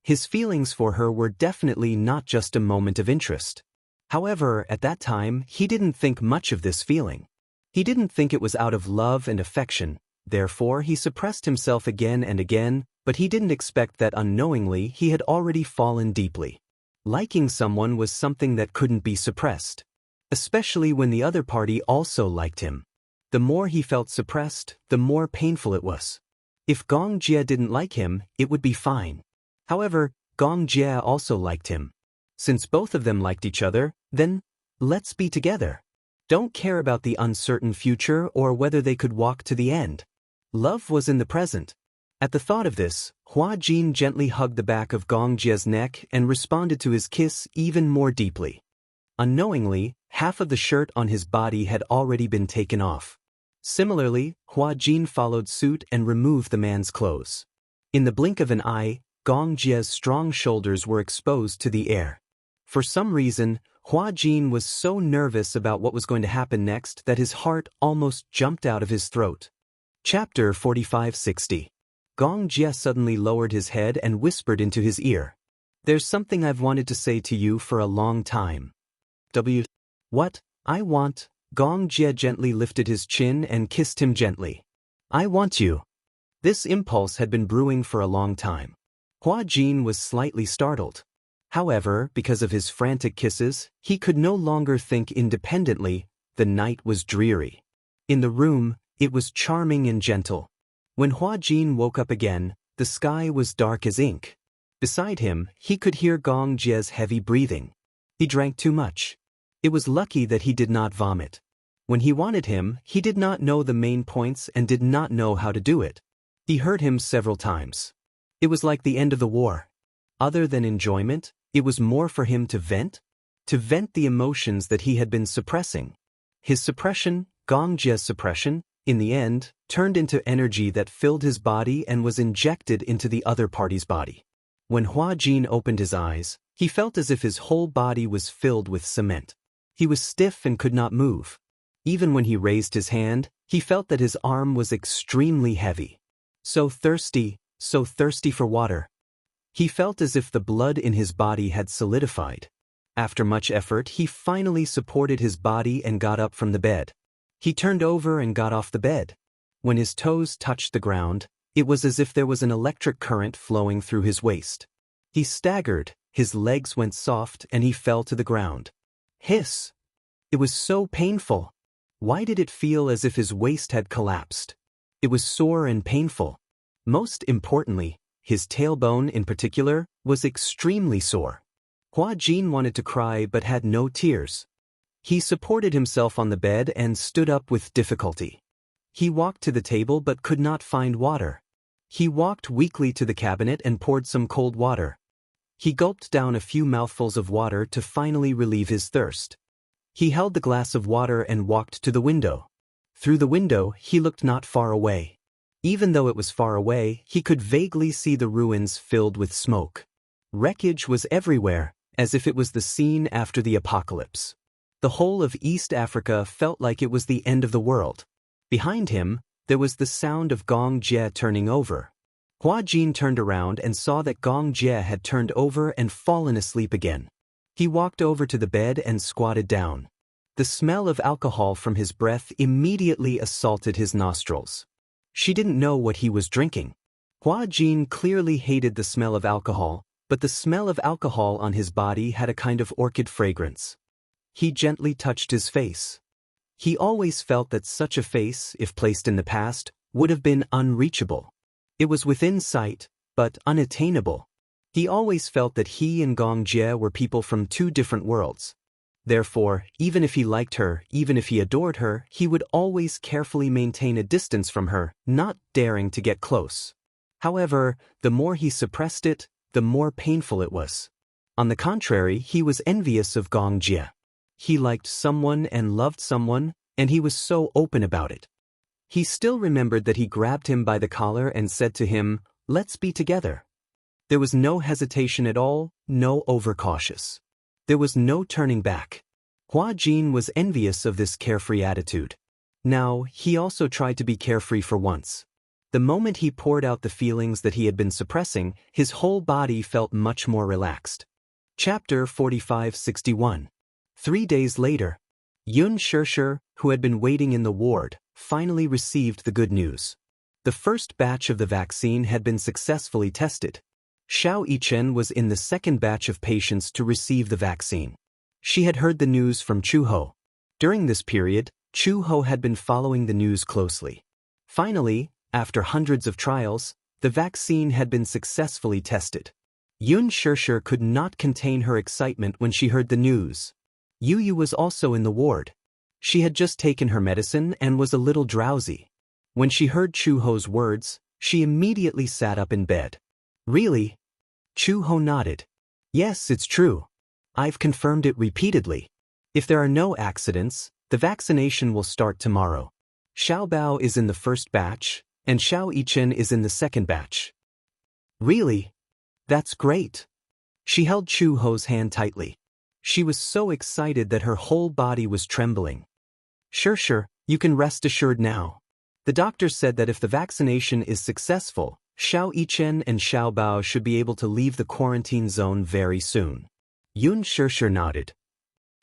His feelings for her were definitely not just a moment of interest. However, at that time, he didn't think much of this feeling. He didn't think it was out of love and affection, therefore he suppressed himself again and again, but he didn't expect that unknowingly he had already fallen deeply. Liking someone was something that couldn't be suppressed, especially when the other party also liked him. The more he felt suppressed, the more painful it was. If Gong Jie didn't like him, it would be fine. However, Gong Jie also liked him. Since both of them liked each other, then, let's be together. Don't care about the uncertain future or whether they could walk to the end. Love was in the present. At the thought of this, Hua Jin gently hugged the back of Gong Jie's neck and responded to his kiss even more deeply. Unknowingly, half of the shirt on his body had already been taken off. Similarly, Hua Jin followed suit and removed the man's clothes. In the blink of an eye, Gong Jie's strong shoulders were exposed to the air. For some reason, Hua Jin was so nervous about what was going to happen next that his heart almost jumped out of his throat. Chapter 45-60. Gong Jie suddenly lowered his head and whispered into his ear. There's something I've wanted to say to you for a long time. What? I want. Gong Jie gently lifted his chin and kissed him gently. I want you. This impulse had been brewing for a long time. Hua Jin was slightly startled. However, because of his frantic kisses, he could no longer think independently. The night was dreary. In the room, it was charming and gentle. When Hua Jin woke up again, the sky was dark as ink. Beside him, he could hear Gong Jie's heavy breathing. He drank too much. It was lucky that he did not vomit. When he wanted him, he did not know the main points and did not know how to do it. He heard him several times. It was like the end of the war. Other than enjoyment, it was more for him to vent the emotions that he had been suppressing. His suppression, Gong Jie's suppression, in the end, turned into energy that filled his body and was injected into the other party's body. When Hua Jin opened his eyes, he felt as if his whole body was filled with cement. He was stiff and could not move. Even when he raised his hand, he felt that his arm was extremely heavy. So thirsty for water. He felt as if the blood in his body had solidified. After much effort, he finally supported his body and got up from the bed. He turned over and got off the bed. When his toes touched the ground, it was as if there was an electric current flowing through his waist. He staggered, his legs went soft, and he fell to the ground. Hiss! It was so painful. Why did it feel as if his waist had collapsed? It was sore and painful. Most importantly, his tailbone in particular was extremely sore. Hua Jin wanted to cry but had no tears. He supported himself on the bed and stood up with difficulty. He walked to the table but could not find water. He walked weakly to the cabinet and poured some cold water. He gulped down a few mouthfuls of water to finally relieve his thirst. He held the glass of water and walked to the window. Through the window, he looked not far away. Even though it was far away, he could vaguely see the ruins filled with smoke. Wreckage was everywhere, as if it was the scene after the apocalypse. The whole of East Africa felt like it was the end of the world. Behind him, there was the sound of Gong Jie turning over. Hua Jin turned around and saw that Gong Jie had turned over and fallen asleep again. He walked over to the bed and squatted down. The smell of alcohol from his breath immediately assaulted his nostrils. She didn't know what he was drinking. Hua Jin clearly hated the smell of alcohol, but the smell of alcohol on his body had a kind of orchid fragrance. He gently touched his face. He always felt that such a face, if placed in the past, would have been unreachable. It was within sight, but unattainable. He always felt that he and Gong Jie were people from two different worlds. Therefore, even if he liked her, even if he adored her, he would always carefully maintain a distance from her, not daring to get close. However, the more he suppressed it, the more painful it was. On the contrary, he was envious of Gong Jie. He liked someone and loved someone, and he was so open about it. He still remembered that he grabbed him by the collar and said to him, "Let's be together." There was no hesitation at all, no overcautious. There was no turning back. Hua Jin was envious of this carefree attitude. Now, he also tried to be carefree for once. The moment he poured out the feelings that he had been suppressing, his whole body felt much more relaxed. Chapter 4561. 3 days later, Xianxia, who had been waiting in the ward, finally received the good news. The first batch of the vaccine had been successfully tested. Xianxia was in the second batch of patients to receive the vaccine. She had heard the news from Chuho. During this period, Chuho had been following the news closely. Finally, after hundreds of trials, the vaccine had been successfully tested. Xianxia could not contain her excitement when she heard the news. Yu was also in the ward. She had just taken her medicine and was a little drowsy. When she heard Chuho's words, she immediately sat up in bed. "Really?" Chuho nodded. "Yes, it's true. I've confirmed it repeatedly. If there are no accidents, the vaccination will start tomorrow. Xiaobao is in the first batch, and Xianxia is in the second batch." "Really? That's great." She held Chuho's hand tightly. She was so excited that her whole body was trembling. Sure, you can rest assured now. The doctor said that if the vaccination is successful, Xianxia and Xiaobao should be able to leave the quarantine zone very soon. Xianxia nodded.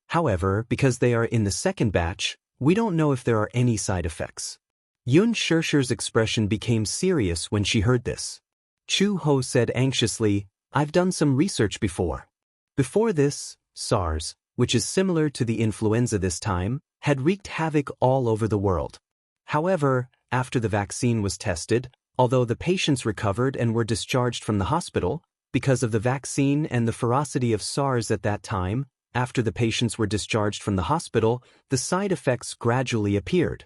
However, because they are in the second batch, we don't know if there are any side effects. Xianxia's expression became serious when she heard this. Chuho said anxiously, "I've done some research before. Before this, SARS, which is similar to the influenza this time, had wreaked havoc all over the world. However, after the vaccine was tested, although the patients recovered and were discharged from the hospital, because of the vaccine and the ferocity of SARS at that time, after the patients were discharged from the hospital, the side effects gradually appeared.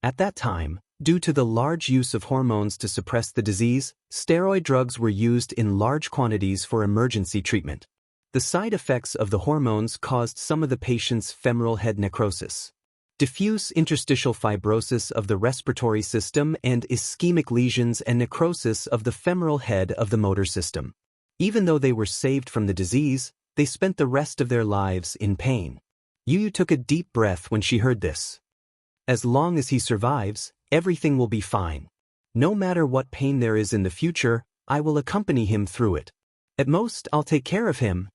At that time, due to the large use of hormones to suppress the disease, steroid drugs were used in large quantities for emergency treatment. The side effects of the hormones caused some of the patients' femoral head necrosis, diffuse interstitial fibrosis of the respiratory system, and ischemic lesions and necrosis of the femoral head of the motor system. Even though they were saved from the disease, they spent the rest of their lives in pain. Yu took a deep breath when she heard this. As long as he survives, everything will be fine. No matter what pain there is in the future, I will accompany him through it. At most, I'll take care of him.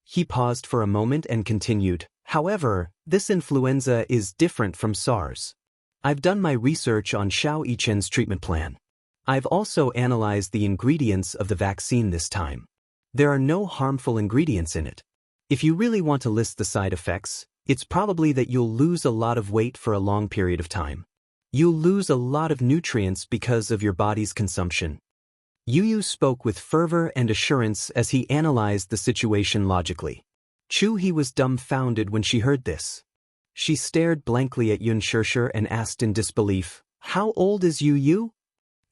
He paused for a moment and continued, "However, this influenza is different from SARS. I've done my research on Xianxia's treatment plan. I've also analyzed the ingredients of the vaccine this time. There are no harmful ingredients in it. If you really want to list the side effects, it's probably that you'll lose a lot of weight for a long period of time. You'll lose a lot of nutrients because of your body's consumption." Yu spoke with fervor and assurance as he analyzed the situation logically. Chu-He was dumbfounded when she heard this. She stared blankly at Xianxia and asked in disbelief, "How old is Yu?"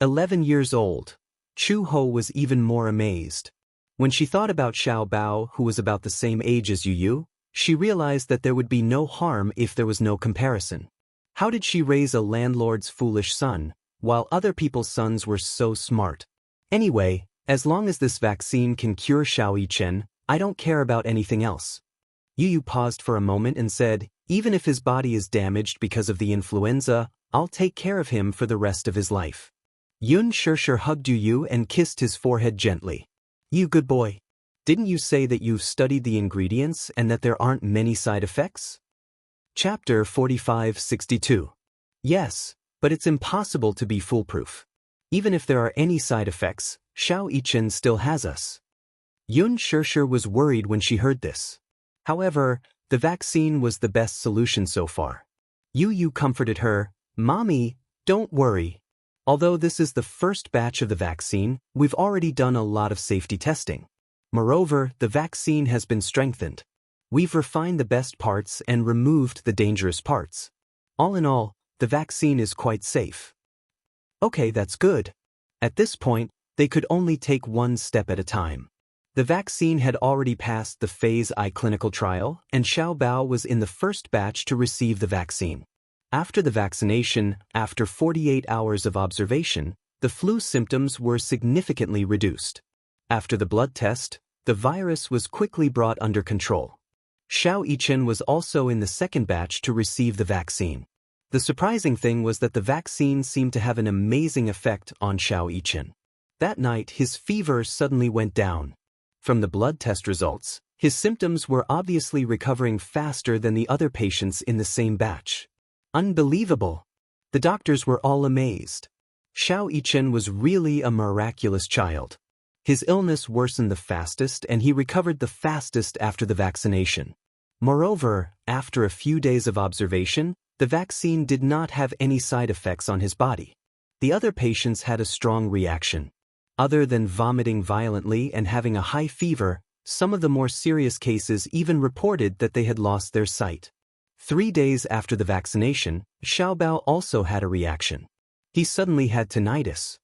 11 years old, Chu Ho was even more amazed. When she thought about Xiao Bao, who was about the same age as Yu Yu, she realized that there would be no harm if there was no comparison. How did she raise a landlord's foolish son, while other people's sons were so smart? Anyway, as long as this vaccine can cure Xiao Yichen, I don't care about anything else. Yu Yu paused for a moment and said, even if his body is damaged because of the influenza, I'll take care of him for the rest of his life. Yun Shirshir hugged Yu Yu and kissed his forehead gently. You good boy. Didn't you say that you've studied the ingredients and that there aren't many side effects? Chapter 45-62. Yes, but it's impossible to be foolproof. Even if there are any side effects, Xiao Yichen still has us. Yun Shirshir was worried when she heard this. However, the vaccine was the best solution so far. Yu Yu comforted her, Mommy, don't worry. Although this is the first batch of the vaccine, we've already done a lot of safety testing. Moreover, the vaccine has been strengthened. We've refined the best parts and removed the dangerous parts. All in all, the vaccine is quite safe. Okay, that's good. At this point, they could only take one step at a time. The vaccine had already passed the Phase I clinical trial, and Xiao Bao was in the first batch to receive the vaccine. After the vaccination, after 48 hours of observation, the flu symptoms were significantly reduced. After the blood test, the virus was quickly brought under control. Xiao Yichen was also in the second batch to receive the vaccine. The surprising thing was that the vaccine seemed to have an amazing effect on Xiao Yichen. That night, his fever suddenly went down. From the blood test results, his symptoms were obviously recovering faster than the other patients in the same batch. Unbelievable! The doctors were all amazed. Xiao Yichen was really a miraculous child. His illness worsened the fastest and he recovered the fastest after the vaccination. Moreover, after a few days of observation, the vaccine did not have any side effects on his body. The other patients had a strong reaction. Other than vomiting violently and having a high fever, some of the more serious cases even reported that they had lost their sight. 3 days after the vaccination, Xiao Bao also had a reaction. He suddenly had tinnitus.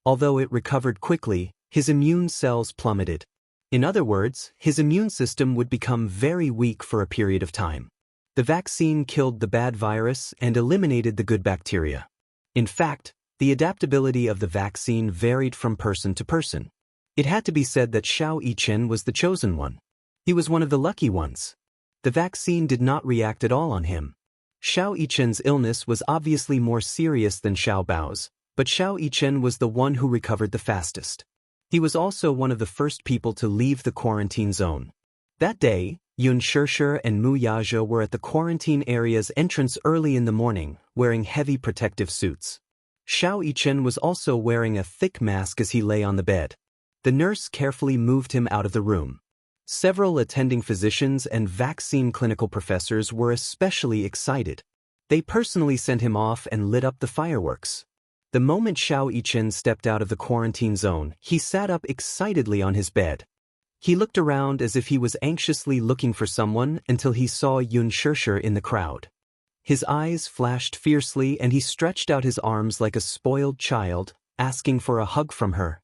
Although it recovered quickly, his immune cells plummeted. In other words, his immune system would become very weak for a period of time. The vaccine killed the bad virus and eliminated the good bacteria. In fact, the adaptability of the vaccine varied from person to person. It had to be said that Xiao Yichen was the chosen one. He was one of the lucky ones. The vaccine did not react at all on him. Xiao Yichen's illness was obviously more serious than Xiao Bao's, but Xiao Yichen was the one who recovered the fastest. He was also one of the first people to leave the quarantine zone. That day, Yun Shirshir and Mu Yazhou were at the quarantine area's entrance early in the morning, wearing heavy protective suits. Xiao Yichen was also wearing a thick mask as he lay on the bed. The nurse carefully moved him out of the room. Several attending physicians and vaccine clinical professors were especially excited. They personally sent him off and lit up the fireworks. The moment Xiao Yichen stepped out of the quarantine zone, he sat up excitedly on his bed. He looked around as if he was anxiously looking for someone until he saw Yun Shirshir in the crowd. His eyes flashed fiercely and he stretched out his arms like a spoiled child, asking for a hug from her.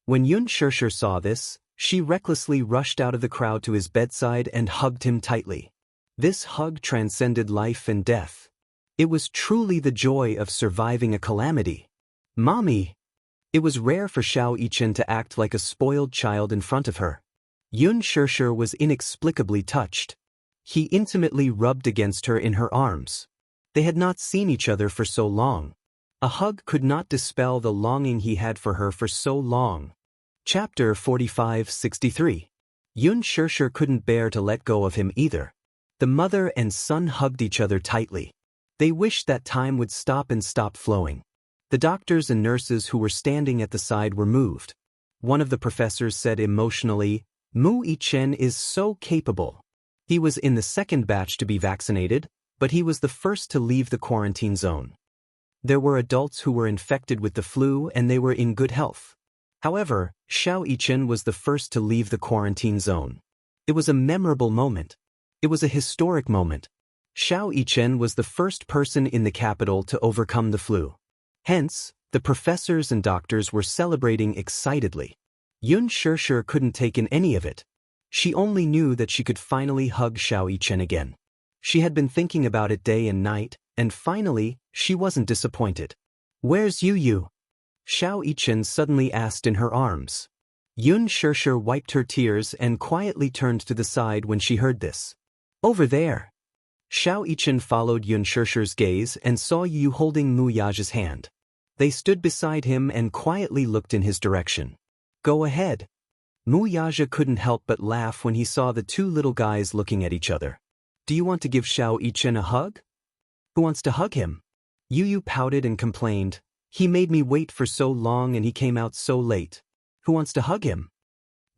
When Yun Shirshir saw this, she recklessly rushed out of the crowd to his bedside and hugged him tightly. This hug transcended life and death. It was truly the joy of surviving a calamity. Mommy! It was rare for Xiao Yichen to act like a spoiled child in front of her. Yun Shirshir was inexplicably touched. He intimately rubbed against her in her arms. They had not seen each other for so long. A hug could not dispel the longing he had for her for so long. Chapter 45-63. Yun Shirshir couldn't bear to let go of him either. The mother and son hugged each other tightly. They wished that time would stop and stop flowing. The doctors and nurses who were standing at the side were moved. One of the professors said emotionally, Mu Yichen is so capable. He was in the second batch to be vaccinated, but he was the first to leave the quarantine zone. There were adults who were infected with the flu and they were in good health. However, Xiao Yichen was the first to leave the quarantine zone. It was a memorable moment. It was a historic moment. Xiao Yichen was the first person in the capital to overcome the flu. Hence, The professors and doctors were celebrating excitedly. Xianxia couldn't take in any of it. She only knew that she could finally hug Xianxia again. She had been thinking about it day and night, and finally, she wasn't disappointed. "Where's Yu?" Xianxia suddenly asked in her arms. Xianxia wiped her tears and quietly turned to the side when she heard this. "Over there." Xianxia followed Xia's gaze and saw Yu holding Wuxia's hand. They stood beside him and quietly looked in his direction. "Go ahead." Wuxia couldn't help but laugh when he saw the two little guys looking at each other. "Do you want to give Xianxia a hug?" "Who wants to hug him?" Yu pouted and complained. "He made me wait for so long and he came out so late. Who wants to hug him?"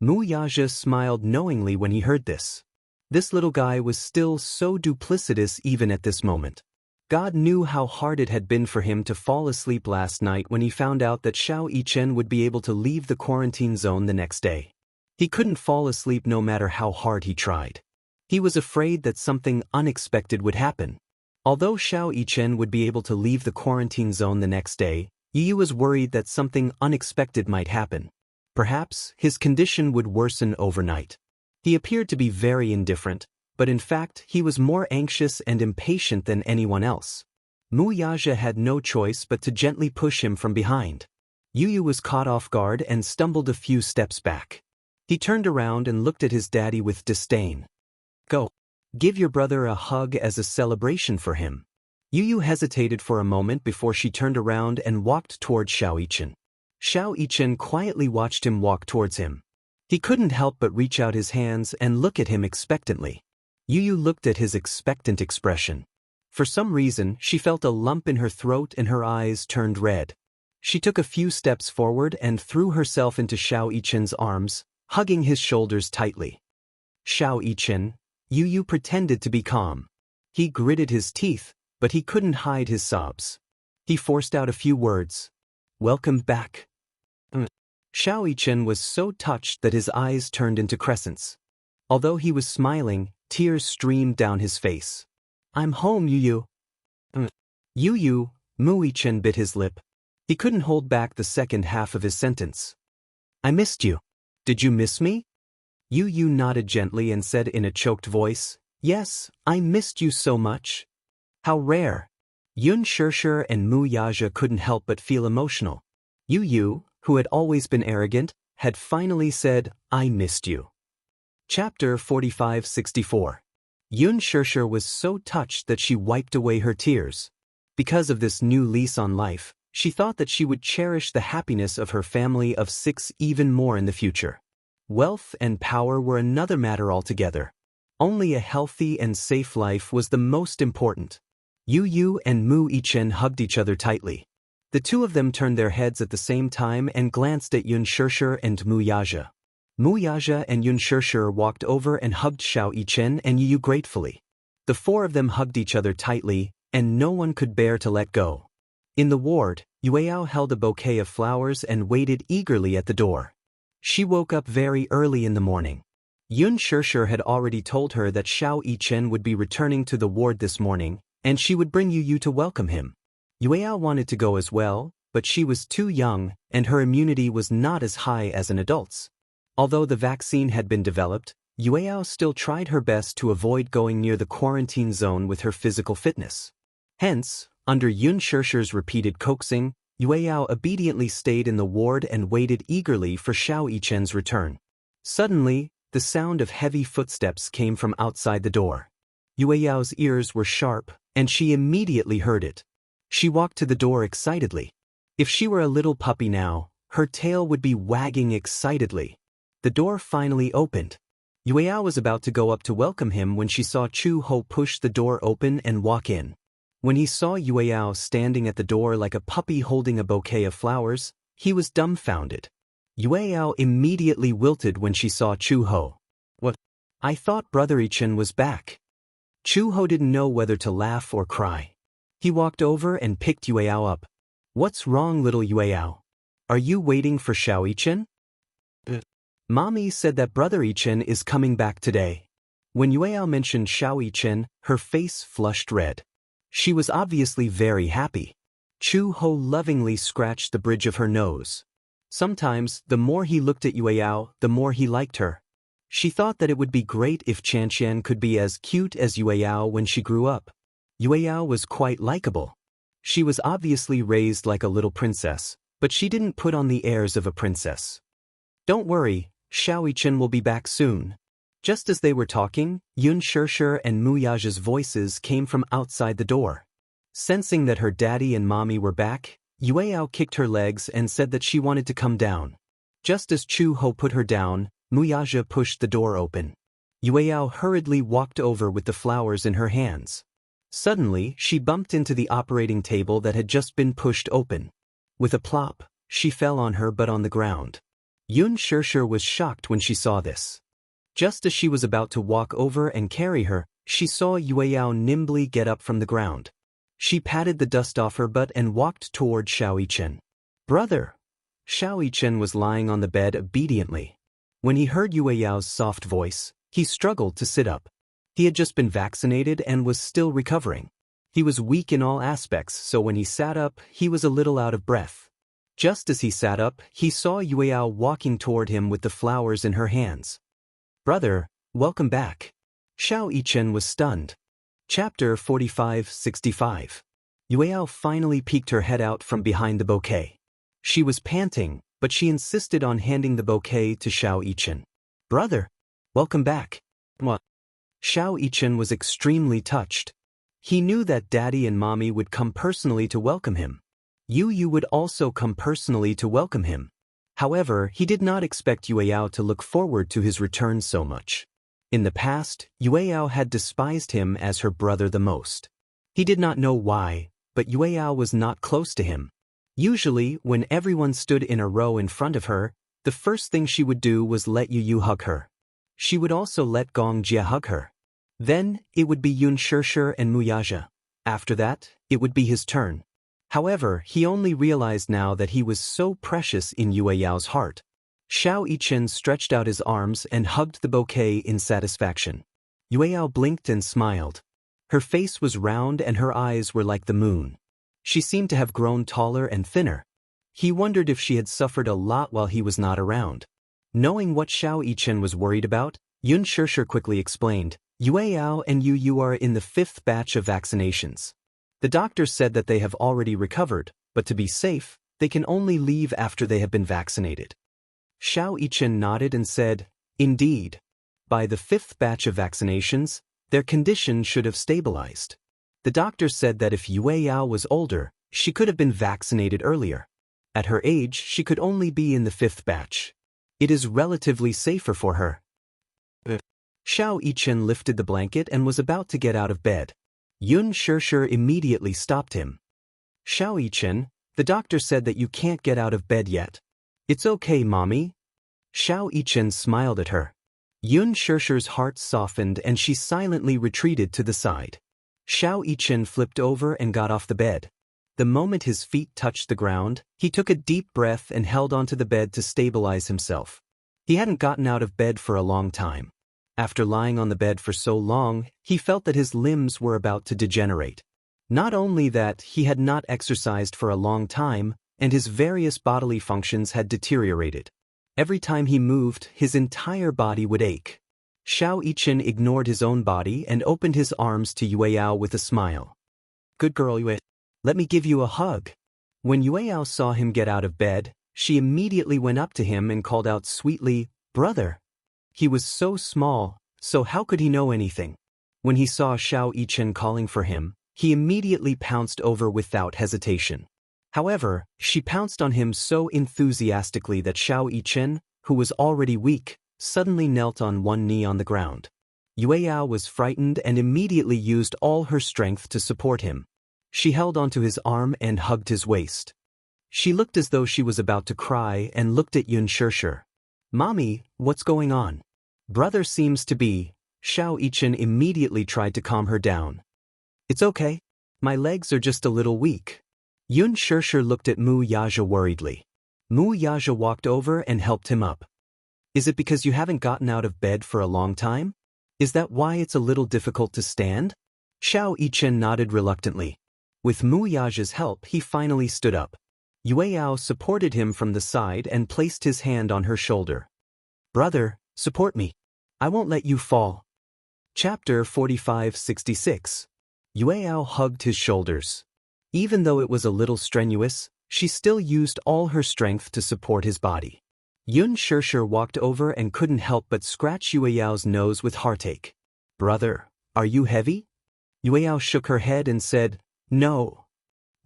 Wuxia smiled knowingly when he heard this. This little guy was still so duplicitous even at this moment. God knew how hard it had been for him to fall asleep last night when he found out that Xianxia would be able to leave the quarantine zone the next day. He couldn't fall asleep no matter how hard he tried. He was afraid that something unexpected would happen. Although Xianxia would be able to leave the quarantine zone the next day, Yu was worried that something unexpected might happen. Perhaps his condition would worsen overnight. He appeared to be very indifferent, but in fact he was more anxious and impatient than anyone else. Wuxia had no choice but to gently push him from behind. Yu was caught off guard and stumbled a few steps back. He turned around and looked at his daddy with disdain. "Go. Give your brother a hug as a celebration for him." Yu hesitated for a moment before she turned around and walked toward Xianxia. Xianxia quietly watched him walk towards him. He couldn't help but reach out his hands and look at him expectantly. Yu looked at his expectant expression. For some reason, she felt a lump in her throat and her eyes turned red. She took a few steps forward and threw herself into Xianxia's arms, hugging his shoulders tightly. "Xianxia," Yu pretended to be calm. He gritted his teeth, but he couldn't hide his sobs. He forced out a few words. "Welcome back." Xianxia was so touched that his eyes turned into crescents. Although he was smiling, tears streamed down his face. "I'm home, Yu." Yu, Wuxia bit his lip. He couldn't hold back the second half of his sentence. "I missed you." "Did you miss me?" Yu nodded gently and said in a choked voice, "Yes, I missed you so much." How rare. Xianxia and Wuxia couldn't help but feel emotional. Yu, who had always been arrogant, had finally said, "I missed you." Chapter 45-64. Xianxia was so touched that she wiped away her tears. Because of this new lease on life, she thought that she would cherish the happiness of her family of 6 even more in the future. Wealth and power were another matter altogether. Only a healthy and safe life was the most important. Yu and Wuxia hugged each other tightly. The two of them turned their heads at the same time and glanced at Xianxia and Wuxia. Wuxia and Xianxia walked over and hugged Xianxia and Yu gratefully. The four of them hugged each other tightly, and no one could bear to let go. In the ward, Yueyao held a bouquet of flowers and waited eagerly at the door. She woke up very early in the morning. Xianxia had already told her that Xianxia would be returning to the ward this morning, and she would bring Yu to welcome him. Yueyao wanted to go as well, but she was too young, and her immunity was not as high as an adult's. Although the vaccine had been developed, Yueyao still tried her best to avoid going near the quarantine zone with her physical fitness. Hence, under Xianxia's repeated coaxing, Yueyao obediently stayed in the ward and waited eagerly for Xianxia's return. Suddenly, the sound of heavy footsteps came from outside the door. Yueyao's ears were sharp, and she immediately heard it. She walked to the door excitedly. If she were a little puppy now, her tail would be wagging excitedly. The door finally opened. Yueyao was about to go up to welcome him when she saw Chu Ho push the door open and walk in. When he saw Yueyao standing at the door like a puppy holding a bouquet of flowers, he was dumbfounded. Yueyao immediately wilted when she saw Chu Ho. "What? I thought Brother Chen was back." Chu Ho didn't know whether to laugh or cry. He walked over and picked Yueyao up. "What's wrong, little Yueyao? Are you waiting for Xianxia?" "Mommy said that Brother Chen is coming back today." When Yueyao mentioned Xianxia, her face flushed red. She was obviously very happy. Chu Ho lovingly scratched the bridge of her nose. Sometimes, the more he looked at Yueyao, the more he liked her. She thought that it would be great if Xianxia could be as cute as Yueyao when she grew up. Yueyao was quite likable. She was obviously raised like a little princess, but she didn't put on the airs of a princess. Don't worry, Xiaoyichen will be back soon. Just as they were talking, Yun Shirshir and Mu Yaja's voices came from outside the door. Sensing that her daddy and mommy were back, Yueyao kicked her legs and said that she wanted to come down. Just as Chu Ho put her down, Mu Yaja pushed the door open. Yueyao hurriedly walked over with the flowers in her hands. Suddenly, she bumped into the operating table that had just been pushed open. With a plop, she fell on her but on the ground. Yun Shirshir was shocked when she saw this. Just as she was about to walk over and carry her, she saw Yueyao nimbly get up from the ground. She patted the dust off her butt and walked toward Xiaoyichen. Brother! Xiaoyichen was lying on the bed obediently. When he heard Yueyao's soft voice, he struggled to sit up. He had just been vaccinated and was still recovering. He was weak in all aspects, so when he sat up, he was a little out of breath. Just as he sat up, he saw Yueyao walking toward him with the flowers in her hands. Brother, welcome back. Xiaoyichen was stunned. Chapter 45-65. Yueyao finally peeked her head out from behind the bouquet. She was panting, but she insisted on handing the bouquet to Xiaoyichen. Brother, welcome back. What? Xiaoyichen was extremely touched. He knew that Daddy and Mommy would come personally to welcome him. Yu would also come personally to welcome him. However, he did not expect Yueyao to look forward to his return so much. In the past, Yueyao had despised him as her brother the most. He did not know why, but Yueyao was not close to him. Usually, when everyone stood in a row in front of her, the first thing she would do was let Yu hug her. She would also let Gong Jia hug her. Then, it would be Yun Shirshir and Mu Yaja. After that, it would be his turn. However, he only realized now that he was so precious in Yueyao's heart. Xiaoyichen stretched out his arms and hugged the bouquet in satisfaction. Yueyao blinked and smiled. Her face was round and her eyes were like the moon. She seemed to have grown taller and thinner. He wondered if she had suffered a lot while he was not around. Knowing what Xiaoyichen was worried about, Yun Shirshir quickly explained, Yueyao and Yu are in the 5th batch of vaccinations. The doctor said that they have already recovered, but to be safe, they can only leave after they have been vaccinated. Xiaoyichen nodded and said, Indeed. By the 5th batch of vaccinations, their condition should have stabilized. The doctor said that if Yueyao was older, she could have been vaccinated earlier. At her age, she could only be in the 5th batch. It is relatively safer for her. Xiaoyichen lifted the blanket and was about to get out of bed. Yun Shirshir immediately stopped him. Xiaoyichen, the doctor said that you can't get out of bed yet. It's okay, Mommy. Xiaoyichen smiled at her. Yun Shirshir's heart softened and she silently retreated to the side. Xiaoyichen flipped over and got off the bed. The moment his feet touched the ground, he took a deep breath and held onto the bed to stabilize himself. He hadn't gotten out of bed for a long time. After lying on the bed for so long, he felt that his limbs were about to degenerate. Not only that, he had not exercised for a long time, and his various bodily functions had deteriorated. Every time he moved, his entire body would ache. Xiaoyichen ignored his own body and opened his arms to Yueyao with a smile. Good girl, Yue. Let me give you a hug. When Yueyao saw him get out of bed, she immediately went up to him and called out sweetly, Brother. He was so small, so how could he know anything? When he saw Xiaoyichen calling for him, he immediately pounced over without hesitation. However, she pounced on him so enthusiastically that Xiaoyichen, who was already weak, suddenly knelt on one knee on the ground. Yueyao was frightened and immediately used all her strength to support him. She held onto his arm and hugged his waist. She looked as though she was about to cry and looked at Yun Shirshir. Mommy, what's going on? Brother seems to be. Xiaoyichen immediately tried to calm her down. It's okay. My legs are just a little weak. Yun Shirshir looked at Mu Yaja worriedly. Mu Yaja walked over and helped him up. Is it because you haven't gotten out of bed for a long time? Is that why it's a little difficult to stand? Xiaoyichen nodded reluctantly. With Mu Yaja's help, he finally stood up. Yueyao supported him from the side and placed his hand on her shoulder. "Brother, support me. I won't let you fall." Chapter 45-66. Yueyao hugged his shoulders. Even though it was a little strenuous, she still used all her strength to support his body. Xianxia walked over and couldn't help but scratch Yueyao's nose with heartache. "Brother, are you heavy?" Yueyao shook her head and said, "No."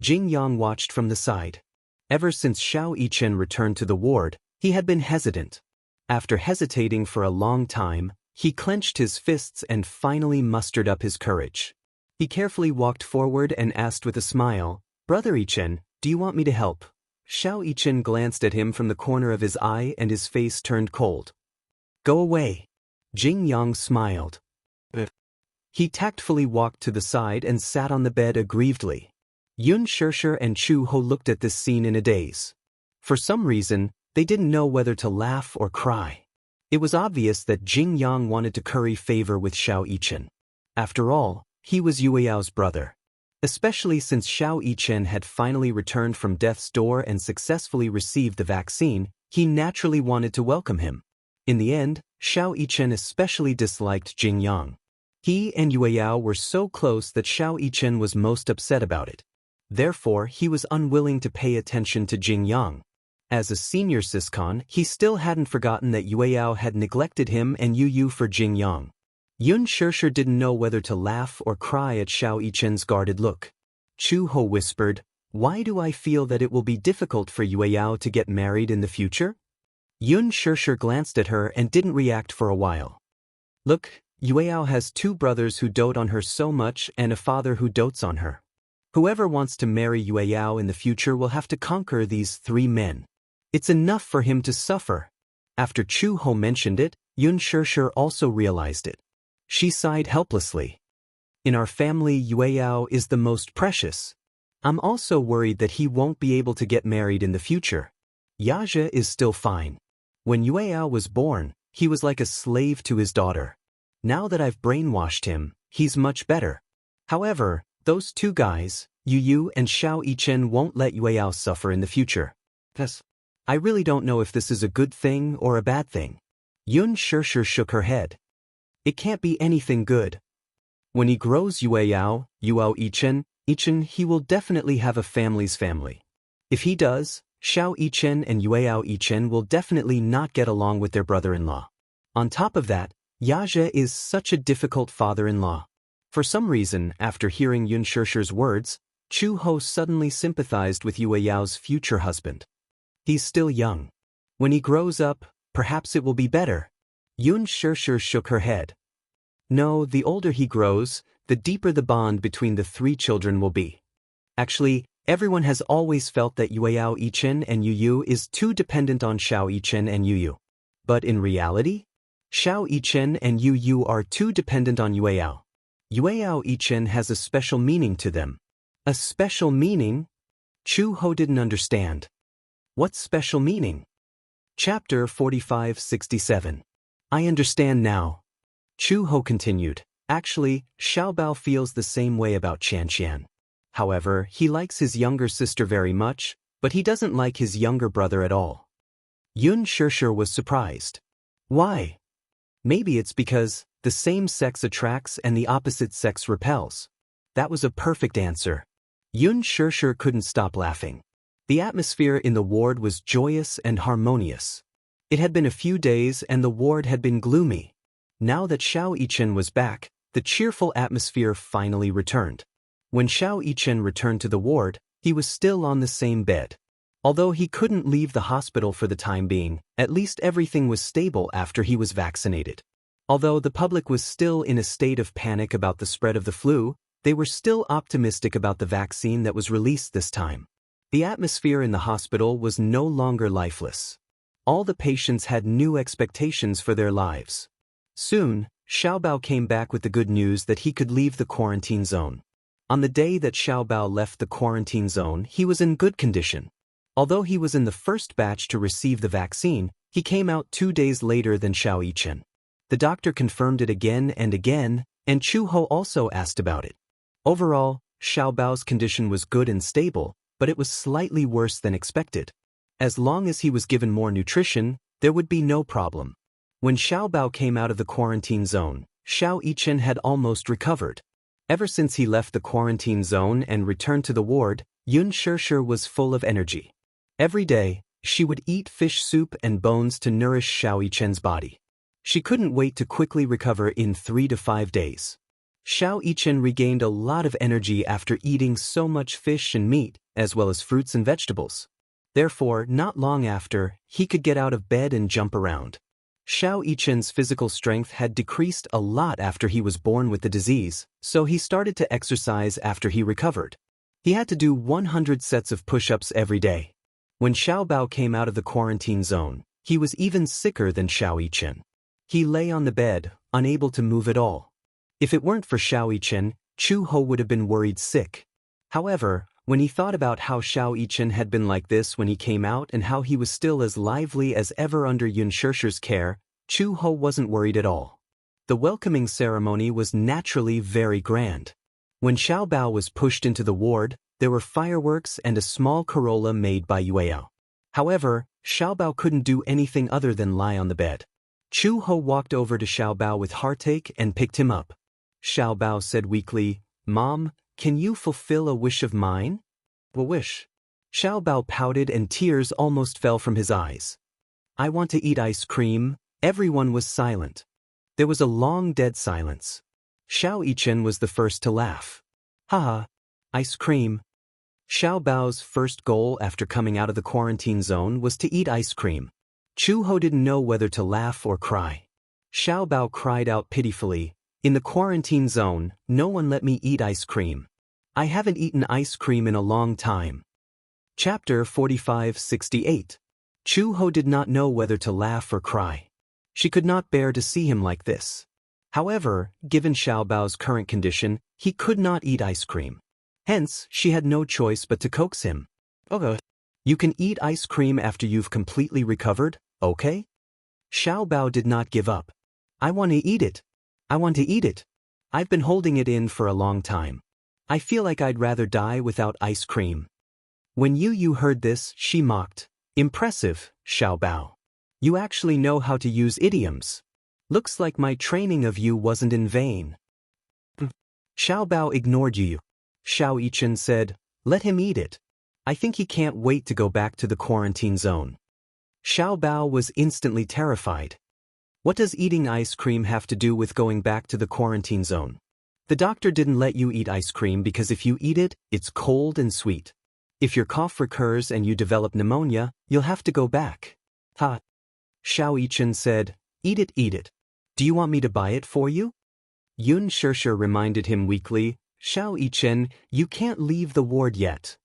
Jingyang watched from the side. Ever since Xiao Yichen returned to the ward, he had been hesitant. After hesitating for a long time, he clenched his fists and finally mustered up his courage. He carefully walked forward and asked with a smile, "Brother Yichen, do you want me to help?" Xiao Yichen glanced at him from the corner of his eye and his face turned cold. "Go away." Jingyang smiled. He tactfully walked to the side and sat on the bed aggrievedly. Xianxia and Chu Ho looked at this scene in a daze. For some reason, they didn't know whether to laugh or cry. It was obvious that Jingyang wanted to curry favor with Xiao Yichen. After all, he was Yueyao's brother. Especially since Xiao Yichen had finally returned from death's door and successfully received the vaccine, he naturally wanted to welcome him. In the end, Xiao Yichen especially disliked Jingyang. He and Yueyao were so close that Xiao Yichen was most upset about it. Therefore, he was unwilling to pay attention to Jingyang. As a senior siscon, he still hadn't forgotten that Yueyao had neglected him and Yu for Jingyang. Xianxia didn't know whether to laugh or cry at Xiao Yichen's guarded look. Chu Ho whispered, "Why do I feel that it will be difficult for Yueyao to get married in the future?" Xianxia glanced at her and didn't react for a while. "Look, Yueyao has two brothers who dote on her so much and a father who dotes on her. Whoever wants to marry Yueyao in the future will have to conquer these three men. It's enough for him to suffer." After Chu Ho mentioned it, Xianxia also realized it. She sighed helplessly. "In our family, Yueyao is the most precious. I'm also worried that he won't be able to get married in the future. Yaja is still fine. When Yueyao was born, he was like a slave to his daughter. Now that I've brainwashed him, he's much better. However, those two guys, Yu and Xiao Yichen, won't let Yueyao suffer in the future. Thus, I really don't know if this is a good thing or a bad thing." Xianxia shook her head. "It can't be anything good. When he grows Yueyao Yichen, he will definitely have a family's family. If he does, Xiao Yichen and Yueyao Yichen will definitely not get along with their brother-in-law. On top of that, Yaja is such a difficult father-in-law." For some reason, after hearing Xianxia's words, Chu Ho suddenly sympathized with Yueyao's future husband. "He's still young. When he grows up, perhaps it will be better." Xianxia shook her head. "No, the older he grows, the deeper the bond between the three children will be. Actually, everyone has always felt that Yueyao Yichen and Yu is too dependent on Xiao Yichen and Yu. But in reality, Xiao Yichen and Yu are too dependent on Yueyao. Yueyao Yichen has a special meaning to them." "A special meaning?" Chu Ho didn't understand. "What special meaning?" Chapter 45-67. "I understand now." Chu Ho continued. "Actually, Xiaobao feels the same way about Xianxia. However, he likes his younger sister very much, but he doesn't like his younger brother at all." Xianxia was surprised. "Why?" "Maybe it's because the same sex attracts and the opposite sex repels." That was a perfect answer. Xianxia couldn't stop laughing. The atmosphere in the ward was joyous and harmonious. It had been a few days and the ward had been gloomy. Now that Xiao Yichen was back, the cheerful atmosphere finally returned. When Xiao Yichen returned to the ward, he was still on the same bed. Although he couldn't leave the hospital for the time being, at least everything was stable after he was vaccinated. Although the public was still in a state of panic about the spread of the flu, they were still optimistic about the vaccine that was released this time. The atmosphere in the hospital was no longer lifeless. All the patients had new expectations for their lives. Soon, Xiaobao came back with the good news that he could leave the quarantine zone. On the day that Xiaobao left the quarantine zone, he was in good condition. Although he was in the first batch to receive the vaccine, he came out 2 days later than Xiao Yichen. The doctor confirmed it again and again, and Chu Ho also asked about it. Overall, Xiaobao's condition was good and stable, but it was slightly worse than expected. As long as he was given more nutrition, there would be no problem. When Xiaobao came out of the quarantine zone, Xiao Yichen had almost recovered. Ever since he left the quarantine zone and returned to the ward, Yun Shirshir was full of energy. Every day, she would eat fish soup and bones to nourish Xiao Yichen's body. She couldn't wait to quickly recover in 3 to 5 days. Xiao Yichen regained a lot of energy after eating so much fish and meat, as well as fruits and vegetables. Therefore, not long after, he could get out of bed and jump around. Xiao Yichen's physical strength had decreased a lot after he was born with the disease, so he started to exercise after he recovered. He had to do 100 sets of push-ups every day. When Xiaobao came out of the quarantine zone, he was even sicker than Xiao Yichen. He lay on the bed, unable to move at all. If it weren't for Xiao Yichen, Chu Ho would have been worried sick. However, when he thought about how Xiao Yichen had been like this when he came out and how he was still as lively as ever under Yun Shirshir's care, Chu Ho wasn't worried at all. The welcoming ceremony was naturally very grand. When Xiaobao was pushed into the ward, there were fireworks and a small corolla made by Yueyao. However, Xiaobao couldn't do anything other than lie on the bed. Chu Ho walked over to Xiaobao with heartache and picked him up. Xiaobao said weakly, "Mom, can you fulfill a wish of mine?" "What wish?" Xiaobao pouted and tears almost fell from his eyes. "I want to eat ice cream." Everyone was silent. There was a long dead silence. Xiao Yichen was the first to laugh. "Haha, ice cream." Xiaobao's first goal after coming out of the quarantine zone was to eat ice cream. Chu Ho didn't know whether to laugh or cry. Xiaobao cried out pitifully, "In the quarantine zone, no one let me eat ice cream. I haven't eaten ice cream in a long time." Chapter 4568. Chu Ho did not know whether to laugh or cry. She could not bear to see him like this. However, given Xiaobao's current condition, he could not eat ice cream. Hence, she had no choice but to coax him. "Okay. You can eat ice cream after you've completely recovered, okay?" Xiaobao did not give up. "I want to eat it. I want to eat it. I've been holding it in for a long time. I feel like I'd rather die without ice cream." When Yu heard this, she mocked. "Impressive, Xiaobao. You actually know how to use idioms. Looks like my training of you wasn't in vain." Xiaobao ignored Yu. Xiao Yichen said, "Let him eat it. I think he can't wait to go back to the quarantine zone." Xiaobao was instantly terrified. What does eating ice cream have to do with going back to the quarantine zone? The doctor didn't let you eat ice cream because if you eat it, it's cold and sweet. If your cough recurs and you develop pneumonia, you'll have to go back. "Ha." Xiao Yichen said, "Eat it, eat it. Do you want me to buy it for you?" Yun Shirshir reminded him weakly, "Xiao Yichen, you can't leave the ward yet.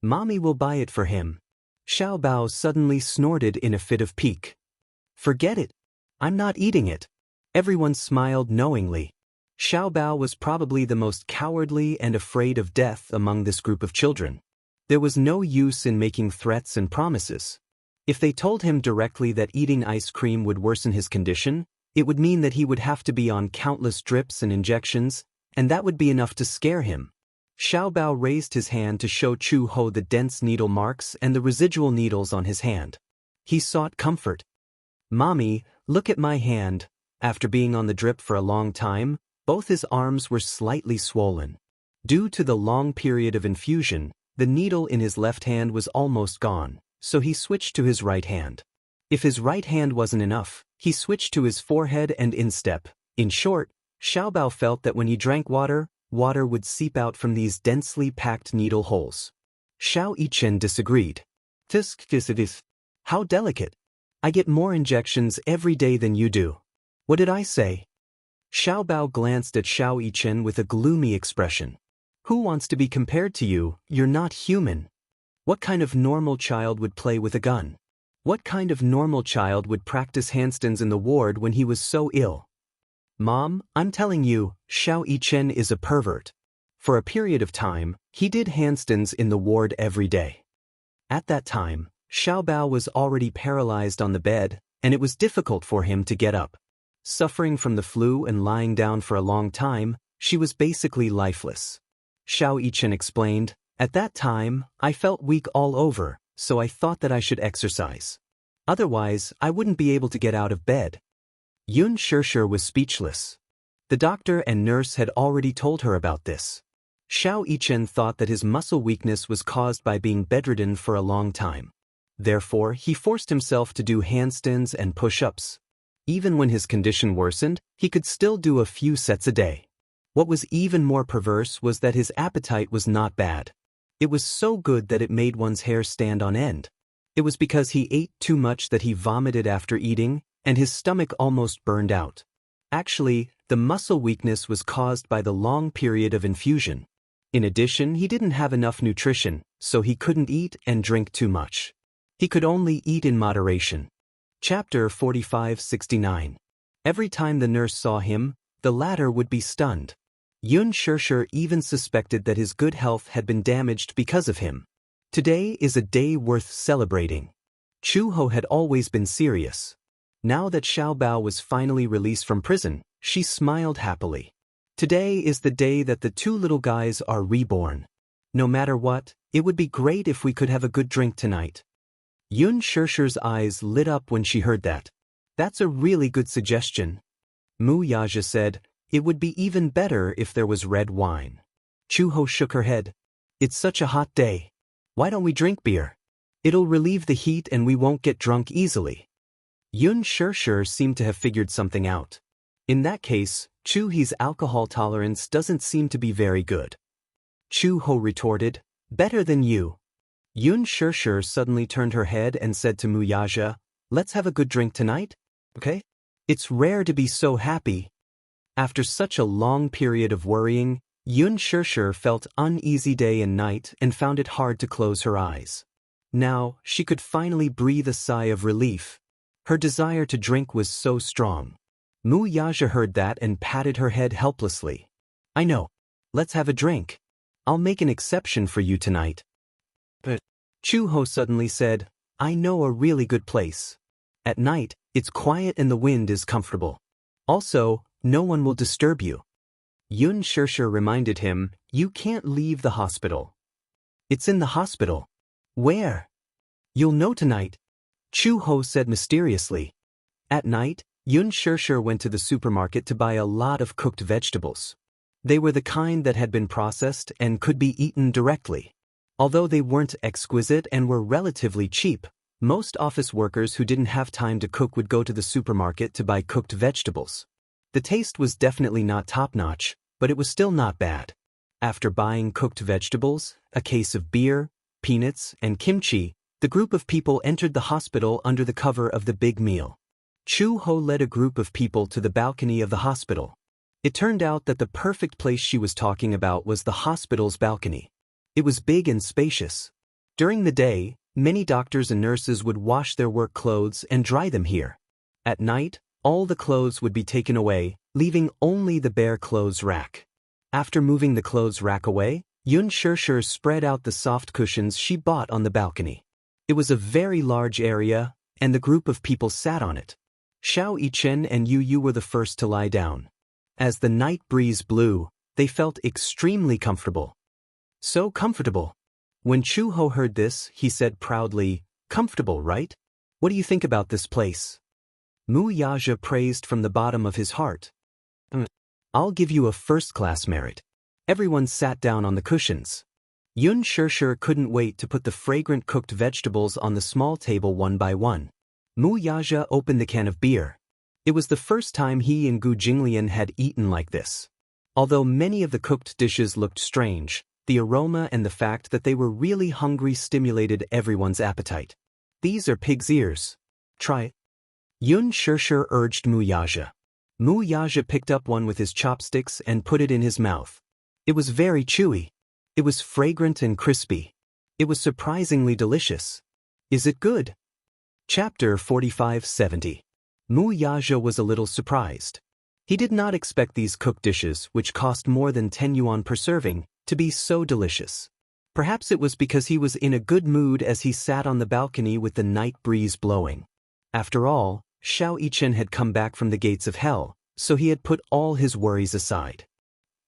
Mommy will buy it for him." Xiaobao suddenly snorted in a fit of pique. "Forget it. I'm not eating it." Everyone smiled knowingly. Xiaobao was probably the most cowardly and afraid of death among this group of children. There was no use in making threats and promises. If they told him directly that eating ice cream would worsen his condition, it would mean that he would have to be on countless drips and injections, and that would be enough to scare him. Xiaobao raised his hand to show Chu Ho the dense needle marks and the residual needles on his hand. He sought comfort. "Mommy, look at my hand." After being on the drip for a long time, both his arms were slightly swollen. Due to the long period of infusion, the needle in his left hand was almost gone, so he switched to his right hand. If his right hand wasn't enough, he switched to his forehead and instep. In short, Xiaobao felt that when he drank water, water would seep out from these densely packed needle holes. Xiao Yichen disagreed. "This, how delicate. I get more injections every day than you do. What did I say?" Xiaobao glanced at Xiao Yichen with a gloomy expression. "Who wants to be compared to you? You're not human. What kind of normal child would play with a gun? What kind of normal child would practice handstands in the ward when he was so ill?" "Mom, I'm telling you, Xiao Yichen is a pervert." For a period of time, he did handstands in the ward every day. At that time, Xiaobao was already paralyzed on the bed, and it was difficult for him to get up. Suffering from the flu and lying down for a long time, she was basically lifeless. Xiao Yichen explained. At that time, I felt weak all over, so I thought that I should exercise. Otherwise, I wouldn't be able to get out of bed. Yun Shirshir was speechless. The doctor and nurse had already told her about this. Xiao Yichen thought that his muscle weakness was caused by being bedridden for a long time. Therefore, he forced himself to do handstands and push-ups. Even when his condition worsened, he could still do a few sets a day. What was even more perverse was that his appetite was not bad. It was so good that it made one's hair stand on end. It was because he ate too much that he vomited after eating, and his stomach almost burned out. Actually, the muscle weakness was caused by the long period of infusion. In addition, he didn't have enough nutrition, so he couldn't eat and drink too much. He could only eat in moderation. Chapter 4569. Every time the nurse saw him, the latter would be stunned. Yun Shirshir even suspected that his good health had been damaged because of him. Today is a day worth celebrating. Chu Ho had always been serious. Now that Xiao Bao was finally released from prison, she smiled happily. Today is the day that the two little guys are reborn. No matter what, it would be great if we could have a good drink tonight. Yun Shirshir's eyes lit up when she heard that. That's a really good suggestion. Mu Yaja said, it would be even better if there was red wine. Chu Ho shook her head. It's such a hot day. Why don't we drink beer? It'll relieve the heat and we won't get drunk easily. Yun Shirshir seemed to have figured something out. In that case, Chu He's alcohol tolerance doesn't seem to be very good. Chu Ho retorted, better than you. Yun Shirshir suddenly turned her head and said to Mu Yaja, let's have a good drink tonight, okay? It's rare to be so happy. After such a long period of worrying, Yun Shirshir felt uneasy day and night and found it hard to close her eyes. Now, she could finally breathe a sigh of relief. Her desire to drink was so strong. Mu Yaja heard that and patted her head helplessly. I know. Let's have a drink. I'll make an exception for you tonight. But Chu Ho suddenly said, I know a really good place. At night, it's quiet and the wind is comfortable. Also, no one will disturb you. Yun Shirshir reminded him, you can't leave the hospital. It's in the hospital. Where? You'll know tonight. Chu Ho said mysteriously. At night, Yun Shirshir went to the supermarket to buy a lot of cooked vegetables. They were the kind that had been processed and could be eaten directly. Although they weren't exquisite and were relatively cheap, most office workers who didn't have time to cook would go to the supermarket to buy cooked vegetables. The taste was definitely not top-notch, but it was still not bad. After buying cooked vegetables, a case of beer, peanuts, and kimchi, the group of people entered the hospital under the cover of the big meal. Chu Ho led a group of people to the balcony of the hospital. It turned out that the perfect place she was talking about was the hospital's balcony. It was big and spacious. During the day, many doctors and nurses would wash their work clothes and dry them here. At night, all the clothes would be taken away, leaving only the bare clothes rack. After moving the clothes rack away, Yun Shirshir spread out the soft cushions she bought on the balcony. It was a very large area, and the group of people sat on it. Xiao Yichen and Yu Yu were the first to lie down. As the night breeze blew, they felt extremely comfortable. So comfortable. When Chu Ho heard this, he said proudly, comfortable, right? What do you think about this place? Mu Yaja praised from the bottom of his heart. I'll give you a first-class merit. Everyone sat down on the cushions. Yun Shirshir couldn't wait to put the fragrant cooked vegetables on the small table one by one. Mu Yaja opened the can of beer. It was the first time he and Gu Jinglian had eaten like this. Although many of the cooked dishes looked strange, the aroma and the fact that they were really hungry stimulated everyone's appetite. These are pig's ears. Try it. Yun Shirshir urged Mu Yaja. Mu Yaja picked up one with his chopsticks and put it in his mouth. It was very chewy. It was fragrant and crispy. It was surprisingly delicious. Is it good? Chapter 4570. Mu Yaja was a little surprised. He did not expect these cooked dishes, which cost more than 10 yuan per serving, to be so delicious. Perhaps it was because he was in a good mood as he sat on the balcony with the night breeze blowing. After all, Xiao Yichen had come back from the gates of hell, so he had put all his worries aside.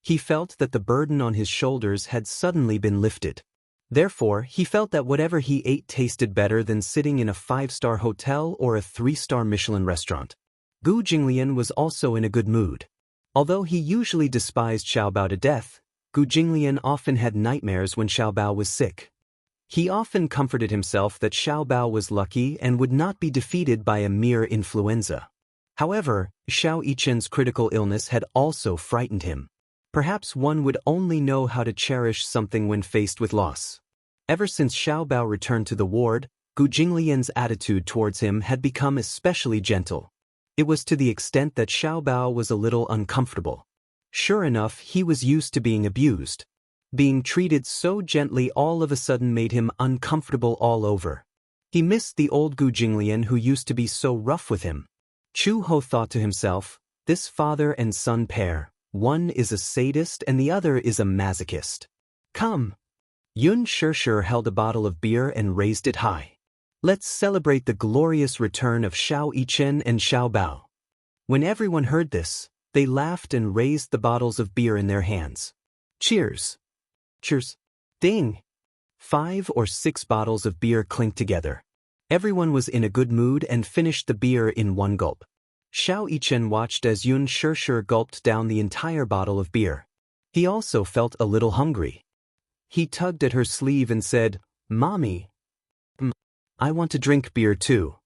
He felt that the burden on his shoulders had suddenly been lifted. Therefore, he felt that whatever he ate tasted better than sitting in a 5-star hotel or a 3-star Michelin restaurant. Gu Jinglian was also in a good mood. Although he usually despised Xiaobao to death, Gu Jinglian often had nightmares when Xiaobao was sick. He often comforted himself that Xiaobao was lucky and would not be defeated by a mere influenza. However, Xiao Yichen's critical illness had also frightened him. Perhaps one would only know how to cherish something when faced with loss. Ever since Xiaobao returned to the ward, Gu Jinglian's attitude towards him had become especially gentle. It was to the extent that Xiaobao was a little uncomfortable. Sure enough, he was used to being abused. Being treated so gently all of a sudden made him uncomfortable all over. He missed the old Gu Jinglian who used to be so rough with him. Chu Ho thought to himself, this father and son pair, one is a sadist and the other is a masochist. Come. Yun Shirshir held a bottle of beer and raised it high. Let's celebrate the glorious return of Xiao Yichen and Xiaobao. When everyone heard this, they laughed and raised the bottles of beer in their hands. Cheers. Cheers. Ding. 5 or 6 bottles of beer clinked together. Everyone was in a good mood and finished the beer in one gulp. Xiao Yichen watched as Yun Shirshir gulped down the entire bottle of beer. He also felt a little hungry. He tugged at her sleeve and said, Mommy, I want to drink beer too.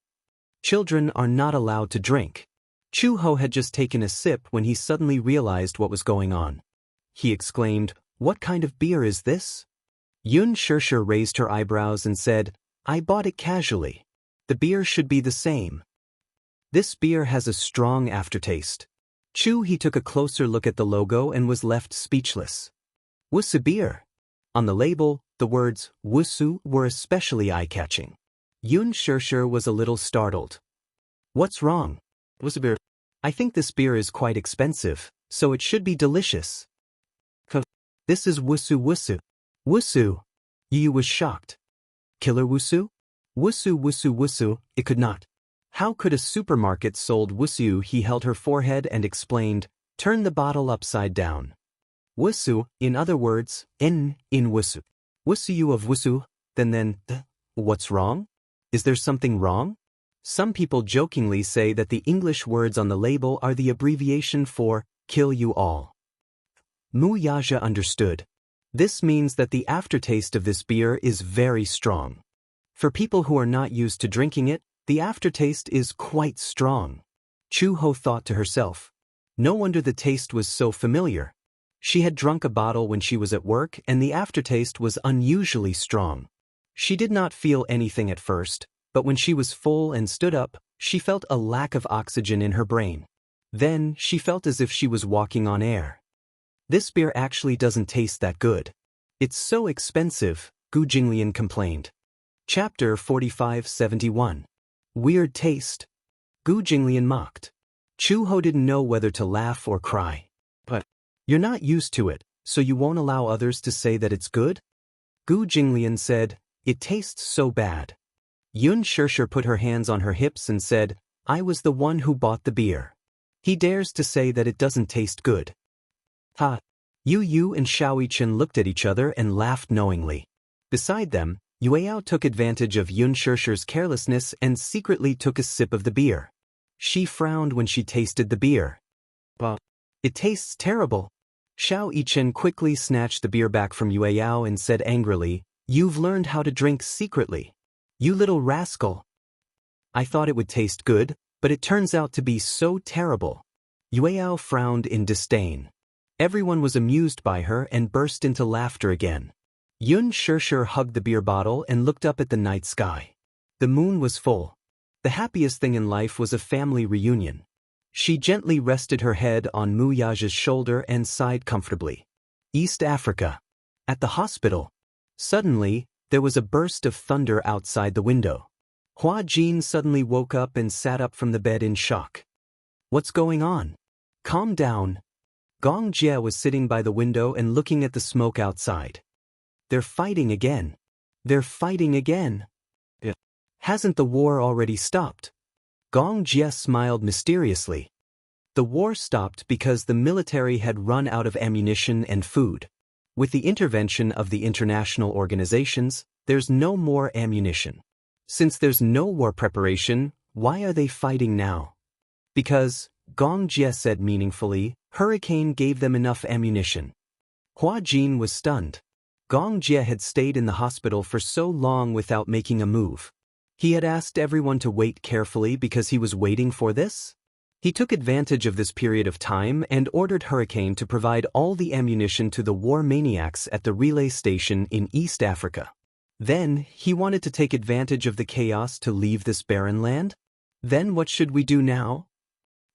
Children are not allowed to drink. Chu Ho had just taken a sip when he suddenly realized what was going on. He exclaimed, What kind of beer is this? Yun Shirshir raised her eyebrows and said, I bought it casually. The beer should be the same. This beer has a strong aftertaste. He took a closer look at the logo and was left speechless. Wuxia beer. On the label, the words Wuxia were especially eye-catching. Yun Shirshir was a little startled. What's wrong? Wuxia beer. I think this beer is quite expensive, so it should be delicious. This is Wuxia. Wuxia. Yu was shocked. Killer Wuxia? Wuxia, it could not. How could a supermarket sold Wuxia? He held her forehead and explained, turn the bottle upside down. Wuxia, in other words, in Wuxia. Wuxia of Wuxia, then, what's wrong? Is there something wrong? Some people jokingly say that the English words on the label are the abbreviation for, kill you all. Mu Yaja understood. This means that the aftertaste of this beer is very strong. For people who are not used to drinking it, the aftertaste is quite strong. Chu Ho thought to herself. No wonder the taste was so familiar. She had drunk a bottle when she was at work and the aftertaste was unusually strong. She did not feel anything at first, but when she was full and stood up, she felt a lack of oxygen in her brain. Then, she felt as if she was walking on air. This beer actually doesn't taste that good. It's so expensive, Gu Jinglian complained. Chapter 4571. Weird taste. Gu Jinglian mocked. Chu Ho didn't know whether to laugh or cry. But, you're not used to it, so you won't allow others to say that it's good? Gu Jinglian said, it tastes so bad. Yun Shirshir put her hands on her hips and said, I was the one who bought the beer. He dares to say that it doesn't taste good. Ha! Yu and Xiao Yichen looked at each other and laughed knowingly. Beside them, Yueyao took advantage of Yun Shirshir's carelessness and secretly took a sip of the beer. She frowned when she tasted the beer. Well, it tastes terrible. Xiao Yichen quickly snatched the beer back from Yueyao and said angrily, You've learned how to drink secretly. You little rascal. I thought it would taste good, but it turns out to be so terrible. Yueyao frowned in disdain. Everyone was amused by her and burst into laughter again. Yun Shirshir hugged the beer bottle and looked up at the night sky. The moon was full. The happiest thing in life was a family reunion. She gently rested her head on Mu Yaja's shoulder and sighed comfortably. East Africa. At the hospital. Suddenly, there was a burst of thunder outside the window. Hua Jin suddenly woke up and sat up from the bed in shock. What's going on? Calm down. Gong Jie was sitting by the window and looking at the smoke outside. They're fighting again. They're fighting again. Hasn't the war already stopped? Gong Jie smiled mysteriously. The war stopped because the military had run out of ammunition and food. With the intervention of the international organizations, there's no more ammunition. Since there's no war preparation, why are they fighting now? Because, Gong Jie said meaningfully, Hurricane gave them enough ammunition. Hua Jin was stunned. Gong Jie had stayed in the hospital for so long without making a move. He had asked everyone to wait carefully because he was waiting for this? He took advantage of this period of time and ordered Hurricane to provide all the ammunition to the war maniacs at the relay station in East Africa. Then, he wanted to take advantage of the chaos to leave this barren land? Then what should we do now?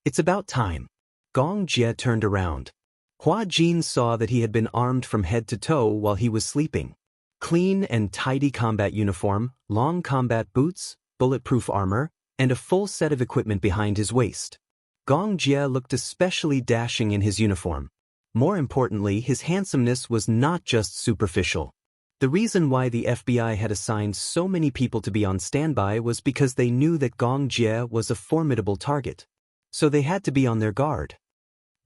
It's about time. Gong Jie turned around. Hua Jin saw that he had been armed from head to toe while he was sleeping. Clean and tidy combat uniform, long combat boots, bulletproof armor, and a full set of equipment behind his waist. Gong Jie looked especially dashing in his uniform. More importantly, his handsomeness was not just superficial. The reason why the FBI had assigned so many people to be on standby was because they knew that Gong Jie was a formidable target. So they had to be on their guard.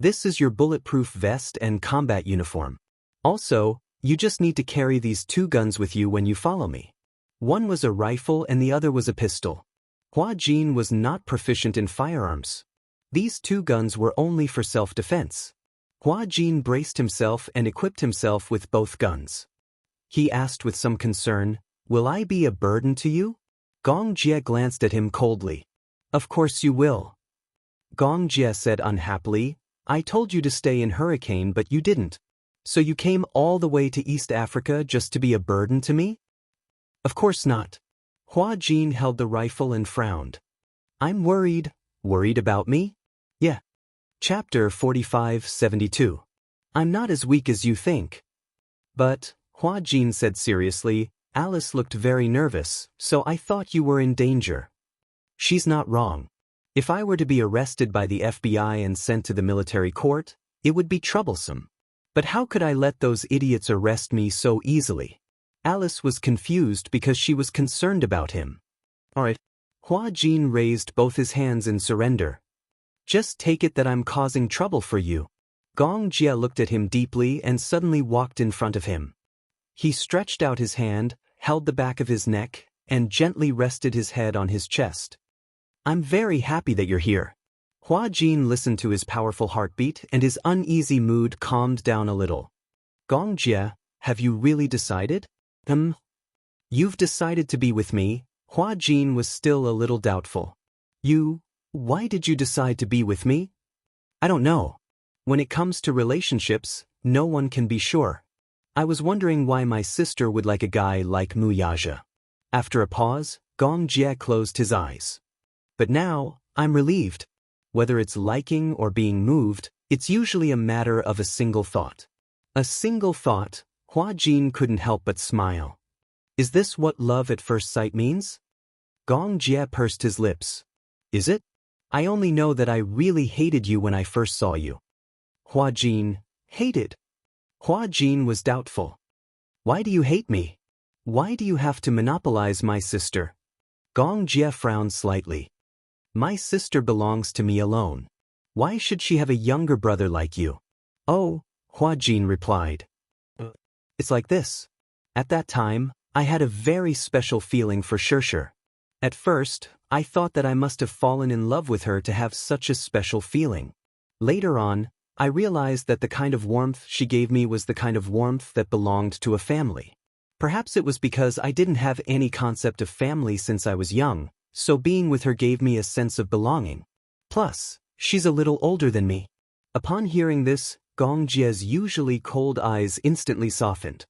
This is your bulletproof vest and combat uniform. Also, you just need to carry these 2 guns with you when you follow me. One was a rifle and the other was a pistol. Hua Jin was not proficient in firearms. These 2 guns were only for self-defense. Hua Jin braced himself and equipped himself with both guns. He asked with some concern, "Will I be a burden to you?" Gong Jie glanced at him coldly. "Of course you will." Gong Jie said unhappily, "I told you to stay in Hurricane but you didn't. So you came all the way to East Africa just to be a burden to me?" "Of course not." Hua Jin held the rifle and frowned. "I'm worried." "Worried about me?" "Yeah." Chapter 45-72. "I'm not as weak as you think." "But," Hua Jin said seriously, "Alice looked very nervous, so I thought you were in danger." "She's not wrong. If I were to be arrested by the FBI and sent to the military court, it would be troublesome. But how could I let those idiots arrest me so easily?" Alice was confused because she was concerned about him. "All right." Hua Jin raised both his hands in surrender. "Just take it that I'm causing trouble for you." Gong Jie looked at him deeply and suddenly walked in front of him. He stretched out his hand, held the back of his neck, and gently rested his head on his chest. "I'm very happy that you're here." Hua Jin listened to his powerful heartbeat and his uneasy mood calmed down a little. "Gong Jie, have you really decided?" "You've decided to be with me." Hua Jin was still a little doubtful. Why did you decide to be with me?" "I don't know. When it comes to relationships, no one can be sure. I was wondering why my sister would like a guy like Wuxia." After a pause, Gong Jie closed his eyes. "But now, I'm relieved. Whether it's liking or being moved, it's usually a matter of a single thought." A single thought. Hua Jin couldn't help but smile. Is this what love at first sight means? Gong Jie pursed his lips. "Is it? I only know that I really hated you when I first saw you." Hua Jin, hated? Hua Jin was doubtful. "Why do you hate me? Why do you have to monopolize my sister?" Gong Jie frowned slightly. "My sister belongs to me alone. Why should she have a younger brother like you?" "Oh," Hua Jin replied. "It's like this. At that time, I had a very special feeling for Xianxia. At first, I thought that I must have fallen in love with her to have such a special feeling. Later on, I realized that the kind of warmth she gave me was the kind of warmth that belonged to a family. Perhaps it was because I didn't have any concept of family since I was young, so being with her gave me a sense of belonging. Plus, she's a little older than me." Upon hearing this, Gong Jie's usually cold eyes instantly softened.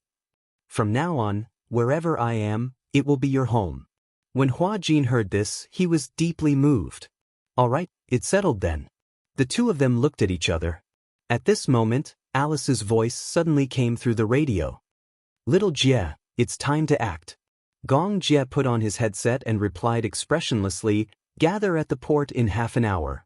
"From now on, wherever I am, it will be your home." When Hua Jin heard this, he was deeply moved. "All right, it's settled then." The two of them looked at each other. At this moment, Alice's voice suddenly came through the radio. "Little Jie, it's time to act." Gong Jie put on his headset and replied expressionlessly, "Gather at the port in half an hour."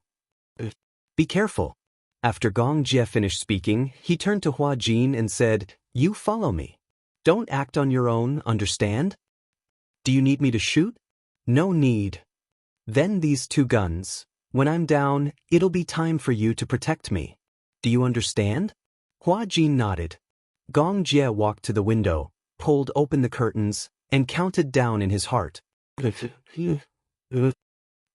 "Be careful." After Gong Jie finished speaking, he turned to Hua Jin and said, "You follow me. Don't act on your own, understand? Do you need me to shoot?" "No need." "Then these 2 guns. When I'm down, it'll be time for you to protect me. Do you understand? Hua Jin nodded. Gong Jie walked to the window, pulled open the curtains, and counted down in his heart.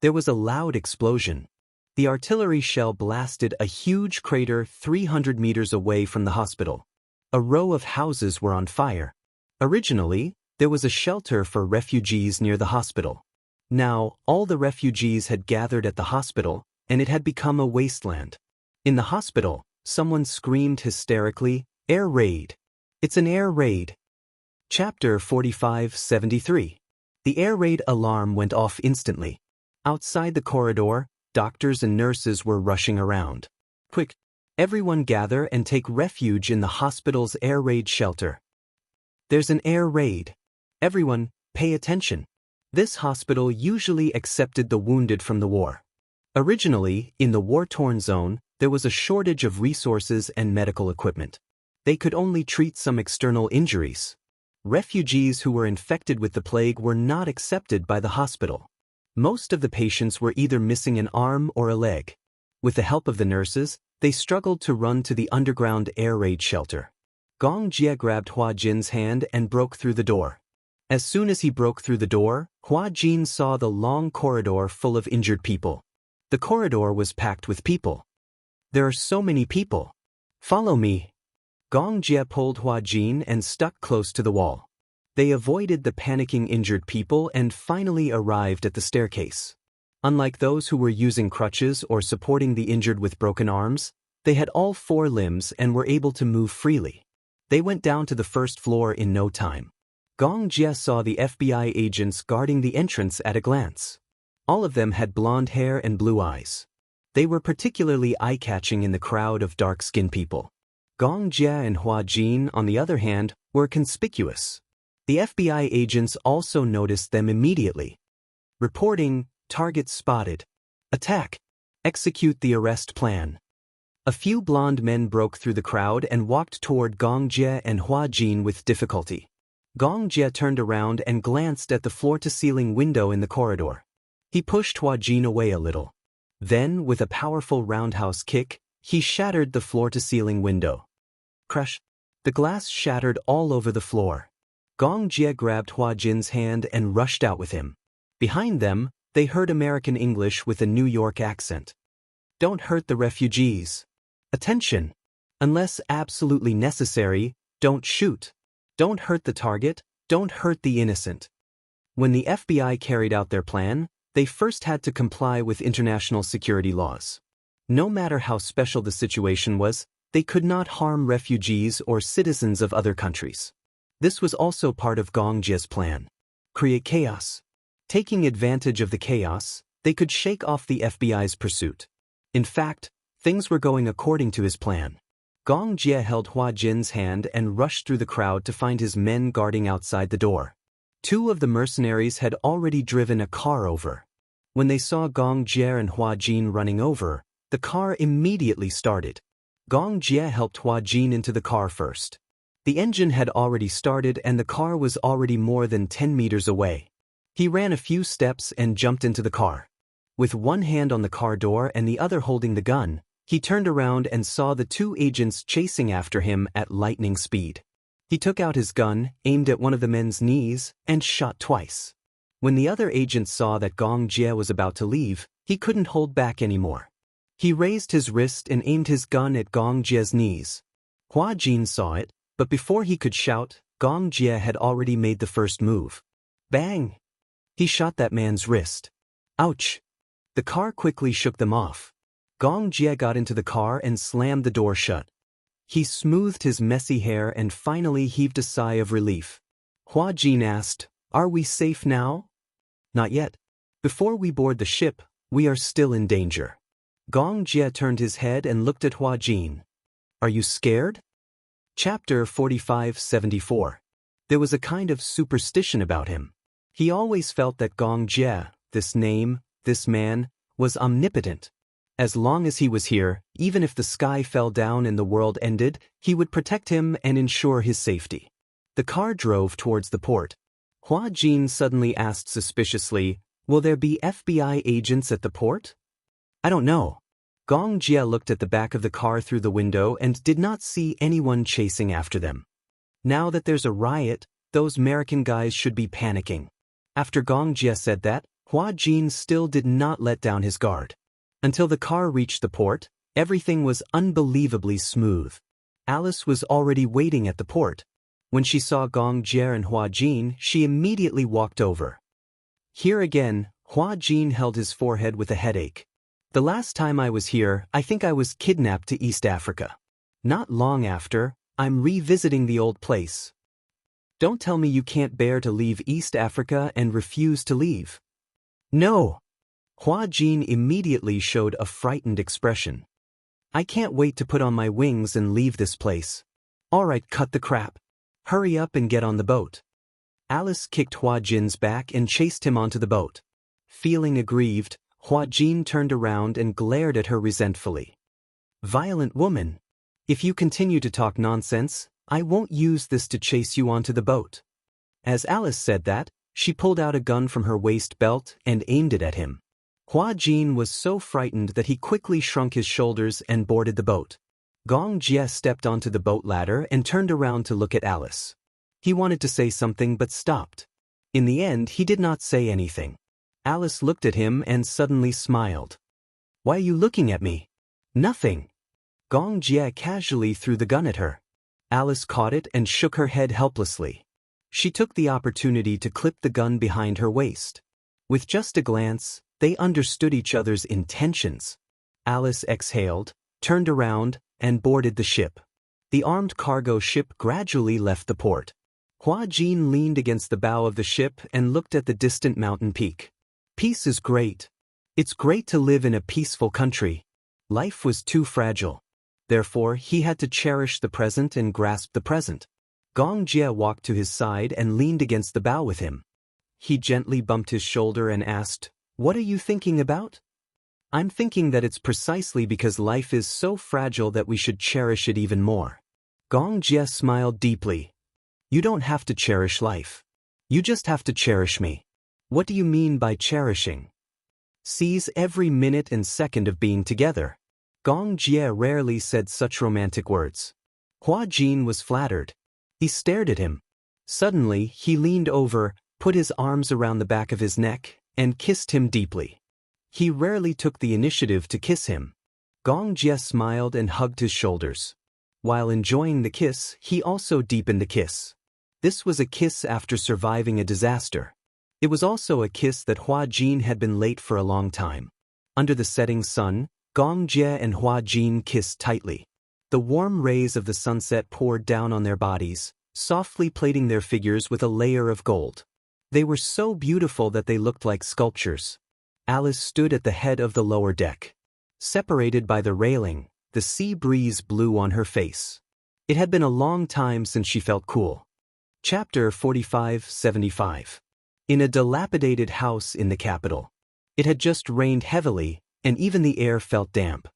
There was a loud explosion. The artillery shell blasted a huge crater 300 meters away from the hospital. A row of houses were on fire. Originally, there was a shelter for refugees near the hospital. Now, all the refugees had gathered at the hospital, and it had become a wasteland. In the hospital, someone screamed hysterically, "Air raid! It's an air raid!" Chapter 45-73. The air raid alarm went off instantly. Outside the corridor, doctors and nurses were rushing around. Quick, everyone gather and take refuge in the hospital's air raid shelter. There's an air raid. Everyone, pay attention. This hospital usually accepted the wounded from the war. Originally, in the war-torn zone, there was a shortage of resources and medical equipment. They could only treat some external injuries. Refugees who were infected with the plague were not accepted by the hospital. Most of the patients were either missing an arm or a leg. With the help of the nurses, they struggled to run to the underground air raid shelter. Gong Jie grabbed Hua Jin's hand and broke through the door. As soon as he broke through the door, Hua Jin saw the long corridor full of injured people. The corridor was packed with people. There are so many people. Follow me. Gong Jie pulled Hua Jin and stuck close to the wall. They avoided the panicking injured people and finally arrived at the staircase. Unlike those who were using crutches or supporting the injured with broken arms, they had all four limbs and were able to move freely. They went down to the first floor in no time. Gong Jie saw the FBI agents guarding the entrance at a glance. All of them had blonde hair and blue eyes. They were particularly eye-catching in the crowd of dark-skinned people. Gong Jie and Hua Jin, on the other hand, were conspicuous. The FBI agents also noticed them immediately. Reporting, target spotted. Attack. Execute the arrest plan. A few blonde men broke through the crowd and walked toward Gong Jie and Hua Jin with difficulty. Gong Jie turned around and glanced at the floor-to-ceiling window in the corridor. He pushed Hua Jin away a little. Then, with a powerful roundhouse kick, he shattered the floor-to-ceiling window. Crash! The glass shattered all over the floor. Gong Jie grabbed Hua Jin's hand and rushed out with him. Behind them, they heard American English with a New York accent. Don't hurt the refugees. Attention! Unless absolutely necessary, don't shoot. Don't hurt the target, don't hurt the innocent. When the FBI carried out their plan, they first had to comply with international security laws. No matter how special the situation was, they could not harm refugees or citizens of other countries. This was also part of Gong Jie's plan. Create chaos. Taking advantage of the chaos, they could shake off the FBI's pursuit. In fact, things were going according to his plan. Gong Jie held Hua Jin's hand and rushed through the crowd to find his men guarding outside the door. Two of the mercenaries had already driven a car over. When they saw Gong Jie and Hua Jin running over, the car immediately started. Gong Jie helped Hua Jin into the car first. The engine had already started and the car was already more than 10 meters away. He ran a few steps and jumped into the car. With one hand on the car door and the other holding the gun, he turned around and saw the two agents chasing after him at lightning speed. He took out his gun, aimed at one of the men's knees, and shot twice. When the other agent saw that Gong Jie was about to leave, he couldn't hold back anymore. He raised his wrist and aimed his gun at Gong Jie's knees. Hua Jin saw it, but before he could shout, Gong Jie had already made the first move. Bang! He shot that man's wrist. Ouch! The car quickly shook them off. Gong Jie got into the car and slammed the door shut. He smoothed his messy hair and finally heaved a sigh of relief. Hua Jin asked, "Are we safe now?" "Not yet. Before we board the ship, we are still in danger." Gong Jie turned his head and looked at Hua Jin. "Are you scared?" Chapter 45-74. There was a kind of superstition about him. He always felt that Gong Jie, this name, this man, was omnipotent. As long as he was here, even if the sky fell down and the world ended, he would protect him and ensure his safety. The car drove towards the port. Hua Jin suddenly asked suspiciously, "Will there be FBI agents at the port?" I don't know. Gong Jia looked at the back of the car through the window and did not see anyone chasing after them. Now that there's a riot, those American guys should be panicking. After Gong Jia said that, Hua Jin still did not let down his guard. Until the car reached the port, everything was unbelievably smooth. Alice was already waiting at the port. When she saw Gong Jia and Hua Jin, she immediately walked over. Here again, Hua Jin held his forehead with a headache. The last time I was here, I think I was kidnapped to East Africa. Not long after, I'm revisiting the old place. Don't tell me you can't bear to leave East Africa and refuse to leave. No. Hua Jin immediately showed a frightened expression. I can't wait to put on my wings and leave this place. All right, cut the crap. Hurry up and get on the boat. Alice kicked Hua Jin's back and chased him onto the boat. Feeling aggrieved, Hua Jin turned around and glared at her resentfully. Violent woman. If you continue to talk nonsense, I won't use this to chase you onto the boat. As Alice said that, she pulled out a gun from her waist belt and aimed it at him. Hua Jin was so frightened that he quickly shrunk his shoulders and boarded the boat. Gong Jia stepped onto the boat ladder and turned around to look at Alice. He wanted to say something but stopped. In the end, he did not say anything. Alice looked at him and suddenly smiled. Why are you looking at me? Nothing. Gong Jia casually threw the gun at her. Alice caught it and shook her head helplessly. She took the opportunity to clip the gun behind her waist. With just a glance, they understood each other's intentions. Alice exhaled, turned around, and boarded the ship. The armed cargo ship gradually left the port. Hua Jin leaned against the bow of the ship and looked at the distant mountain peak. Peace is great. It's great to live in a peaceful country. Life was too fragile. Therefore, he had to cherish the present and grasp the present. Gong Jia walked to his side and leaned against the bow with him. He gently bumped his shoulder and asked, What are you thinking about? I'm thinking that it's precisely because life is so fragile that we should cherish it even more. Gong Jia smiled deeply. You don't have to cherish life. You just have to cherish me. What do you mean by cherishing? Seize every minute and second of being together. Gong Jia rarely said such romantic words. Hua Jin was flattered. He stared at him. Suddenly, he leaned over, put his arms around the back of his neck, and kissed him deeply. He rarely took the initiative to kiss him. Gong Jia smiled and hugged his shoulders. While enjoying the kiss, he also deepened the kiss. This was a kiss after surviving a disaster. It was also a kiss that Hua Jin had been late for a long time. Under the setting sun, Gong Jia and Hua Jin kissed tightly. The warm rays of the sunset poured down on their bodies, softly plating their figures with a layer of gold. They were so beautiful that they looked like sculptures. Alice stood at the head of the lower deck. Separated by the railing, the sea breeze blew on her face. It had been a long time since she felt cool. Chapter 45-75. In a dilapidated house in the capital. It had just rained heavily, and even the air felt damp.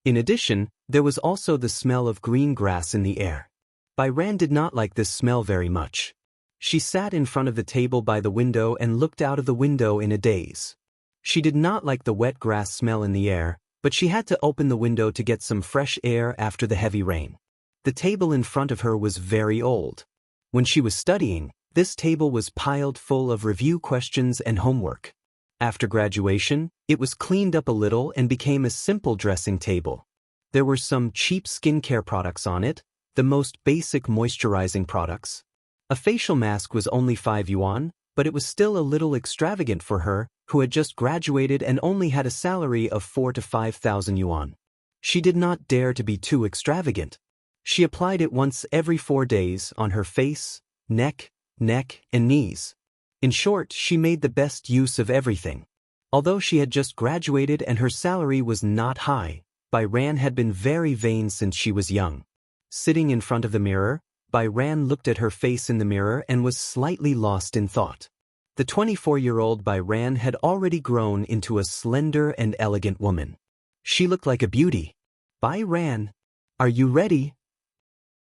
In addition, there was also the smell of green grass in the air. Bai Ran did not like this smell very much. She sat in front of the table by the window and looked out of the window in a daze. She did not like the wet grass smell in the air, but she had to open the window to get some fresh air after the heavy rain. The table in front of her was very old. When she was studying, this table was piled full of review questions and homework. After graduation, it was cleaned up a little and became a simple dressing table. There were some cheap skincare products on it, the most basic moisturizing products. A facial mask was only 5 yuan, but it was still a little extravagant for her, who had just graduated and only had a salary of 4,000 to 5,000 yuan. She did not dare to be too extravagant. She applied it once every 4 days on her face, neck, and knees. In short, she made the best use of everything. Although she had just graduated and her salary was not high, Bai Ran had been very vain since she was young. Sitting in front of the mirror, Bai Ran looked at her face in the mirror and was slightly lost in thought. The 24-year-old Bai Ran had already grown into a slender and elegant woman. She looked like a beauty. Bai Ran, are you ready?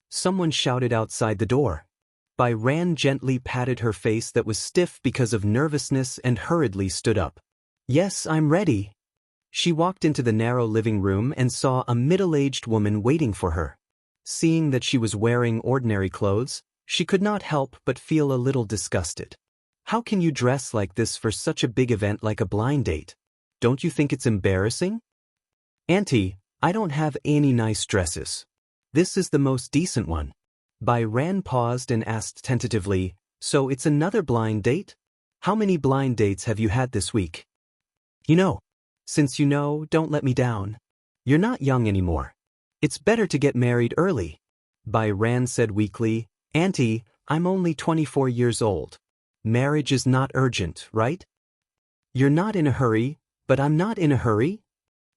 Someone shouted outside the door. Bai Ran gently patted her face that was stiff because of nervousness and hurriedly stood up. Yes, I'm ready. She walked into the narrow living room and saw a middle-aged woman waiting for her. Seeing that she was wearing ordinary clothes, she could not help but feel a little disgusted. How can you dress like this for such a big event like a blind date? Don't you think it's embarrassing? Auntie, I don't have any nice dresses. This is the most decent one. Bai Ran paused and asked tentatively, so it's another blind date? How many blind dates have you had this week? Since you know, don't let me down. You're not young anymore. It's better to get married early. Bai Ran said weakly, Auntie, I'm only 24 years old. Marriage is not urgent, right? You're not in a hurry, but I'm not in a hurry?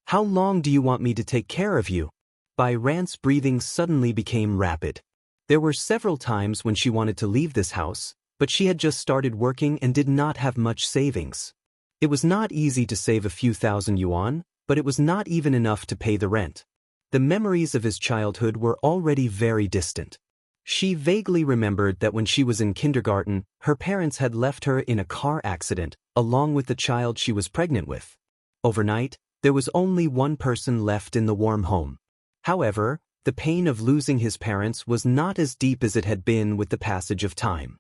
How long do you want me to take care of you? Bai Ran's breathing suddenly became rapid. There were several times when she wanted to leave this house, but she had just started working and did not have much savings. It was not easy to save a few thousand yuan, but it was not even enough to pay the rent. The memories of his childhood were already very distant. She vaguely remembered that when she was in kindergarten, her parents had left her in a car accident, along with the child she was pregnant with. Overnight, there was only one person left in the warm home. However, the pain of losing his parents was not as deep as it had been with the passage of time.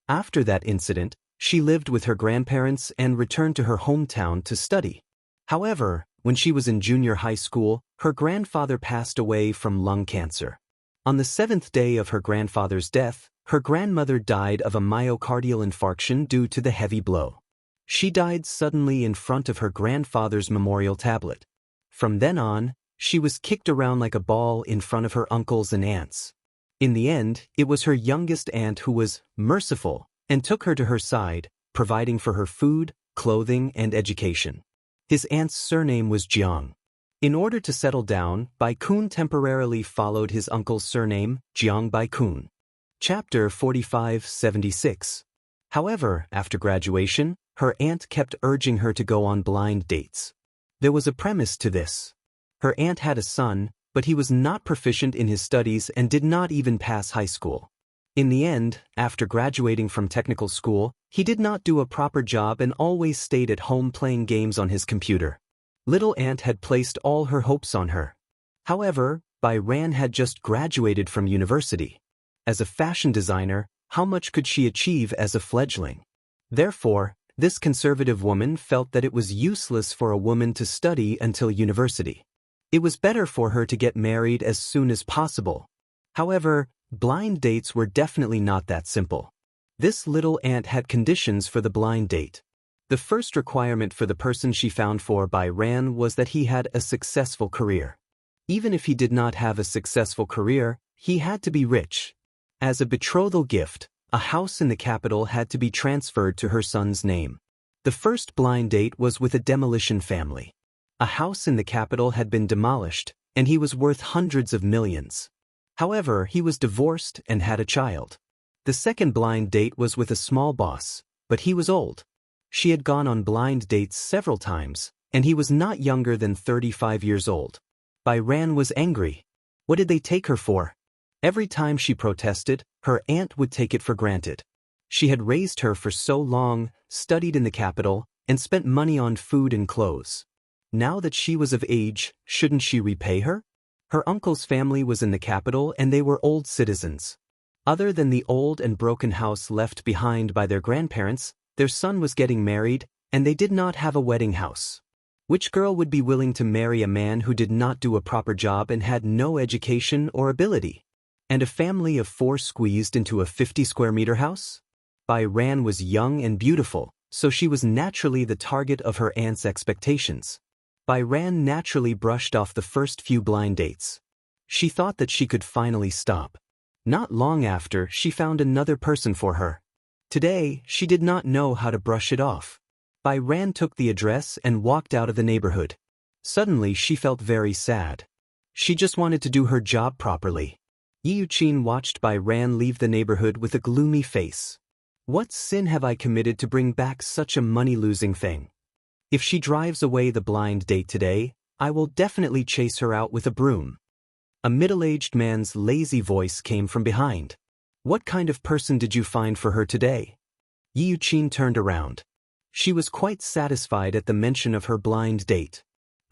After that incident, she lived with her grandparents and returned to her hometown to study. However, when she was in junior high school, her grandfather passed away from lung cancer. On the 7th day of her grandfather's death, her grandmother died of a myocardial infarction due to the heavy blow. She died suddenly in front of her grandfather's memorial tablet. From then on, she was kicked around like a ball in front of her uncles and aunts. In the end, it was her youngest aunt who was merciful and took her to her side, providing for her food, clothing, and education. His aunt's surname was Jiang. In order to settle down, Bai Kun temporarily followed his uncle's surname, Jiang Bai Kun. Chapter 45-76. However, after graduation, her aunt kept urging her to go on blind dates. There was a premise to this. Her aunt had a son, but he was not proficient in his studies and did not even pass high school. In the end, after graduating from technical school, he did not do a proper job and always stayed at home playing games on his computer. Little Aunt had placed all her hopes on her. However, Bai Ran had just graduated from university. As a fashion designer, how much could she achieve as a fledgling? Therefore, this conservative woman felt that it was useless for a woman to study until university. It was better for her to get married as soon as possible. However, blind dates were definitely not that simple. This little aunt had conditions for the blind date. The first requirement for the person she found for Bai Ran was that he had a successful career. Even if he did not have a successful career, he had to be rich. As a betrothal gift, a house in the capital had to be transferred to her son's name. The first blind date was with a demolition family. A house in the capital had been demolished, and he was worth hundreds of millions. However, he was divorced and had a child. The second blind date was with a small boss, but he was old. She had gone on blind dates several times, and he was not younger than 35 years old. Bai Ran was angry. What did they take her for? Every time she protested, her aunt would take it for granted. She had raised her for so long, studied in the capital, and spent money on food and clothes. Now that she was of age, shouldn't she repay her? Her uncle's family was in the capital and they were old citizens. Other than the old and broken house left behind by their grandparents, their son was getting married, and they did not have a wedding house. Which girl would be willing to marry a man who did not do a proper job and had no education or ability? And a family of 4 squeezed into a 50-square-meter house? Bai Ran was young and beautiful, so she was naturally the target of her aunt's expectations. Bai Ran naturally brushed off the first few blind dates. She thought that she could finally stop. Not long after, she found another person for her. Today, she did not know how to brush it off. Bai Ran took the address and walked out of the neighborhood. Suddenly, she felt very sad. She just wanted to do her job properly. Yi Yuqin watched Bai Ran leave the neighborhood with a gloomy face. What sin have I committed to bring back such a money-losing thing? If she drives away the blind date today, I will definitely chase her out with a broom. A middle-aged man's lazy voice came from behind. What kind of person did you find for her today? Yi Yuqin turned around. She was quite satisfied at the mention of her blind date.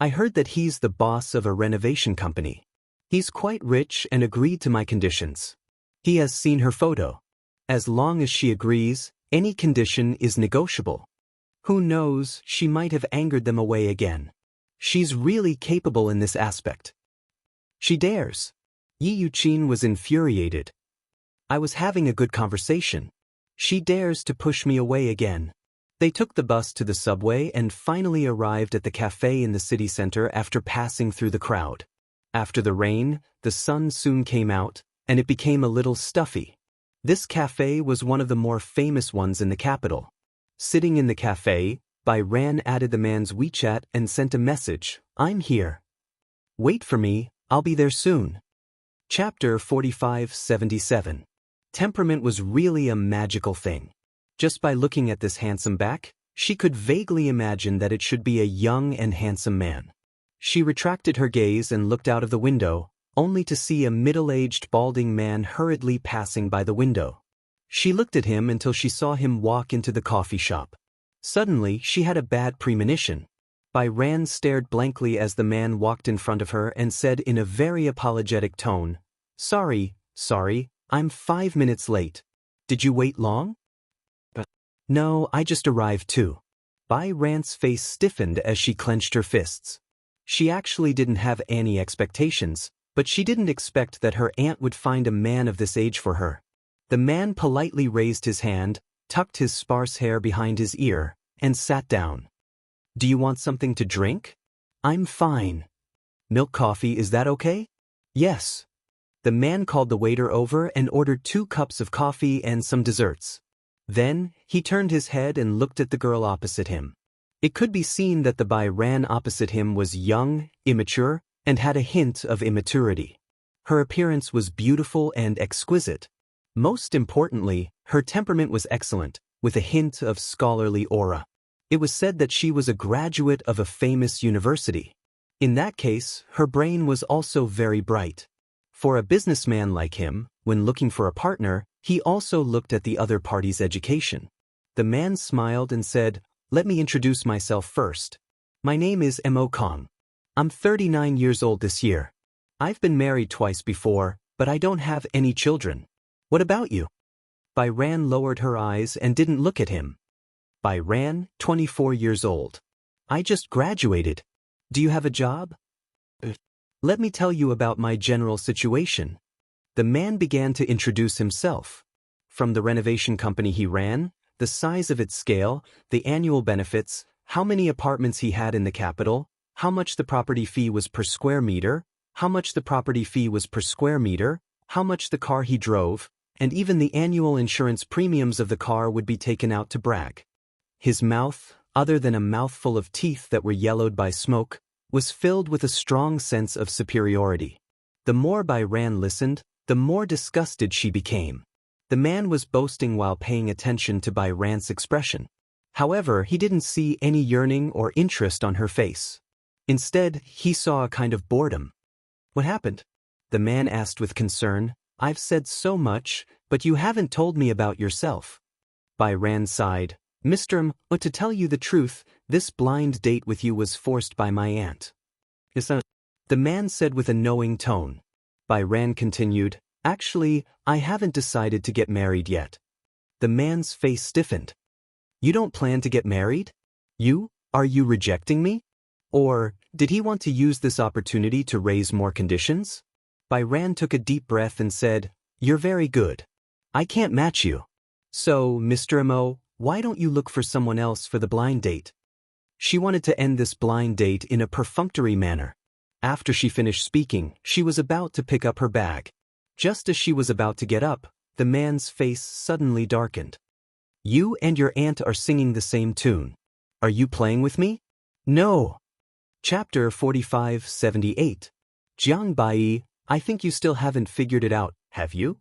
I heard that he's the boss of a renovation company. He's quite rich and agreed to my conditions. He has seen her photo. As long as she agrees, any condition is negotiable. Who knows, she might have angered them away again. She's really capable in this aspect. She dares. Yi Yuqin was infuriated. I was having a good conversation. She dares to push me away again. They took the bus to the subway and finally arrived at the cafe in the city center after passing through the crowd. After the rain, the sun soon came out, and it became a little stuffy. This cafe was one of the more famous ones in the capital. Sitting in the cafe, Bai Ran added the man's WeChat and sent a message, "I'm here. Wait for me, I'll be there soon." Chapter 4577. Temperament was really a magical thing. Just by looking at this handsome back, she could vaguely imagine that it should be a young and handsome man. She retracted her gaze and looked out of the window, only to see a middle-aged balding man hurriedly passing by the window. She looked at him until she saw him walk into the coffee shop. Suddenly, she had a bad premonition. Bai Ran stared blankly as the man walked in front of her and said in a very apologetic tone, Sorry, I'm 5 minutes late. Did you wait long?" "No, I just arrived too." Bai Ran's face stiffened as she clenched her fists. She actually didn't have any expectations, but she didn't expect that her aunt would find a man of this age for her. The man politely raised his hand, tucked his sparse hair behind his ear, and sat down. "Do you want something to drink?" "I'm fine." "Milk coffee, is that okay?" "Yes." The man called the waiter over and ordered 2 cups of coffee and some desserts. Then, he turned his head and looked at the girl opposite him. It could be seen that the Bai Ran opposite him was young, immature, and had a hint of immaturity. Her appearance was beautiful and exquisite. Most importantly, her temperament was excellent, with a hint of scholarly aura. It was said that she was a graduate of a famous university. In that case, her brain was also very bright. For a businessman like him, when looking for a partner, he also looked at the other party's education. The man smiled and said, "Let me introduce myself first. My name is Mo Kong. I'm 39 years old this year. I've been married twice before, but I don't have any children. What about you?" Bai Ran lowered her eyes and didn't look at him. Bai Ran, 24 years old. "I just graduated. Do you have a job?" "Let me tell you about my general situation." The man began to introduce himself. From the renovation company he ran, the size of its scale, the annual benefits, how many apartments he had in the capital, how much the property fee was per square meter, how much the car he drove, and even the annual insurance premiums of the car would be taken out to brag. His mouth, other than a mouthful of teeth that were yellowed by smoke, was filled with a strong sense of superiority. The more Bai Ran listened, the more disgusted she became. The man was boasting while paying attention to Bai Ran's expression. However, he didn't see any yearning or interest on her face. Instead, he saw a kind of boredom. "What happened?" the man asked with concern. "I've said so much, but you haven't told me about yourself." Bai Ran sighed. "Mr. M, to tell you the truth, this blind date with you was forced by my aunt." The man said with a knowing tone. Bai Ran continued, "Actually, I haven't decided to get married yet." The man's face stiffened. "You don't plan to get married? Are you rejecting me? Or, did he want to use this opportunity to raise more conditions?" Bai Ran took a deep breath and said, "You're very good. I can't match you. So, Mr. Mo, why don't you look for someone else for the blind date?" She wanted to end this blind date in a perfunctory manner. After she finished speaking, she was about to pick up her bag. Just as she was about to get up, the man's face suddenly darkened. "You and your aunt are singing the same tune. Are you playing with me?" "No." Chapter 4578. Jiang Bai, I think you still haven't figured it out, have you?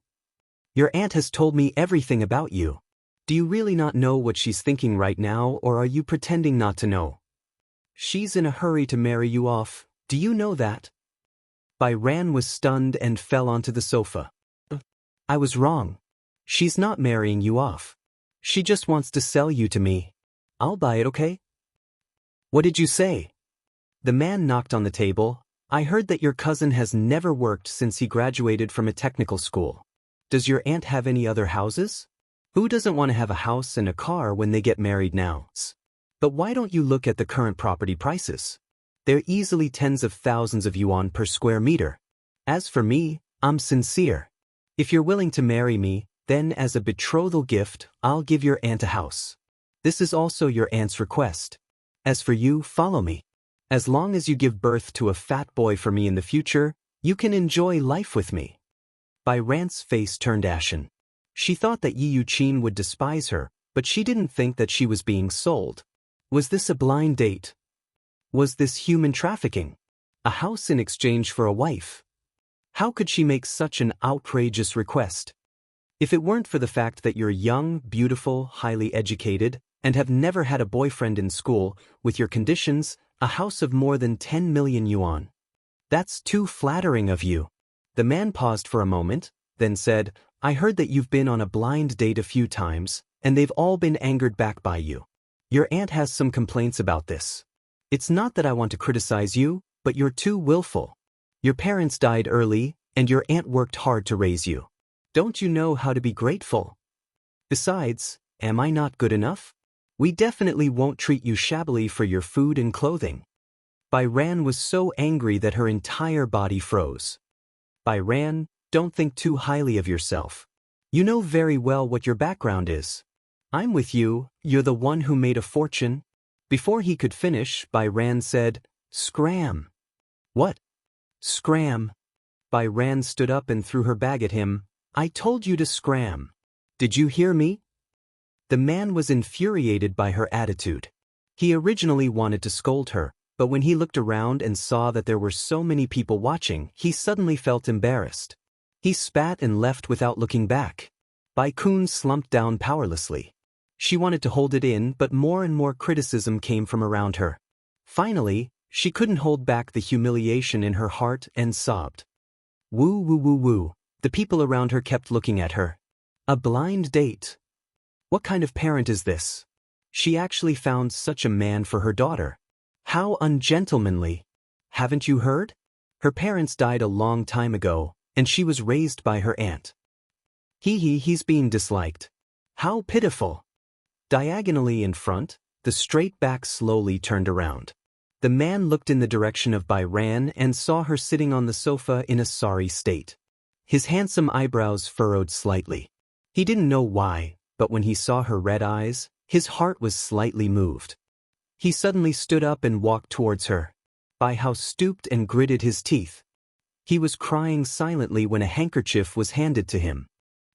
Your aunt has told me everything about you. Do you really not know what she's thinking right now, or are you pretending not to know? She's in a hurry to marry you off. Do you know that? Bai Ran was stunned and fell onto the sofa. I was wrong. She's not marrying you off. She just wants to sell you to me. I'll buy it, okay? What did you say? The man knocked on the table. I heard that your cousin has never worked since he graduated from a technical school. Does your aunt have any other houses? Who doesn't want to have a house and a car when they get married now? But why don't you look at the current property prices? They're easily tens of thousands of yuan per square meter. As for me, I'm sincere. If you're willing to marry me, then as a betrothal gift, I'll give your aunt a house. This is also your aunt's request. As for you, follow me. As long as you give birth to a fat boy for me in the future, you can enjoy life with me. Bai Ran's face turned ashen. She thought that Yi Yuqin would despise her, but she didn't think that she was being sold. Was this a blind date? Was this human trafficking? A house in exchange for a wife? How could she make such an outrageous request? If it weren't for the fact that you're young, beautiful, highly educated, and have never had a boyfriend in school, with your conditions, a house of more than 10 million yuan. That's too flattering of you. The man paused for a moment, then said, I heard that you've been on a blind date a few times, and they've all been angered back by you. Your aunt has some complaints about this. It's not that I want to criticize you, but you're too willful. Your parents died early, and your aunt worked hard to raise you. Don't you know how to be grateful? Besides, am I not good enough? We definitely won't treat you shabbily for your food and clothing. Bai Ran was so angry that her entire body froze. Bai Ran, don't think too highly of yourself. You know very well what your background is. I'm with you, you're the one who made a fortune. Before he could finish, Bai Ran said, Scram. What? Scram. Bai Ran stood up and threw her bag at him. I told you to scram. Did you hear me? The man was infuriated by her attitude. He originally wanted to scold her, but when he looked around and saw that there were so many people watching, he suddenly felt embarrassed. He spat and left without looking back. Bai Kun slumped down powerlessly. She wanted to hold it in, but more and more criticism came from around her. Finally, she couldn't hold back the humiliation in her heart and sobbed. Woo woo woo woo. The people around her kept looking at her. A blind date. What kind of parent is this? She actually found such a man for her daughter. How ungentlemanly. Haven't you heard? Her parents died a long time ago, and she was raised by her aunt. He's being disliked. How pitiful. Diagonally in front, the straight back slowly turned around. The man looked in the direction of Bai Ran and saw her sitting on the sofa in a sorry state. His handsome eyebrows furrowed slightly. He didn't know why, but when he saw her red eyes, his heart was slightly moved. He suddenly stood up and walked towards her. Bai Hao stooped and gritted his teeth. He was crying silently when a handkerchief was handed to him.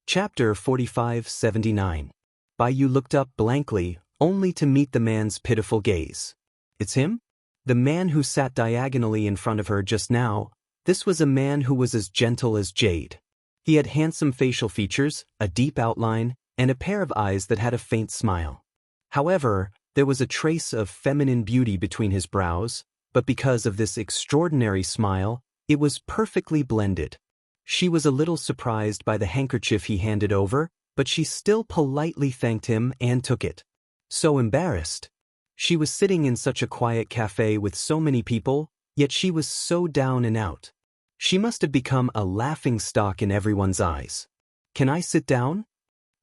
Chapter 45-79. Bai Yu looked up blankly, only to meet the man's pitiful gaze. It's him? The man who sat diagonally in front of her just now. This was a man who was as gentle as jade. He had handsome facial features, a deep outline, and a pair of eyes that had a faint smile. However, there was a trace of feminine beauty between his brows, but because of this extraordinary smile, it was perfectly blended. She was a little surprised by the handkerchief he handed over, but she still politely thanked him and took it. So embarrassed. She was sitting in such a quiet cafe with so many people, yet she was so down and out. She must have become a laughingstock in everyone's eyes. Can I sit down?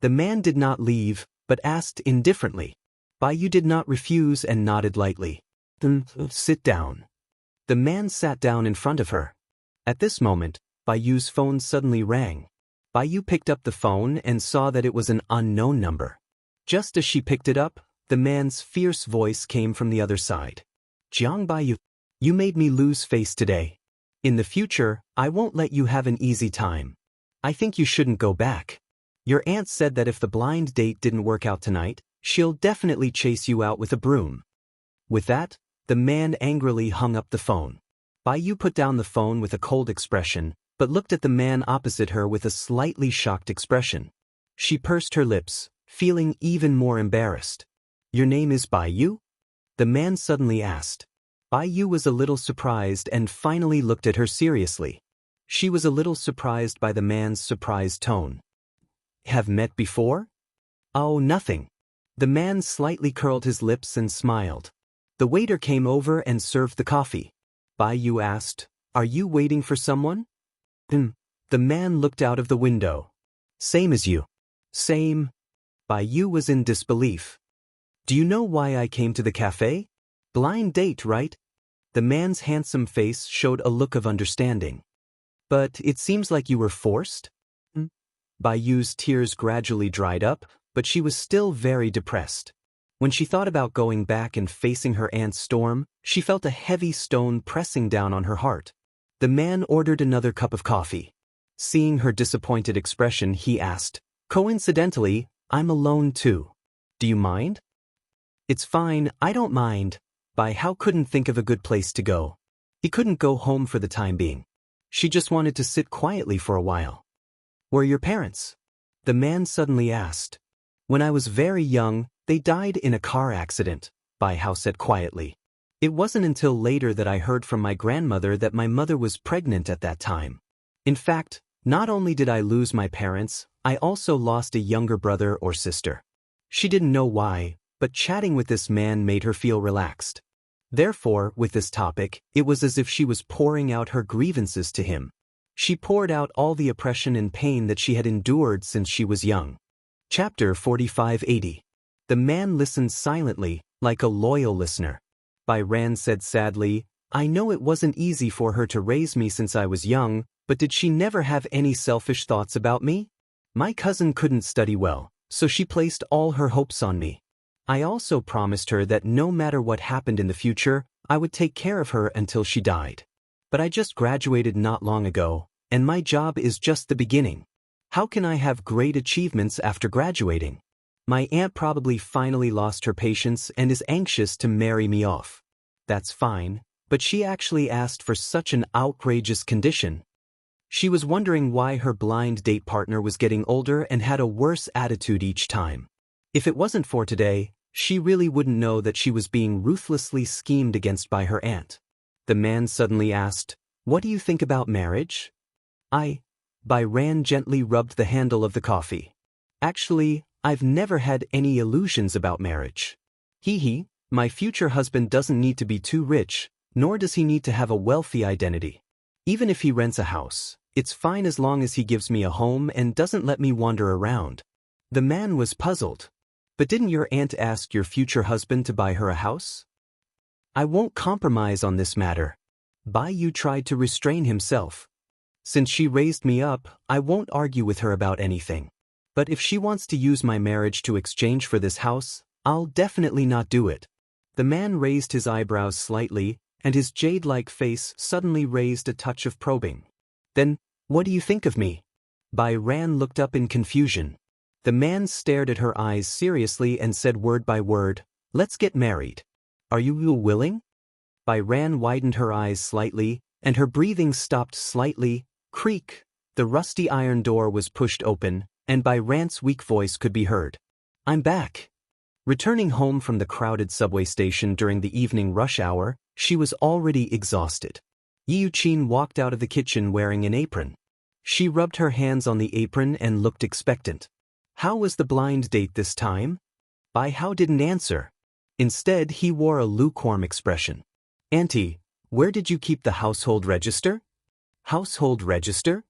The man did not leave, but asked indifferently. Bai Yu did not refuse and nodded lightly. Then, sit down. The man sat down in front of her. At this moment, Bai Yu's phone suddenly rang. Bai Yu picked up the phone and saw that it was an unknown number. Just as she picked it up, the man's fierce voice came from the other side. Jiang Bai Yu, you made me lose face today. In the future, I won't let you have an easy time. I think you shouldn't go back. Your aunt said that if the blind date didn't work out tonight, she'll definitely chase you out with a broom. With that, the man angrily hung up the phone. Bai Yu put down the phone with a cold expression, but looked at the man opposite her with a slightly shocked expression. She pursed her lips, feeling even more embarrassed. Your name is Bai Yu? The man suddenly asked. Bai Yu was a little surprised and finally looked at her seriously. She was a little surprised by the man's surprised tone. Have met before? Oh, nothing. The man slightly curled his lips and smiled. The waiter came over and served the coffee. Bai Yu asked, "Are you waiting for someone?" The man looked out of the window. "Same as you." "Same." Bai Yu was in disbelief. "Do you know why I came to the cafe? Blind date, right?" The man's handsome face showed a look of understanding. "But it seems like you were forced?" Bai Yu's tears gradually dried up, but she was still very depressed. When she thought about going back and facing her aunt's storm, she felt a heavy stone pressing down on her heart. The man ordered another cup of coffee. Seeing her disappointed expression, he asked, "Coincidentally, I'm alone too. Do you mind?" "It's fine, I don't mind." Bai Hao couldn't think of a good place to go. He couldn't go home for the time being. She just wanted to sit quietly for a while. "Where are your parents?" The man suddenly asked. "When I was very young, they died in a car accident," Bai Hao said quietly. "It wasn't until later that I heard from my grandmother that my mother was pregnant at that time. In fact, not only did I lose my parents, I also lost a younger brother or sister." She didn't know why, but chatting with this man made her feel relaxed. Therefore, with this topic, it was as if she was pouring out her grievances to him. She poured out all the oppression and pain that she had endured since she was young. Chapter 4580. The man listened silently, like a loyal listener. Bai Ran said sadly, "I know it wasn't easy for her to raise me since I was young, but did she never have any selfish thoughts about me? My cousin couldn't study well, so she placed all her hopes on me. I also promised her that no matter what happened in the future, I would take care of her until she died. But I just graduated not long ago, and my job is just the beginning. How can I have great achievements after graduating? My aunt probably finally lost her patience and is anxious to marry me off. That's fine, but she actually asked for such an outrageous condition." She was wondering why her blind date partner was getting older and had a worse attitude each time. If it wasn't for today, she really wouldn't know that she was being ruthlessly schemed against by her aunt. The man suddenly asked, "What do you think about marriage?" Bai Ran gently rubbed the handle of the coffee. "Actually, I've never had any illusions about marriage. My future husband doesn't need to be too rich, nor does he need to have a wealthy identity. Even if he rents a house, it's fine as long as he gives me a home and doesn't let me wander around." The man was puzzled. "But didn't your aunt ask your future husband to buy her a house?" "I won't compromise on this matter." Bai Yu tried to restrain himself. "Since she raised me up, I won't argue with her about anything. But if she wants to use my marriage to exchange for this house, I'll definitely not do it." The man raised his eyebrows slightly, and his jade-like face suddenly raised a touch of probing. "Then, what do you think of me?" Bai Ran looked up in confusion. The man stared at her eyes seriously and said word by word, "Let's get married. Are you willing?" Bai Ran widened her eyes slightly, and her breathing stopped slightly. Creak! The rusty iron door was pushed open, and Bai Ran's weak voice could be heard. "I'm back." Returning home from the crowded subway station during the evening rush hour, she was already exhausted. Yi Yuqin walked out of the kitchen wearing an apron. She rubbed her hands on the apron and looked expectant. How was the blind date this time? Bai Hao didn't answer. Instead, he wore a lukewarm expression. "Auntie, where did you keep the household register?" "Household register?"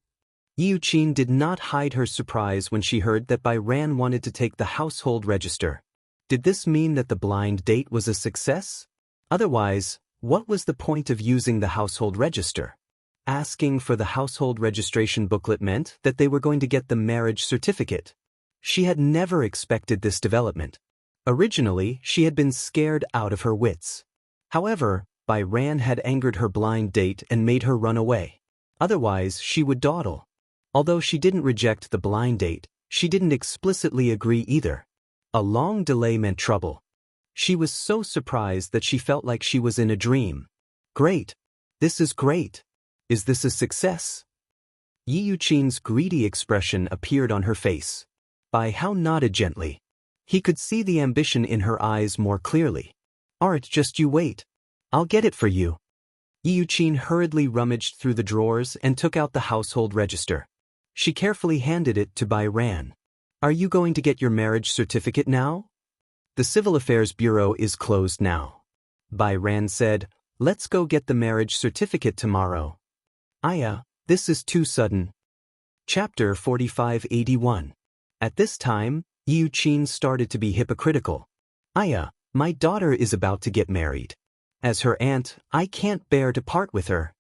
Yi Yuqin did not hide her surprise when she heard that Bai Ran wanted to take the household register. Did this mean that the blind date was a success? Otherwise, what was the point of using the household register? Asking for the household registration booklet meant that they were going to get the marriage certificate. She had never expected this development. Originally, she had been scared out of her wits. However, Bai Ran had angered her blind date and made her run away. Otherwise, she would dawdle. Although she didn't reject the blind date, she didn't explicitly agree either. A long delay meant trouble. She was so surprised that she felt like she was in a dream. "Great. This is great. Is this a success?" Yi Yuqin's greedy expression appeared on her face. Bai Hao nodded gently. He could see the ambition in her eyes more clearly. "Art, just you wait. I'll get it for you." Yi Yuqin hurriedly rummaged through the drawers and took out the household register. She carefully handed it to Bai Ran. "Are you going to get your marriage certificate now? The Civil Affairs Bureau is closed now." Bai Ran said, "Let's go get the marriage certificate tomorrow." "Aya, this is too sudden." Chapter 4581. At this time, Yu Qin started to be hypocritical. "Aya, my daughter is about to get married. As her aunt, I can't bear to part with her.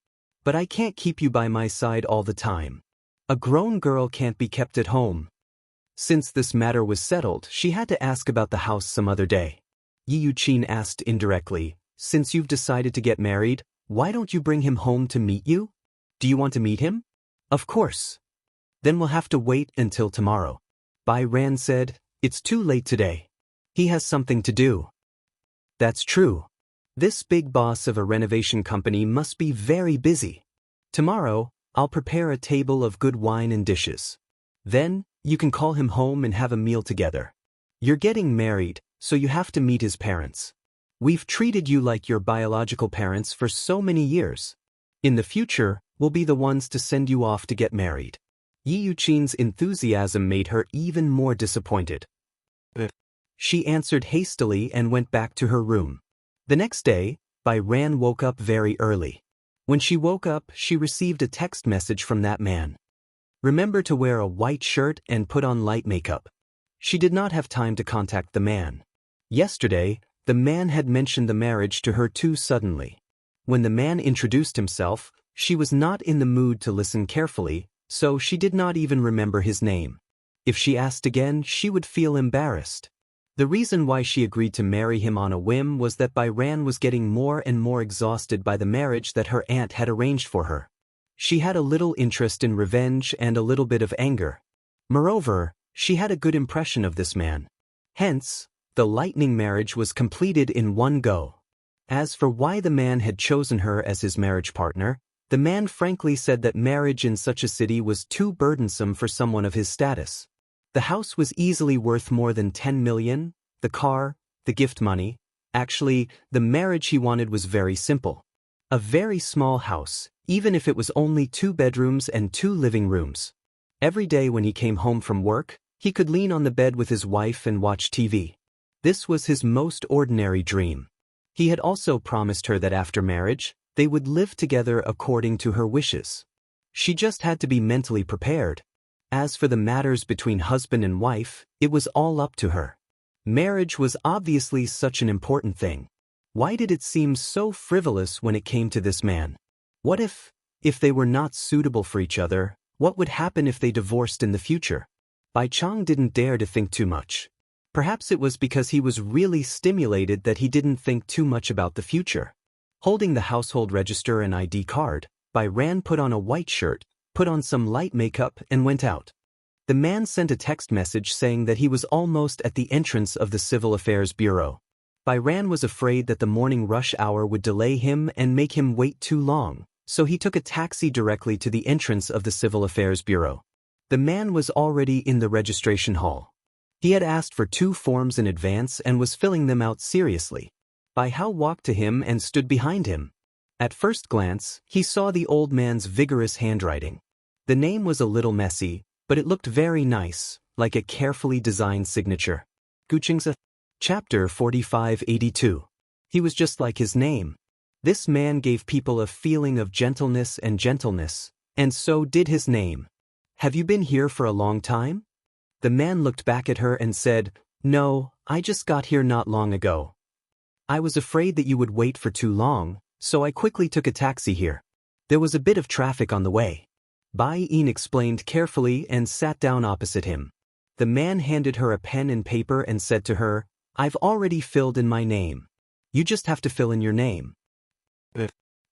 But I can't keep you by my side all the time. A grown girl can't be kept at home." Since this matter was settled, she had to ask about the house some other day. Yu Qin asked indirectly, "Since you've decided to get married, why don't you bring him home to meet you? Do you want to meet him?" "Of course." "Then we'll have to wait until tomorrow." Bai Ran said, "It's too late today. He has something to do." "That's true. This big boss of a renovation company must be very busy. Tomorrow, I'll prepare a table of good wine and dishes. Then, you can call him home and have a meal together. You're getting married, so you have to meet his parents. We've treated you like your biological parents for so many years. In the future, we'll be the ones to send you off to get married." Yu Qin's enthusiasm made her even more disappointed. She answered hastily and went back to her room. The next day, Bai Ran woke up very early. When she woke up, she received a text message from that man. "Remember to wear a white shirt and put on light makeup." She did not have time to contact the man. Yesterday, the man had mentioned the marriage to her too suddenly. When the man introduced himself, she was not in the mood to listen carefully, so she did not even remember his name. If she asked again, she would feel embarrassed. The reason why she agreed to marry him on a whim was that Bai Ran was getting more and more exhausted by the marriage that her aunt had arranged for her. She had a little interest in revenge and a little bit of anger. Moreover, she had a good impression of this man. Hence, the lightning marriage was completed in one go. As for why the man had chosen her as his marriage partner, the man frankly said that marriage in such a city was too burdensome for someone of his status. The house was easily worth more than 10 million, the car, the gift money. Actually, the marriage he wanted was very simple. A very small house, even if it was only 2 bedrooms and 2 living rooms. Every day when he came home from work, he could lean on the bed with his wife and watch TV. This was his most ordinary dream. He had also promised her that after marriage, they would live together according to her wishes. She just had to be mentally prepared. As for the matters between husband and wife, it was all up to her. Marriage was obviously such an important thing. Why did it seem so frivolous when it came to this man? What if they were not suitable for each other, what would happen if they divorced in the future? Bai Chang didn't dare to think too much. Perhaps it was because he was really stimulated that he didn't think too much about the future. Holding the household register and ID card, Bai Ran put on a white shirt, put on some light makeup and went out. The man sent a text message saying that he was almost at the entrance of the Civil Affairs Bureau. Bai Ran was afraid that the morning rush hour would delay him and make him wait too long, so he took a taxi directly to the entrance of the Civil Affairs Bureau. The man was already in the registration hall. He had asked for 2 forms in advance and was filling them out seriously. Bai Hao walked to him and stood behind him. At first glance, he saw the old man's vigorous handwriting. The name was a little messy, but it looked very nice, like a carefully designed signature. Xianxia. Chapter 4582. He was just like his name. This man gave people a feeling of gentleness, and so did his name. "Have you been here for a long time?" The man looked back at her and said, "No, I just got here not long ago. I was afraid that you would wait for too long, so I quickly took a taxi here. There was a bit of traffic on the way." Bai Yin explained carefully and sat down opposite him. The man handed her a pen and paper and said to her, "I've already filled in my name. You just have to fill in your name."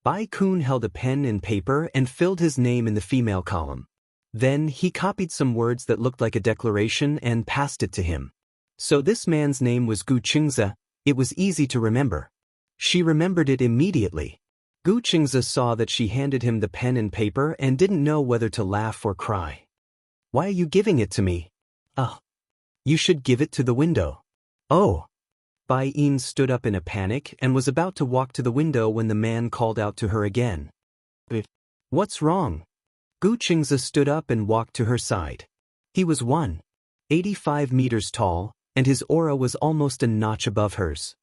Bai Kun held a pen and paper and filled his name in the female column. Then he copied some words that looked like a declaration and passed it to him. So this man's name was Xianxia. It was easy to remember. She remembered it immediately. Xianxia saw that she handed him the pen and paper and didn't know whether to laugh or cry. "Why are you giving it to me?" "Oh. You should give it to the window." "Oh." Bai Yin stood up in a panic and was about to walk to the window when the man called out to her again. "What's wrong?" Xianxia stood up and walked to her side. He was 1.85 meters tall, and his aura was almost a notch above hers.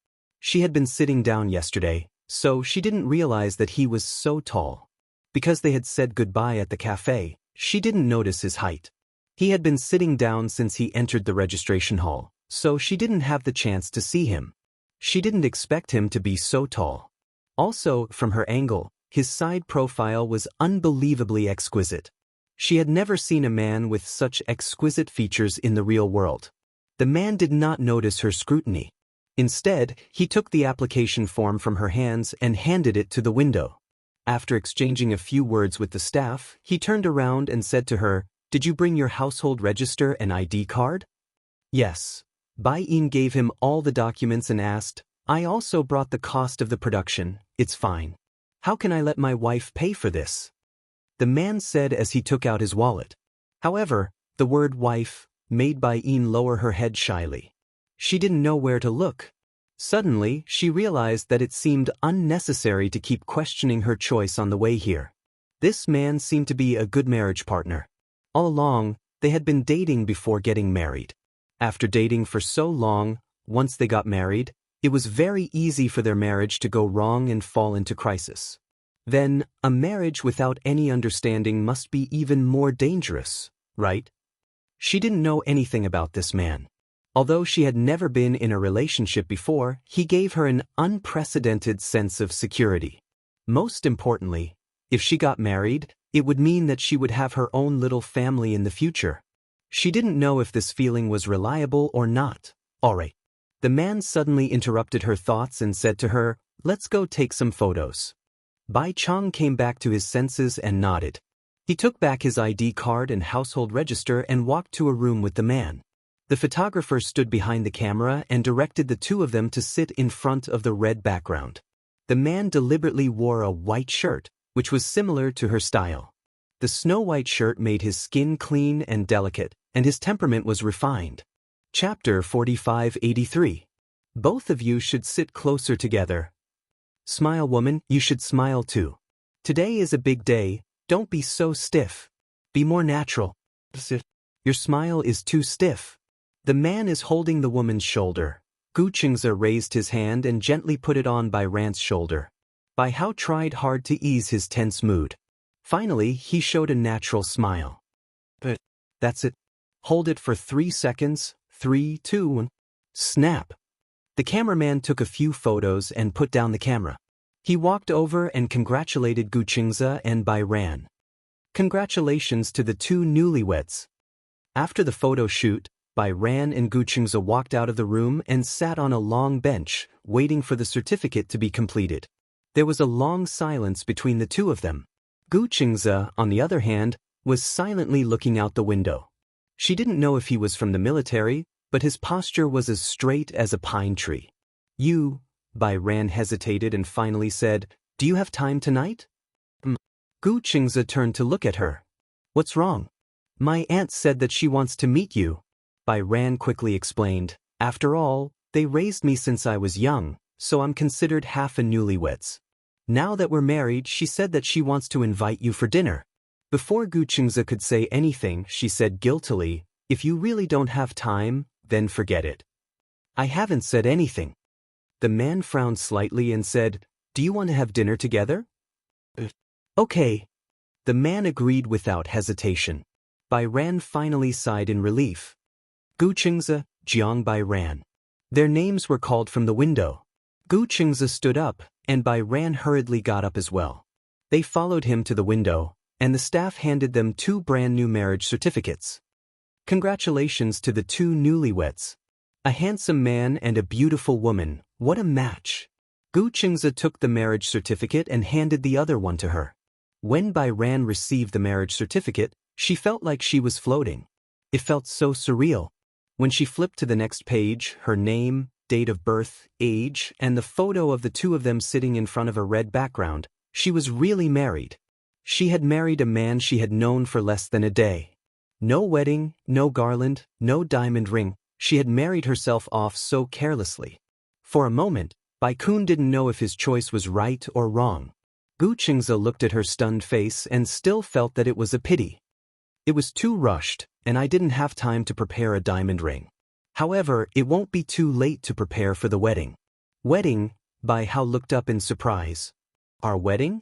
She had been sitting down yesterday, so she didn't realize that he was so tall. Because they had said goodbye at the cafe, she didn't notice his height. He had been sitting down since he entered the registration hall, so she didn't have the chance to see him. She didn't expect him to be so tall. Also, from her angle, his side profile was unbelievably exquisite. She had never seen a man with such exquisite features in the real world. The man did not notice her scrutiny. Instead, he took the application form from her hands and handed it to the window. After exchanging a few words with the staff, he turned around and said to her, "Did you bring your household register and ID card?" "Yes." Bai-in gave him all the documents and asked, "I also brought the cost of the production, it's fine. How can I let my wife pay for this?" The man said as he took out his wallet. However, the word wife made Bai-in lower her head shyly. She didn't know where to look. Suddenly, she realized that it seemed unnecessary to keep questioning her choice on the way here. This man seemed to be a good marriage partner. All along, they had been dating before getting married. After dating for so long, once they got married, it was very easy for their marriage to go wrong and fall into crisis. Then, a marriage without any understanding must be even more dangerous, right? She didn't know anything about this man. Although she had never been in a relationship before, he gave her an unprecedented sense of security. Most importantly, if she got married, it would mean that she would have her own little family in the future. She didn't know if this feeling was reliable or not. Alright. The man suddenly interrupted her thoughts and said to her, "Let's go take some photos." Bai Chang came back to his senses and nodded. He took back his ID card and household register and walked to a room with the man. The photographer stood behind the camera and directed the two of them to sit in front of the red background. The man deliberately wore a white shirt, which was similar to her style. The snow-white shirt made his skin clean and delicate, and his temperament was refined. Chapter 4583. Both of you should sit closer together. Smile, woman, you should smile too. Today is a big day, don't be so stiff. Be more natural. Your smile is too stiff. The man is holding the woman's shoulder. Xianxia raised his hand and gently put it on Bai Ran's shoulder. Bai Hao tried hard to ease his tense mood. Finally, he showed a natural smile. But that's it. Hold it for 3 seconds. 3, 2, 1. Snap. The cameraman took a few photos and put down the camera. He walked over and congratulated Xianxia and Bai Ran. Congratulations to the two newlyweds. After the photo shoot, Bai Ran and Xianxia walked out of the room and sat on a long bench, waiting for the certificate to be completed. There was a long silence between the two of them. Xianxia, on the other hand, was silently looking out the window. She didn't know if he was from the military, but his posture was as straight as a pine tree. Bai Ran hesitated and finally said, "Do you have time tonight?" Xianxia turned to look at her. "What's wrong?" "My aunt said that she wants to meet you." Bai Ran quickly explained, "After all, they raised me since I was young, so I'm considered half a newlyweds. Now that we're married, she said that she wants to invite you for dinner." Before Xianxia could say anything, she said guiltily, "If you really don't have time, then forget it." "I haven't said anything." The man frowned slightly and said, "Do you want to have dinner together?" "Okay." The man agreed without hesitation. Bai Ran finally sighed in relief. Xianxia, Jiang Bai Ran. Their names were called from the window. Xianxia stood up, and Bai Ran hurriedly got up as well. They followed him to the window, and the staff handed them 2 brand new marriage certificates. Congratulations to the 2 newlyweds. A handsome man and a beautiful woman, what a match. Xianxia took the marriage certificate and handed the other one to her. When Bai Ran received the marriage certificate, she felt like she was floating. It felt so surreal. When she flipped to the next page, her name, date of birth, age, and the photo of the two of them sitting in front of a red background, she was really married. She had married a man she had known for less than a day. No wedding, no garland, no diamond ring. She had married herself off so carelessly. For a moment, Bai Kun didn't know if his choice was right or wrong. Xianxia looked at her stunned face and still felt that it was a pity. It was too rushed, and I didn't have time to prepare a diamond ring. However, it won't be too late to prepare for the wedding. Wedding, Bai Hao looked up in surprise. Our wedding?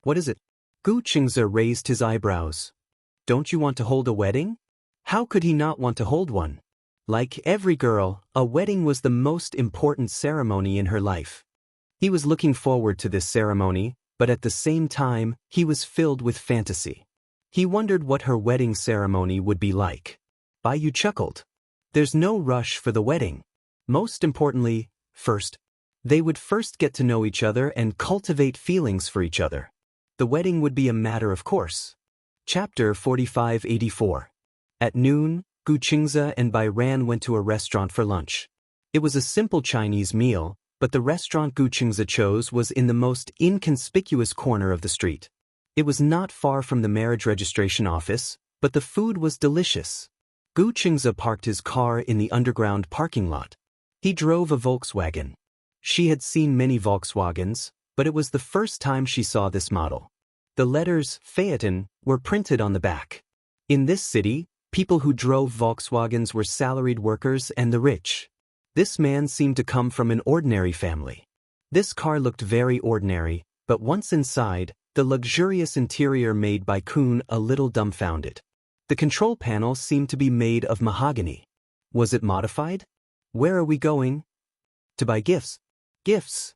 What is it? Gu Qingze raised his eyebrows. Don't you want to hold a wedding? How could he not want to hold one? Like every girl, a wedding was the most important ceremony in her life. He was looking forward to this ceremony, but at the same time, he was filled with fantasy. He wondered what her wedding ceremony would be like. Bai Yu chuckled. There's no rush for the wedding. Most importantly, they would first get to know each other and cultivate feelings for each other. The wedding would be a matter of course. Chapter 4584. At noon, Gu Qingze and Bai Ran went to a restaurant for lunch. It was a simple Chinese meal, but the restaurant Gu Qingze chose was in the most inconspicuous corner of the street. It was not far from the marriage registration office, but the food was delicious. Gu Qingze parked his car in the underground parking lot. He drove a Volkswagen. She had seen many Volkswagens, but it was the first time she saw this model. The letters Phaeton were printed on the back. In this city, people who drove Volkswagens were salaried workers and the rich. This man seemed to come from an ordinary family. This car looked very ordinary, but once inside, the luxurious interior made Bai Kun a little dumbfounded. The control panel seemed to be made of mahogany. Was it modified? Where are we going? To buy gifts. Gifts.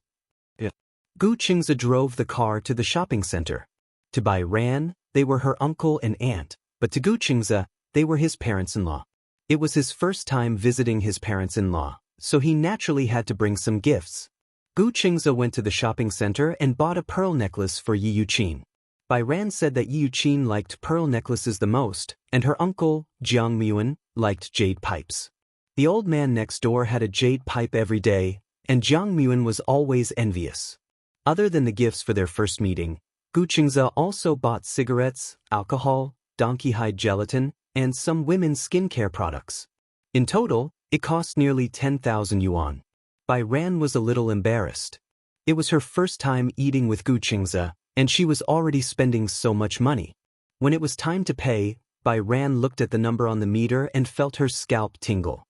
Yeah. Gu Qingze drove the car to the shopping center. To Bai Ran, they were her uncle and aunt, but to Gu Qingze, they were his parents-in-law. It was his first time visiting his parents-in-law, so he naturally had to bring some gifts. Gu Qingze went to the shopping center and bought a pearl necklace for Yi Yuqin. Bai Ran said that Yi Yuqin liked pearl necklaces the most, and her uncle, Jiang Muan, liked jade pipes. The old man next door had a jade pipe every day, and Jiang Muan was always envious. Other than the gifts for their first meeting, Gu Qingze also bought cigarettes, alcohol, donkey hide gelatin, and some women's skincare products. In total, it cost nearly 10,000 yuan. Bai Ran was a little embarrassed. It was her first time eating with Gu Qingze, and she was already spending so much money. When it was time to pay, Bai Ran looked at the number on the meter and felt her scalp tingle.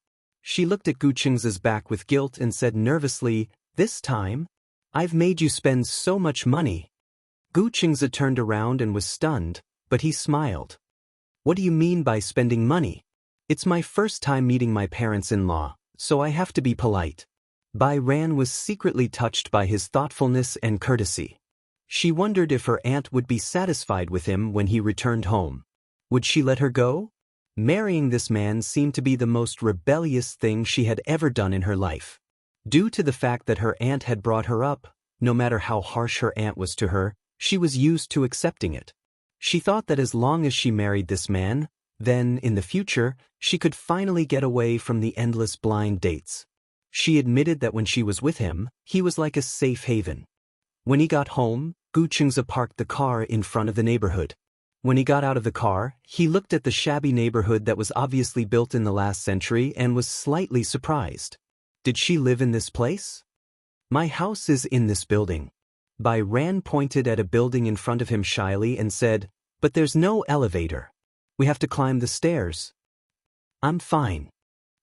She looked at Gu Qingze's back with guilt and said nervously, "This time? I've made you spend so much money." Gu Qingze turned around and was stunned, but he smiled. "What do you mean by spending money? It's my first time meeting my parents-in-law, so I have to be polite." Bai Ran was secretly touched by his thoughtfulness and courtesy. She wondered if her aunt would be satisfied with him when he returned home. Would she let her go? Marrying this man seemed to be the most rebellious thing she had ever done in her life. Due to the fact that her aunt had brought her up, no matter how harsh her aunt was to her, she was used to accepting it. She thought that as long as she married this man, then, in the future, she could finally get away from the endless blind dates. She admitted that when she was with him, he was like a safe haven. When he got home, Gu Qingze parked the car in front of the neighborhood. When he got out of the car, he looked at the shabby neighborhood that was obviously built in the last century and was slightly surprised. Did she live in this place? "My house is in this building." Bai Ran pointed at a building in front of him shyly and said, "But there's no elevator. We have to climb the stairs." "I'm fine."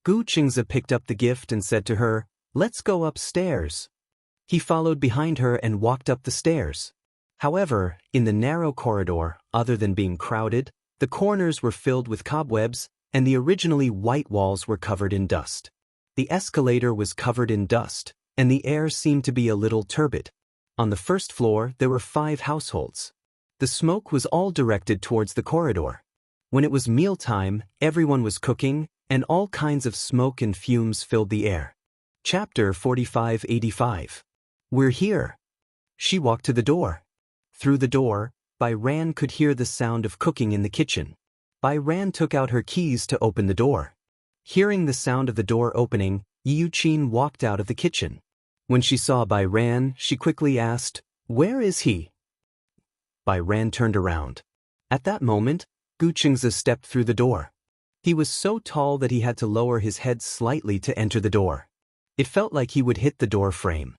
Gu Qingze picked up the gift and said to her, "Let's go upstairs." He followed behind her and walked up the stairs. However, in the narrow corridor, other than being crowded, the corners were filled with cobwebs, and the originally white walls were covered in dust. The escalator was covered in dust, and the air seemed to be a little turbid. On the first floor, there were 5 households. The smoke was all directed towards the corridor. When it was mealtime, everyone was cooking, and all kinds of smoke and fumes filled the air. Chapter 4585. "We're here." She walked to the door. Through the door, Bai Ran could hear the sound of cooking in the kitchen. Bai Ran took out her keys to open the door. Hearing the sound of the door opening, Yi Yuqin walked out of the kitchen. When she saw Bai Ran, she quickly asked, "Where is he?" Bai Ran turned around. At that moment, Gu Qingze stepped through the door. He was so tall that he had to lower his head slightly to enter the door. It felt like he would hit the door frame.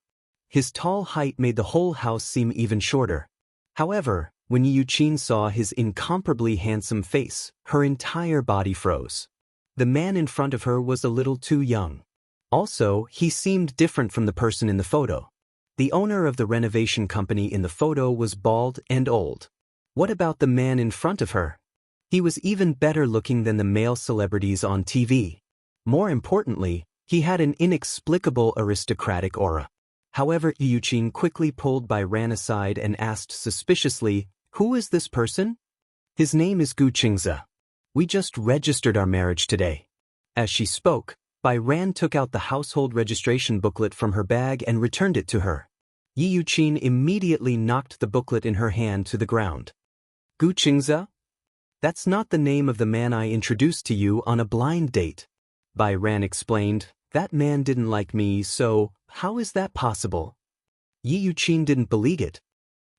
His tall height made the whole house seem even shorter. However, when Yi Yuqin saw his incomparably handsome face, her entire body froze. The man in front of her was a little too young. Also, he seemed different from the person in the photo. The owner of the renovation company in the photo was bald and old. What about the man in front of her? He was even better looking than the male celebrities on TV. More importantly, he had an inexplicable aristocratic aura. However, Yuqin quickly pulled Bai Ran aside and asked suspiciously, "Who is this person?" "His name is Gu Qingze. We just registered our marriage today." As she spoke, Bai Ran took out the household registration booklet from her bag and returned it to her. Yi Yuqin immediately knocked the booklet in her hand to the ground. "Gu Qingze? That's not the name of the man I introduced to you on a blind date." Bai Ran explained, "That man didn't like me, so how is that possible?" Yi Yuqin didn't believe it.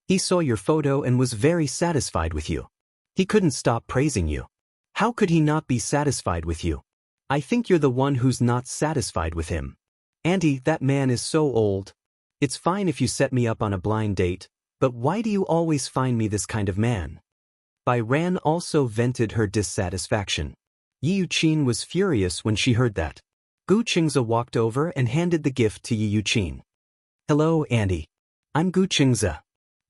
"He saw your photo and was very satisfied with you. He couldn't stop praising you. How could he not be satisfied with you? I think you're the one who's not satisfied with him. Auntie, that man is so old. It's fine if you set me up on a blind date, but why do you always find me this kind of man?" Bai Ran also vented her dissatisfaction. Yi Yuqin was furious when she heard that. Gu Qingze walked over and handed the gift to Yi Yuqin. "Hello, Auntie. I'm Gu Qingze.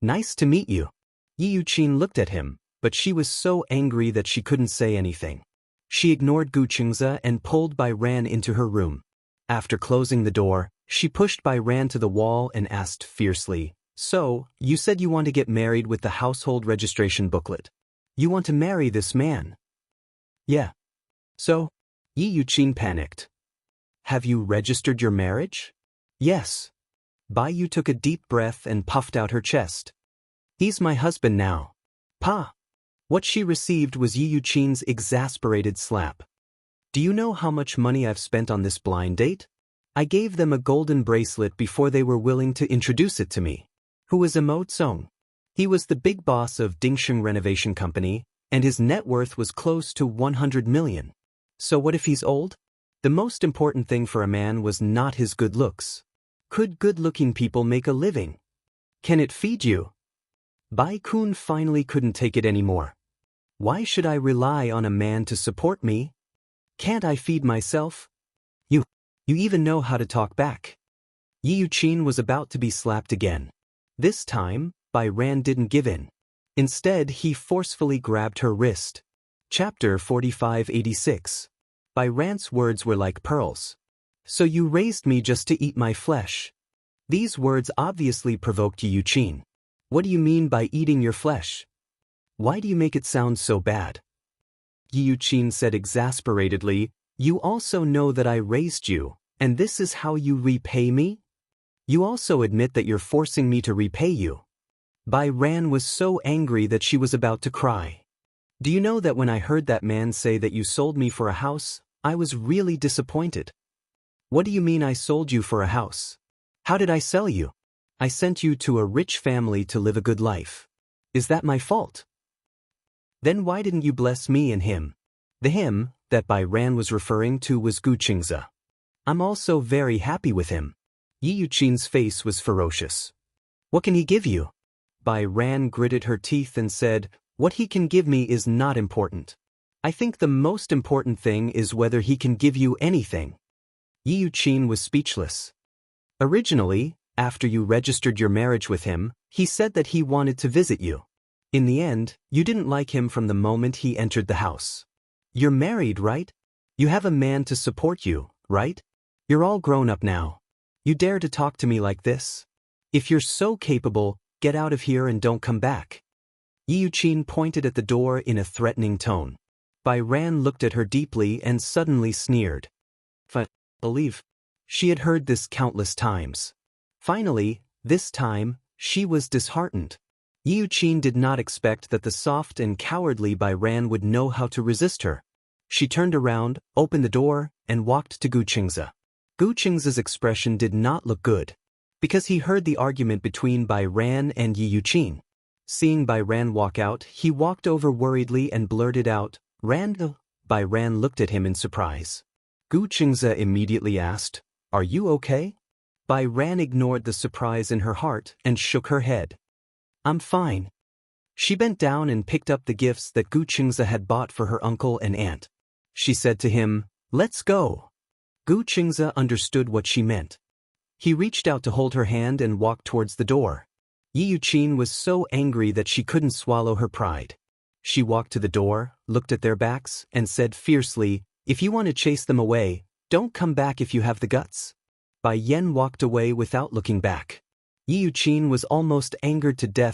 Nice to meet you." Yi Yuqin looked at him, but she was so angry that she couldn't say anything. She ignored Gu Qingze and pulled Bai Ran into her room. After closing the door, she pushed Bai Ran to the wall and asked fiercely, "So, you said you want to get married with the household registration booklet. You want to marry this man?" "Yeah." "So?" Yi Yuqin panicked. "Have you registered your marriage?" "Yes." Bai Yu took a deep breath and puffed out her chest. "He's my husband now." "Pa!" What she received was Yi Yuqin's exasperated slap. "Do you know how much money I've spent on this blind date? I gave them a golden bracelet before they were willing to introduce it to me." "Who is Mo Tsong?" "He was the big boss of Dingsheng Renovation Company, and his net worth was close to 100 million. So what if he's old? The most important thing for a man was not his good looks. Could good-looking people make a living? Can it feed you?" Bai Kun finally couldn't take it anymore. "Why should I rely on a man to support me? Can't I feed myself?" You even know how to talk back." Yi Yuqin was about to be slapped again. This time, Bai Ran didn't give in. Instead, he forcefully grabbed her wrist. Chapter 4586. Bai Ran's words were like pearls. "So you raised me just to eat my flesh." These words obviously provoked Yi Yuqin. "What do you mean by eating your flesh? Why do you make it sound so bad?" Yi Yuqin said exasperatedly, "You also know that I raised you, and this is how you repay me? You also admit that you're forcing me to repay you." Bai Ran was so angry that she was about to cry. "Do you know that when I heard that man say that you sold me for a house, I was really disappointed." "What do you mean I sold you for a house? How did I sell you? I sent you to a rich family to live a good life. Is that my fault? Then why didn't you bless me and him?" The him that Bai Ran was referring to was Gu Qingze. "I'm also very happy with him." Yi Yuqin's face was ferocious. "What can he give you?" Bai Ran gritted her teeth and said, "What he can give me is not important. I think the most important thing is whether he can give you anything." Yi Yuqin was speechless. "Originally, after you registered your marriage with him, he said that he wanted to visit you. In the end, you didn't like him from the moment he entered the house. You're married, right? You have a man to support you, right? You're all grown up now. You dare to talk to me like this? If you're so capable, get out of here and don't come back." Yi Yuqin pointed at the door in a threatening tone. Bai Ran looked at her deeply and suddenly sneered. Believe. She had heard this countless times. Finally, this time, she was disheartened. Yi Yuqin did not expect that the soft and cowardly Bai Ran would know how to resist her. She turned around, opened the door, and walked to Gu Qingze. Gu Qingze's expression did not look good, because he heard the argument between Bai Ran and Yi Yuqin. Seeing Bai Ran walk out, he walked over worriedly and blurted out, "Ran?" Bai Ran looked at him in surprise. Gu Qingze immediately asked, "Are you okay?" Bai Ran ignored the surprise in her heart and shook her head. "I'm fine." She bent down and picked up the gifts that Gu Qingze had bought for her uncle and aunt. She said to him, "Let's go." Gu Qingze understood what she meant. He reached out to hold her hand and walked towards the door. Yi Yuqin was so angry that she couldn't swallow her pride. She walked to the door, looked at their backs, and said fiercely, "If you want to chase them away, don't come back if you have the guts." Bai Yan walked away without looking back. Yi Yuqin was almost angered to death